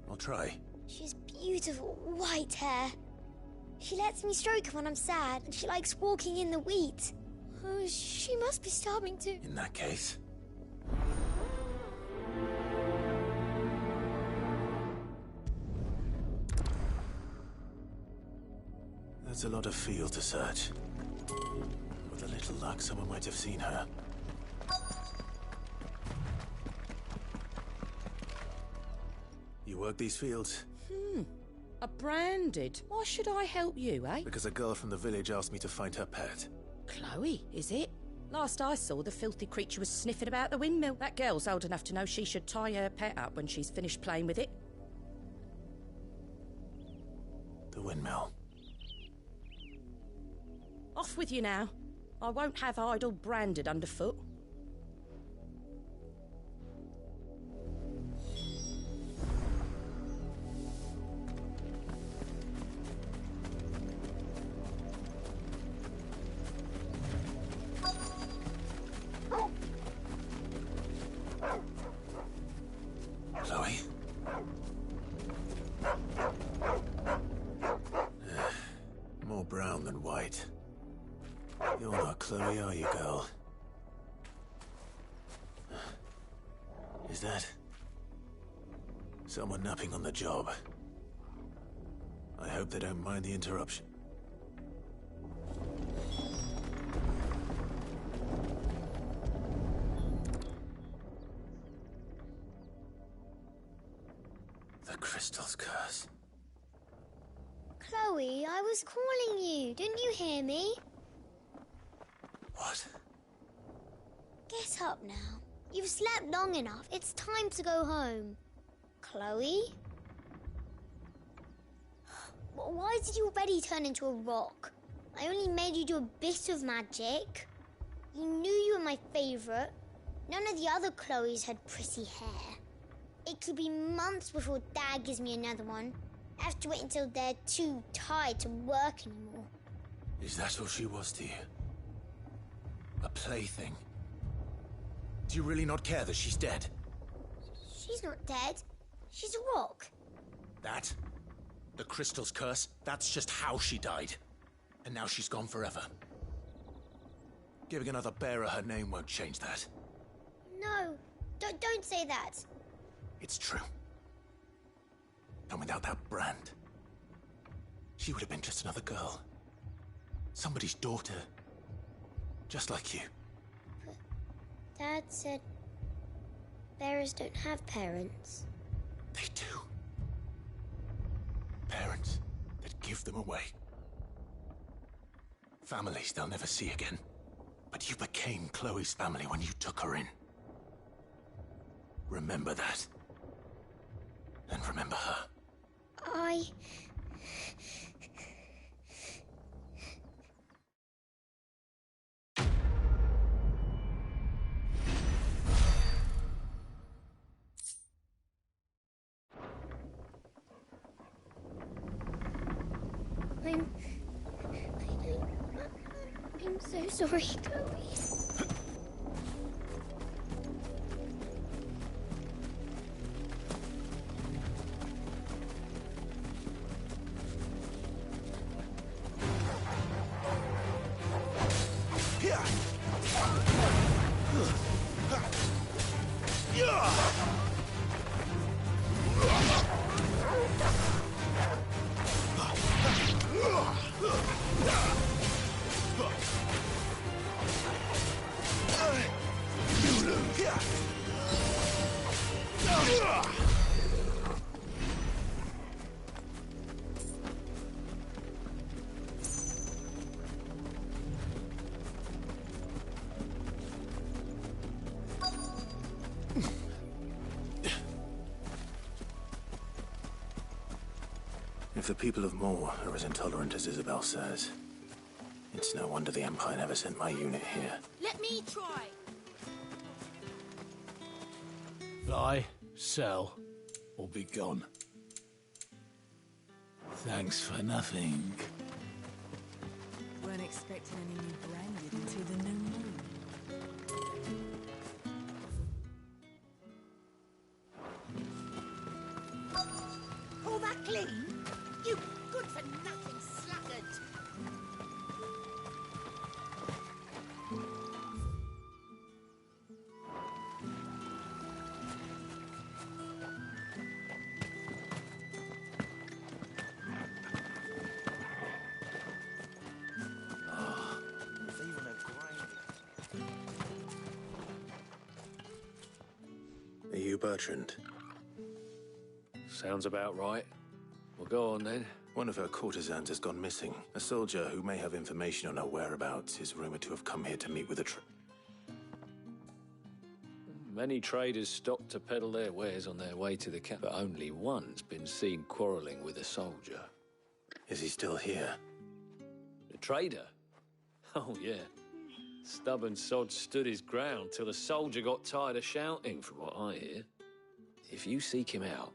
Speaker 1: I'll try.
Speaker 23: She's beautiful white hair. She lets me stroke her when I'm sad, and she likes walking in the wheat. Oh, she must be starving too.
Speaker 1: In that case... That's a lot of field to search. With a little luck, someone might have seen her. You work these fields?
Speaker 18: A branded. Why should I help you, eh?
Speaker 1: Because a girl from the village asked me to find her pet.
Speaker 18: Chloe, is it? Last I saw, the filthy creature was sniffing about the windmill. That girl's old enough to know she should tie her pet up when she's finished playing with it.
Speaker 1: The windmill.
Speaker 18: Off with you now. I won't have idle branded underfoot.
Speaker 1: Chloe? More brown than white. You're not Chloe, are you, girl? Is that... someone napping on the job? I hope they don't mind the interruption. The crystal's curse.
Speaker 23: Chloe, I was calling you. Didn't you hear me?
Speaker 1: What?
Speaker 23: Get up now. You've slept long enough. It's time to go home. Chloe? Why did you already turn into a rock? I only made you do a bit of magic. You knew you were my favourite. None of the other Chloes had pretty hair. It could be months before Dad gives me another one. I have to wait until they're too tired to work anymore.
Speaker 1: Is that all she was to you? A plaything? Do you really not care that she's dead?
Speaker 23: She's not dead. She's a rock.
Speaker 1: That? The crystal's curse? That's just how she died. And now she's gone forever. Giving another bearer her name won't change that.
Speaker 23: No, don't say that.
Speaker 1: It's true. And without that brand, she would have been just another girl. Somebody's daughter. Just like you.
Speaker 23: But Dad said bearers don't have parents.
Speaker 1: They do. Parents that give them away. Families they'll never see again. But you became Chloe's family when you took her in. Remember that. And remember her.
Speaker 23: I'm so sorry, Chloe.
Speaker 1: If the people of Moor are as intolerant as Isabel says, it's no wonder the Empire never sent my unit here.
Speaker 6: Let me try.
Speaker 8: Buy, sell, or be gone. Thanks for nothing.
Speaker 12: Weren't expecting any new branded until the new moon.
Speaker 6: All that clean? You good-for-nothing sluggard!
Speaker 1: Are you Bertrand?
Speaker 8: Sounds about right. Well, go on then.
Speaker 1: One of her courtesans has gone missing. A soldier who may have information on her whereabouts is rumored to have come here to meet with a
Speaker 8: Many traders stopped to peddle their wares on their way to the camp, but only one's been seen quarrelling with a soldier.
Speaker 1: Is he still here?
Speaker 8: The trader? Oh, yeah. Stubborn sod stood his ground till the soldier got tired of shouting, from what I hear. If you seek him out,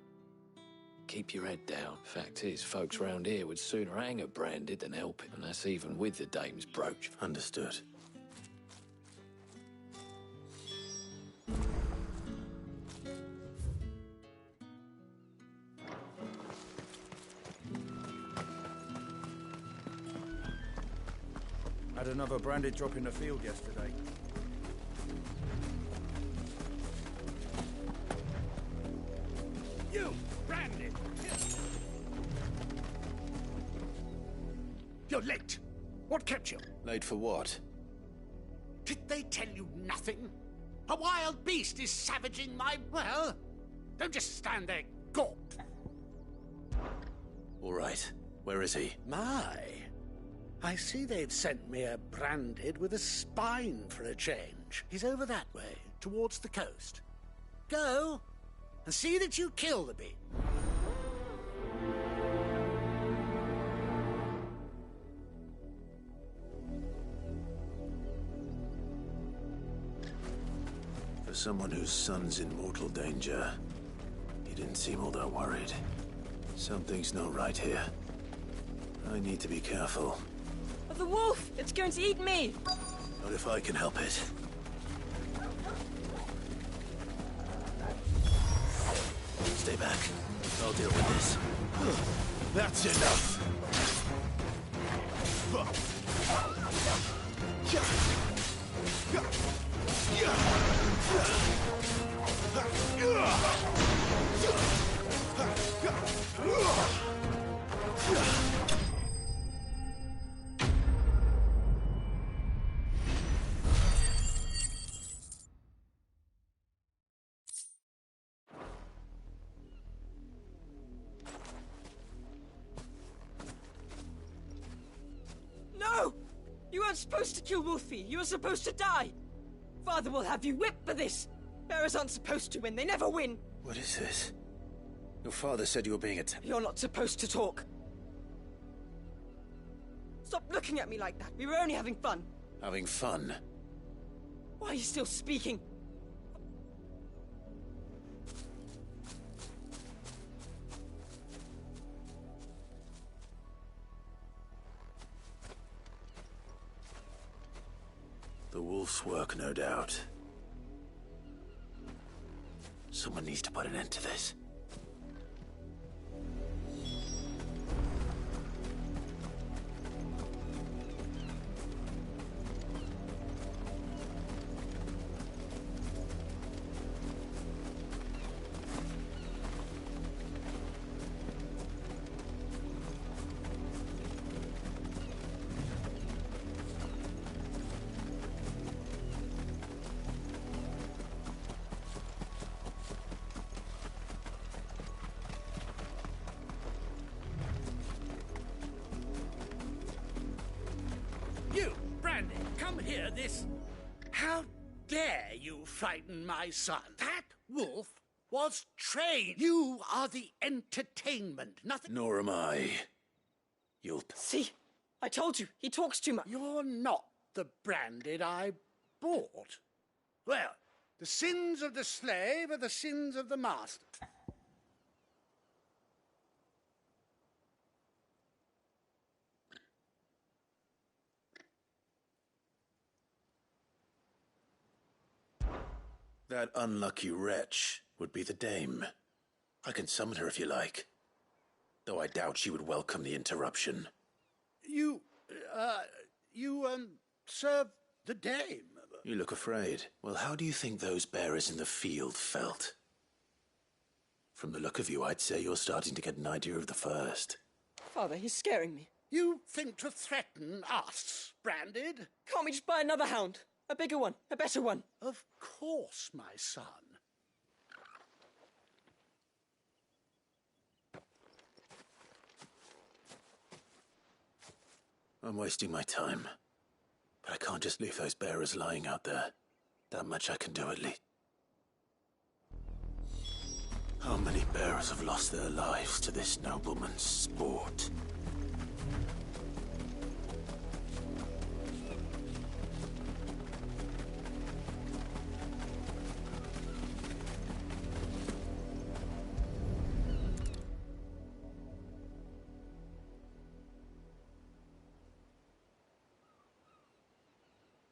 Speaker 8: keep your head down. Fact is, folks round here would sooner hang a branded than help him, and that's even with the dame's brooch.
Speaker 1: Understood.
Speaker 21: Had another branded drop in the field yesterday.
Speaker 22: You, branded! You're late. What kept you?
Speaker 1: Late for what?
Speaker 22: Did they tell you nothing? A wild beast is savaging my... Well, don't just stand there gawp.
Speaker 1: All right. Where is he?
Speaker 22: My. I see they've sent me a branded with a spine for a change. He's over that way, towards the coast. Go, and see that you kill the beast.
Speaker 1: For someone whose son's in mortal danger, he didn't seem all that worried. Something's not right here. I need to be careful.
Speaker 12: The wolf! It's going to eat me!
Speaker 2: Not if I can help it. Stay back. I'll deal with this.
Speaker 1: That's enough!
Speaker 7: No! You weren't supposed to kill Wolfie. You were supposed to die. Father will have you whipped for this. Bearers aren't supposed to win. They never win.
Speaker 2: What is this? Your father said you were being attacked.
Speaker 7: You're not supposed to talk. Stop looking at me like that. We were only having fun.
Speaker 2: Having fun?
Speaker 7: Why are you still speaking?
Speaker 2: The wolf's work, no doubt. Someone needs to put an end to this.
Speaker 22: You, Brandy, come here, this... How dare you frighten my son? That wolf was trained. You are the entertainment, nothing...
Speaker 2: Nor am I. You'll...
Speaker 7: See? I told you, he talks too much.
Speaker 22: You're not the Branded I bought. Well, the sins of the slave are the sins of the master.
Speaker 2: That unlucky wretch would be the dame. I can summon her if you like. Though I doubt she would welcome the interruption.
Speaker 22: You serve the dame.
Speaker 2: You look afraid. Well, how do you think those bearers in the field felt? From the look of you, I'd say you're starting to get an idea of the first.
Speaker 7: Father, he's scaring me.
Speaker 22: You think to threaten us, Branded?
Speaker 7: Can't we just buy another hound? A bigger one, a better one.
Speaker 22: Of course, my son.
Speaker 2: I'm wasting my time. But I can't just leave those bearers lying out there. That much I can do at least. How many bearers have lost their lives to this nobleman's sport?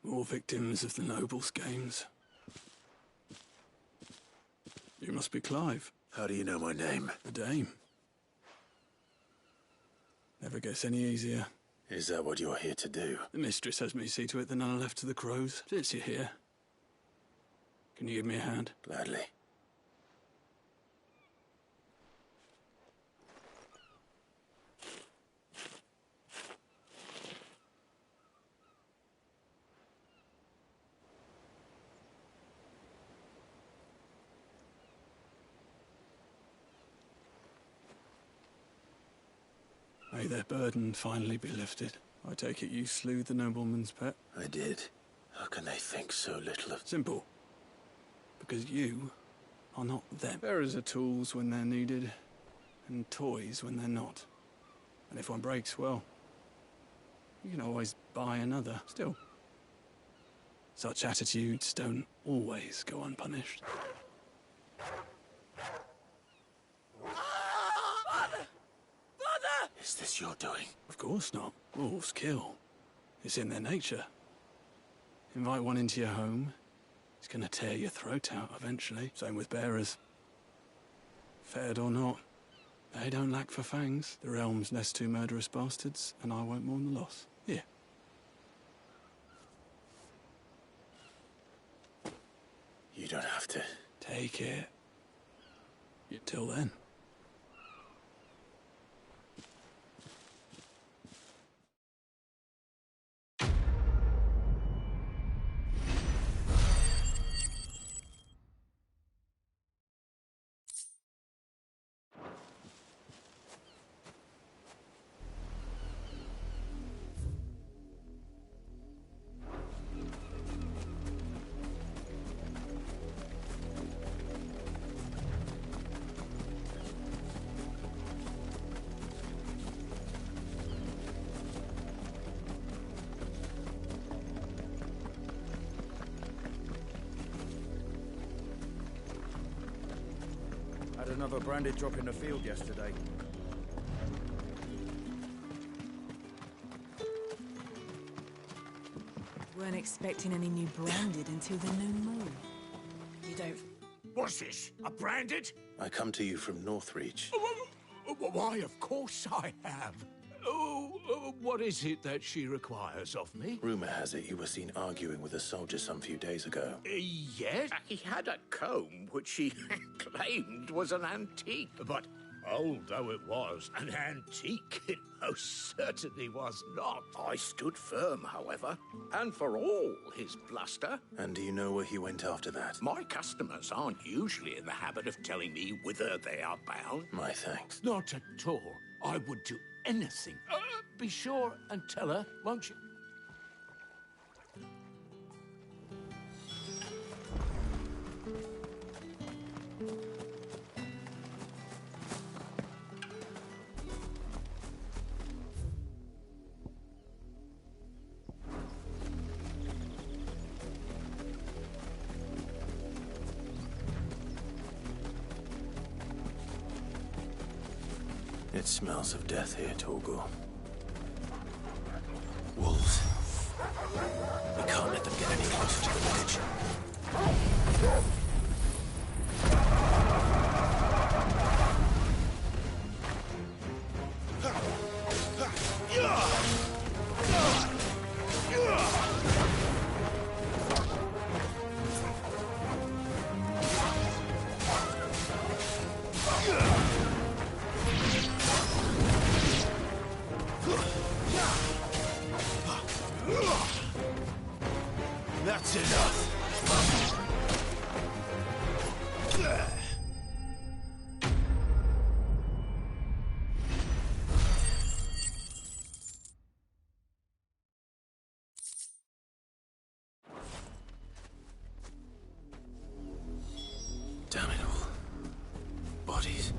Speaker 10: More victims of the nobles' games. You must be Clive.
Speaker 2: How do you know my name?
Speaker 10: The dame. Never gets any easier.
Speaker 2: Is that what you're here to do?
Speaker 10: The mistress has me see to it that none are left to the crows. Since you're here, can you give me a hand?
Speaker 2: Gladly.
Speaker 10: May their burden finally be lifted. I take it you slew the nobleman's pet?
Speaker 2: I did. How can they think so little of...
Speaker 10: Simple. Because you are not them. Bearers are tools when they're needed, and toys when they're not. And if one breaks, well, you can always buy another. Still, such attitudes don't always go unpunished.
Speaker 2: Is this your doing?
Speaker 10: Of course not. Wolves kill. It's in their nature. Invite one into your home, he's gonna tear your throat out eventually. Same with bearers. Fed or not, they don't lack for fangs. The realm's nest two murderous bastards, and I won't mourn the loss. Here.
Speaker 2: You don't have to.
Speaker 10: Take it. Till then.
Speaker 21: Had another branded drop in the field yesterday.
Speaker 12: Weren't expecting any new branded until the new moon. You don't...
Speaker 3: What's this? A branded?
Speaker 2: I come to you from Northreach.
Speaker 3: Why, of course I have. What is it that she requires of me?
Speaker 2: Rumor has it you were seen arguing with a soldier some few days ago.
Speaker 3: Yes. He had a comb which he claimed was an antique. But old though it was, an antique it most certainly was not. I stood firm, however, and for all his bluster...
Speaker 2: And do you know where he went after that?
Speaker 3: My customers aren't usually in the habit of telling me whither they are bound.
Speaker 2: My thanks.
Speaker 3: Not at all. I would do anything. Be sure and tell her, won't you?
Speaker 2: It smells of death here, Torgor. Wolves. We can't let them get any closer to the village. That's enough. Damn it all. Bodies.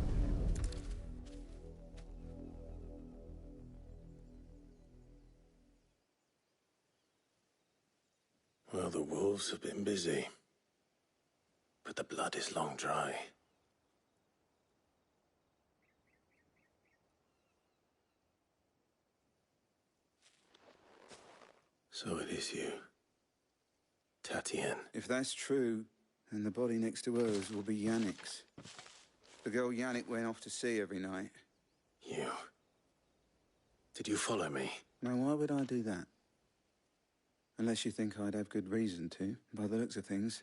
Speaker 2: Well, the wolves have been busy. But the blood is long dry. So it is you. Tatienne.
Speaker 16: If that's true, then the body next to hers will be Yannick's. The girl Yannick went off to sea every night.
Speaker 2: You. Did you follow me?
Speaker 16: Now, why would I do that? Unless you think I'd have good reason to. By the looks of things,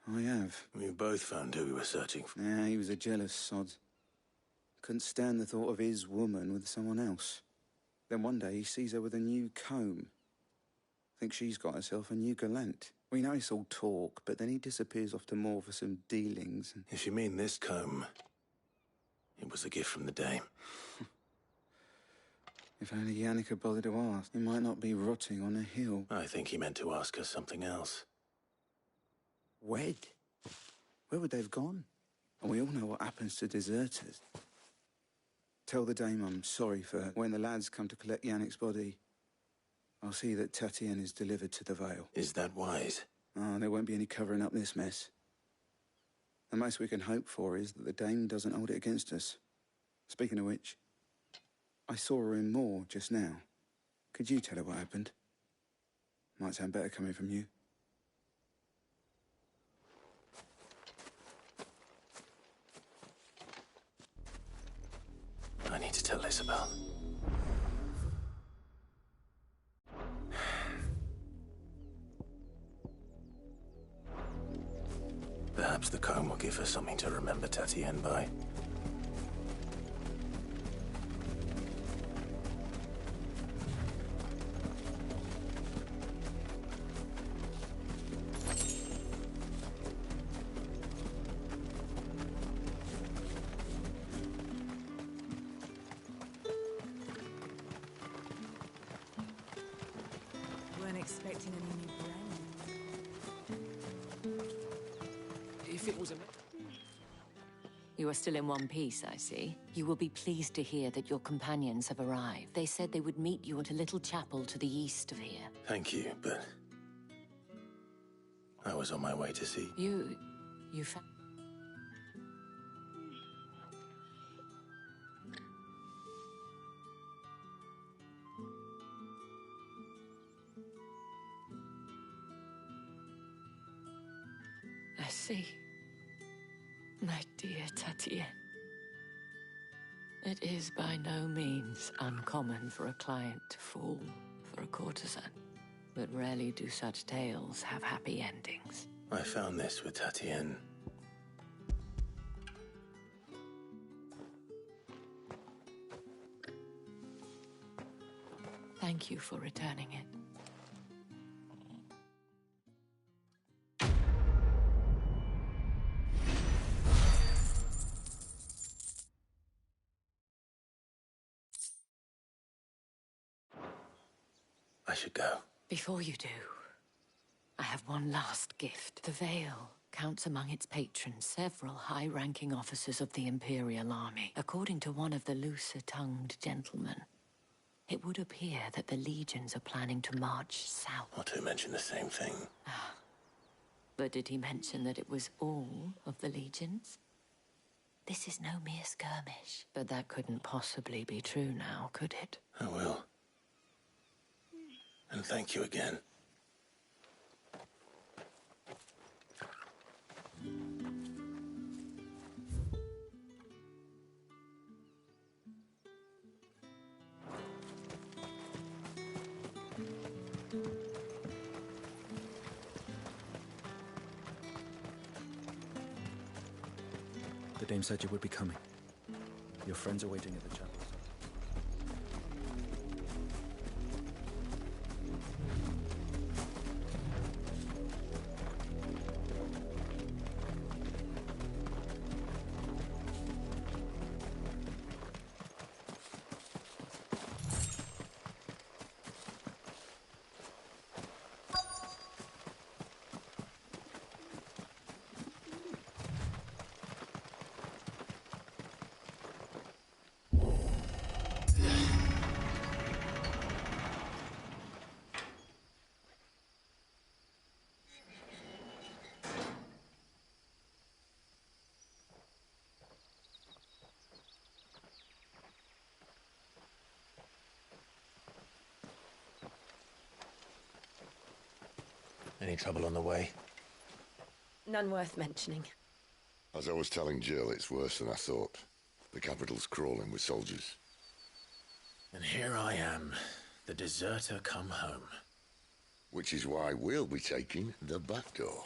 Speaker 16: I have.
Speaker 2: We both found who we were searching for.
Speaker 16: Yeah, he was a jealous sod. Couldn't stand the thought of his woman with someone else. Then one day he sees her with a new comb. Thinks she's got herself a new gallant. We know it's all talk, but then he disappears off to more for some dealings.
Speaker 2: If you mean this comb, it was a gift from the dame.
Speaker 16: If only Yannick had bothered to ask, he might not be rotting on a hill.
Speaker 2: I think he meant to ask us something else.
Speaker 16: Wed? Where would they have gone? And we all know what happens to deserters. Tell the dame I'm sorry for her. When the lads come to collect Yannick's body, I'll see that Tatienne is delivered to the Vale.
Speaker 2: Is that wise?
Speaker 16: Oh, there won't be any covering up this mess. The most we can hope for is that the dame doesn't hold it against us. Speaking of which, I saw her in Moor just now. Could you tell her what happened? Might sound better coming from you.
Speaker 2: I need to tell Isabel. Perhaps the comb will give her something to remember Tatienne by.
Speaker 12: Weren't expecting any new brand.
Speaker 8: If it was a...
Speaker 5: You are still in one piece, I see. You will be pleased to hear that your companions have arrived. They said they would meet you at a little chapel to the east of here.
Speaker 2: Thank you, but I was on my way to see.
Speaker 5: You found... I see. My dear Tatienne. It is by no means uncommon for a client to fall for a courtesan, but rarely do such tales have happy endings.
Speaker 2: I found this with Tatienne.
Speaker 5: Thank you for returning it.
Speaker 2: I should go.
Speaker 5: Before you do, I have one last gift. The Veil counts among its patrons several high-ranking officers of the Imperial army. According to one of the looser-tongued gentlemen, it would appear that the legions are planning to march south.
Speaker 2: Not to mention the same thing.
Speaker 5: But did he mention that it was all of the legions? This is no mere skirmish. But that couldn't possibly be true now, could it?
Speaker 2: I will. And thank you again.
Speaker 21: The dame said you would be coming. Your friends are waiting at the chapel.
Speaker 2: Any trouble on the way?
Speaker 18: None worth mentioning.
Speaker 11: As I was telling Jill, it's worse than I thought. The capital's crawling with soldiers.
Speaker 2: And here I am, the deserter come home.
Speaker 11: Which is why we'll be taking the back door.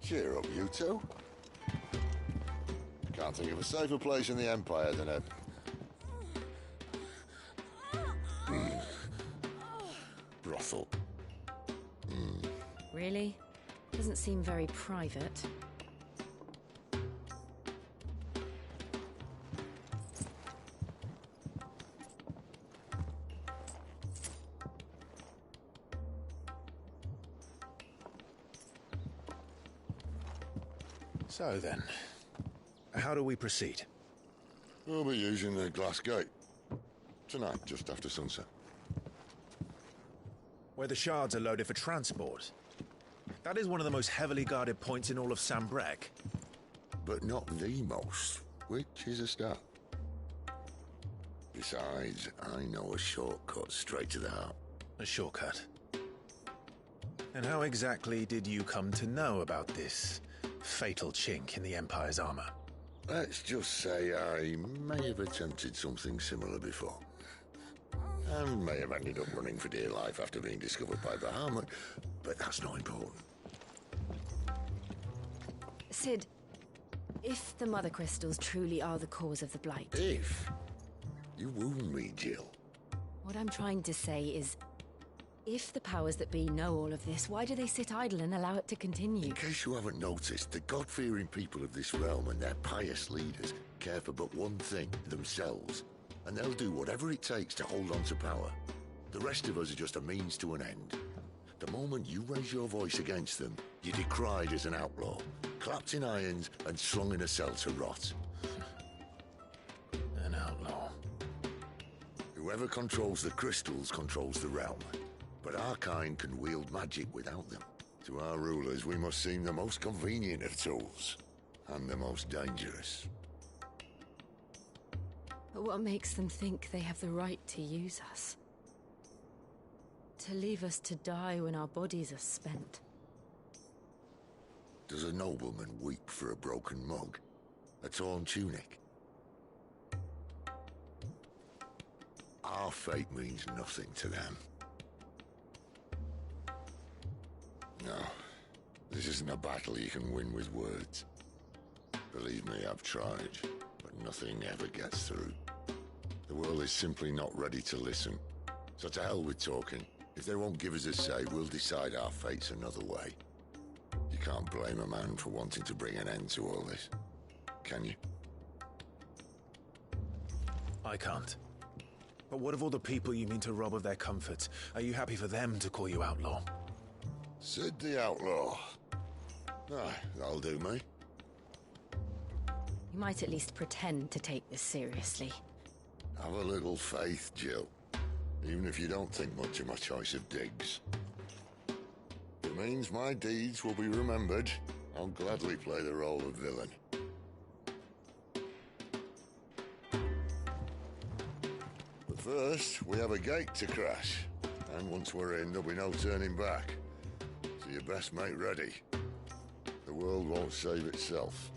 Speaker 11: Cheer up, you two. Can't think of a safer place in the Empire than a... brothel.
Speaker 18: Really? Doesn't seem very private.
Speaker 4: So then, how do we proceed?
Speaker 11: We'll be using the glass gate. Tonight, just after sunset.
Speaker 1: Where the shards are loaded for transport. That is one of the most heavily guarded points in all of Sanbreque.
Speaker 11: But not the most, which is a start. Besides, I know a shortcut straight to the heart.
Speaker 1: A shortcut? And how exactly did you come to know about this fatal chink in the Empire's armor?
Speaker 11: Let's just say I may have attempted something similar before. And may have ended up running for dear life after being discovered by Bahamut, but that's not important.
Speaker 18: Sid, if the Mother Crystals truly are the cause of the Blight...
Speaker 11: If? You wound me, Jill.
Speaker 18: What I'm trying to say is, if the powers that be know all of this, why do they sit idle and allow it to continue?
Speaker 11: In case you haven't noticed, the God-fearing people of this realm and their pious leaders care for but one thing, themselves. And they'll do whatever it takes to hold on to power. The rest of us are just a means to an end. The moment you raise your voice against them, you're decried as an outlaw, clapped in irons and slung in a cell to rot.
Speaker 1: An outlaw.
Speaker 11: Whoever controls the crystals controls the realm. But our kind can wield magic without them. To our rulers, we must seem the most convenient of tools, and the most dangerous.
Speaker 18: But what makes them think they have the right to use us? To leave us to die when our bodies are spent?
Speaker 11: Does a nobleman weep for a broken mug? A torn tunic? Our fate means nothing to them. No, this isn't a battle you can win with words. Believe me, I've tried, but nothing ever gets through. The world is simply not ready to listen. So to hell with talking. If they won't give us a say, we'll decide our fates another way. You can't blame a man for wanting to bring an end to all this, can you?
Speaker 1: I can't. But what of all the people you mean to rob of their comforts? Are you happy for them to call you outlaw?
Speaker 11: Sid the Outlaw. Ah, that'll do me.
Speaker 18: You might at least pretend to take this seriously.
Speaker 11: Have a little faith, Jill. Even if you don't think much of my choice of digs. It means my deeds will be remembered. I'll gladly play the role of villain. But first, we have a gate to crash. And once we're in, there'll be no turning back. So you best make ready. The world won't save itself.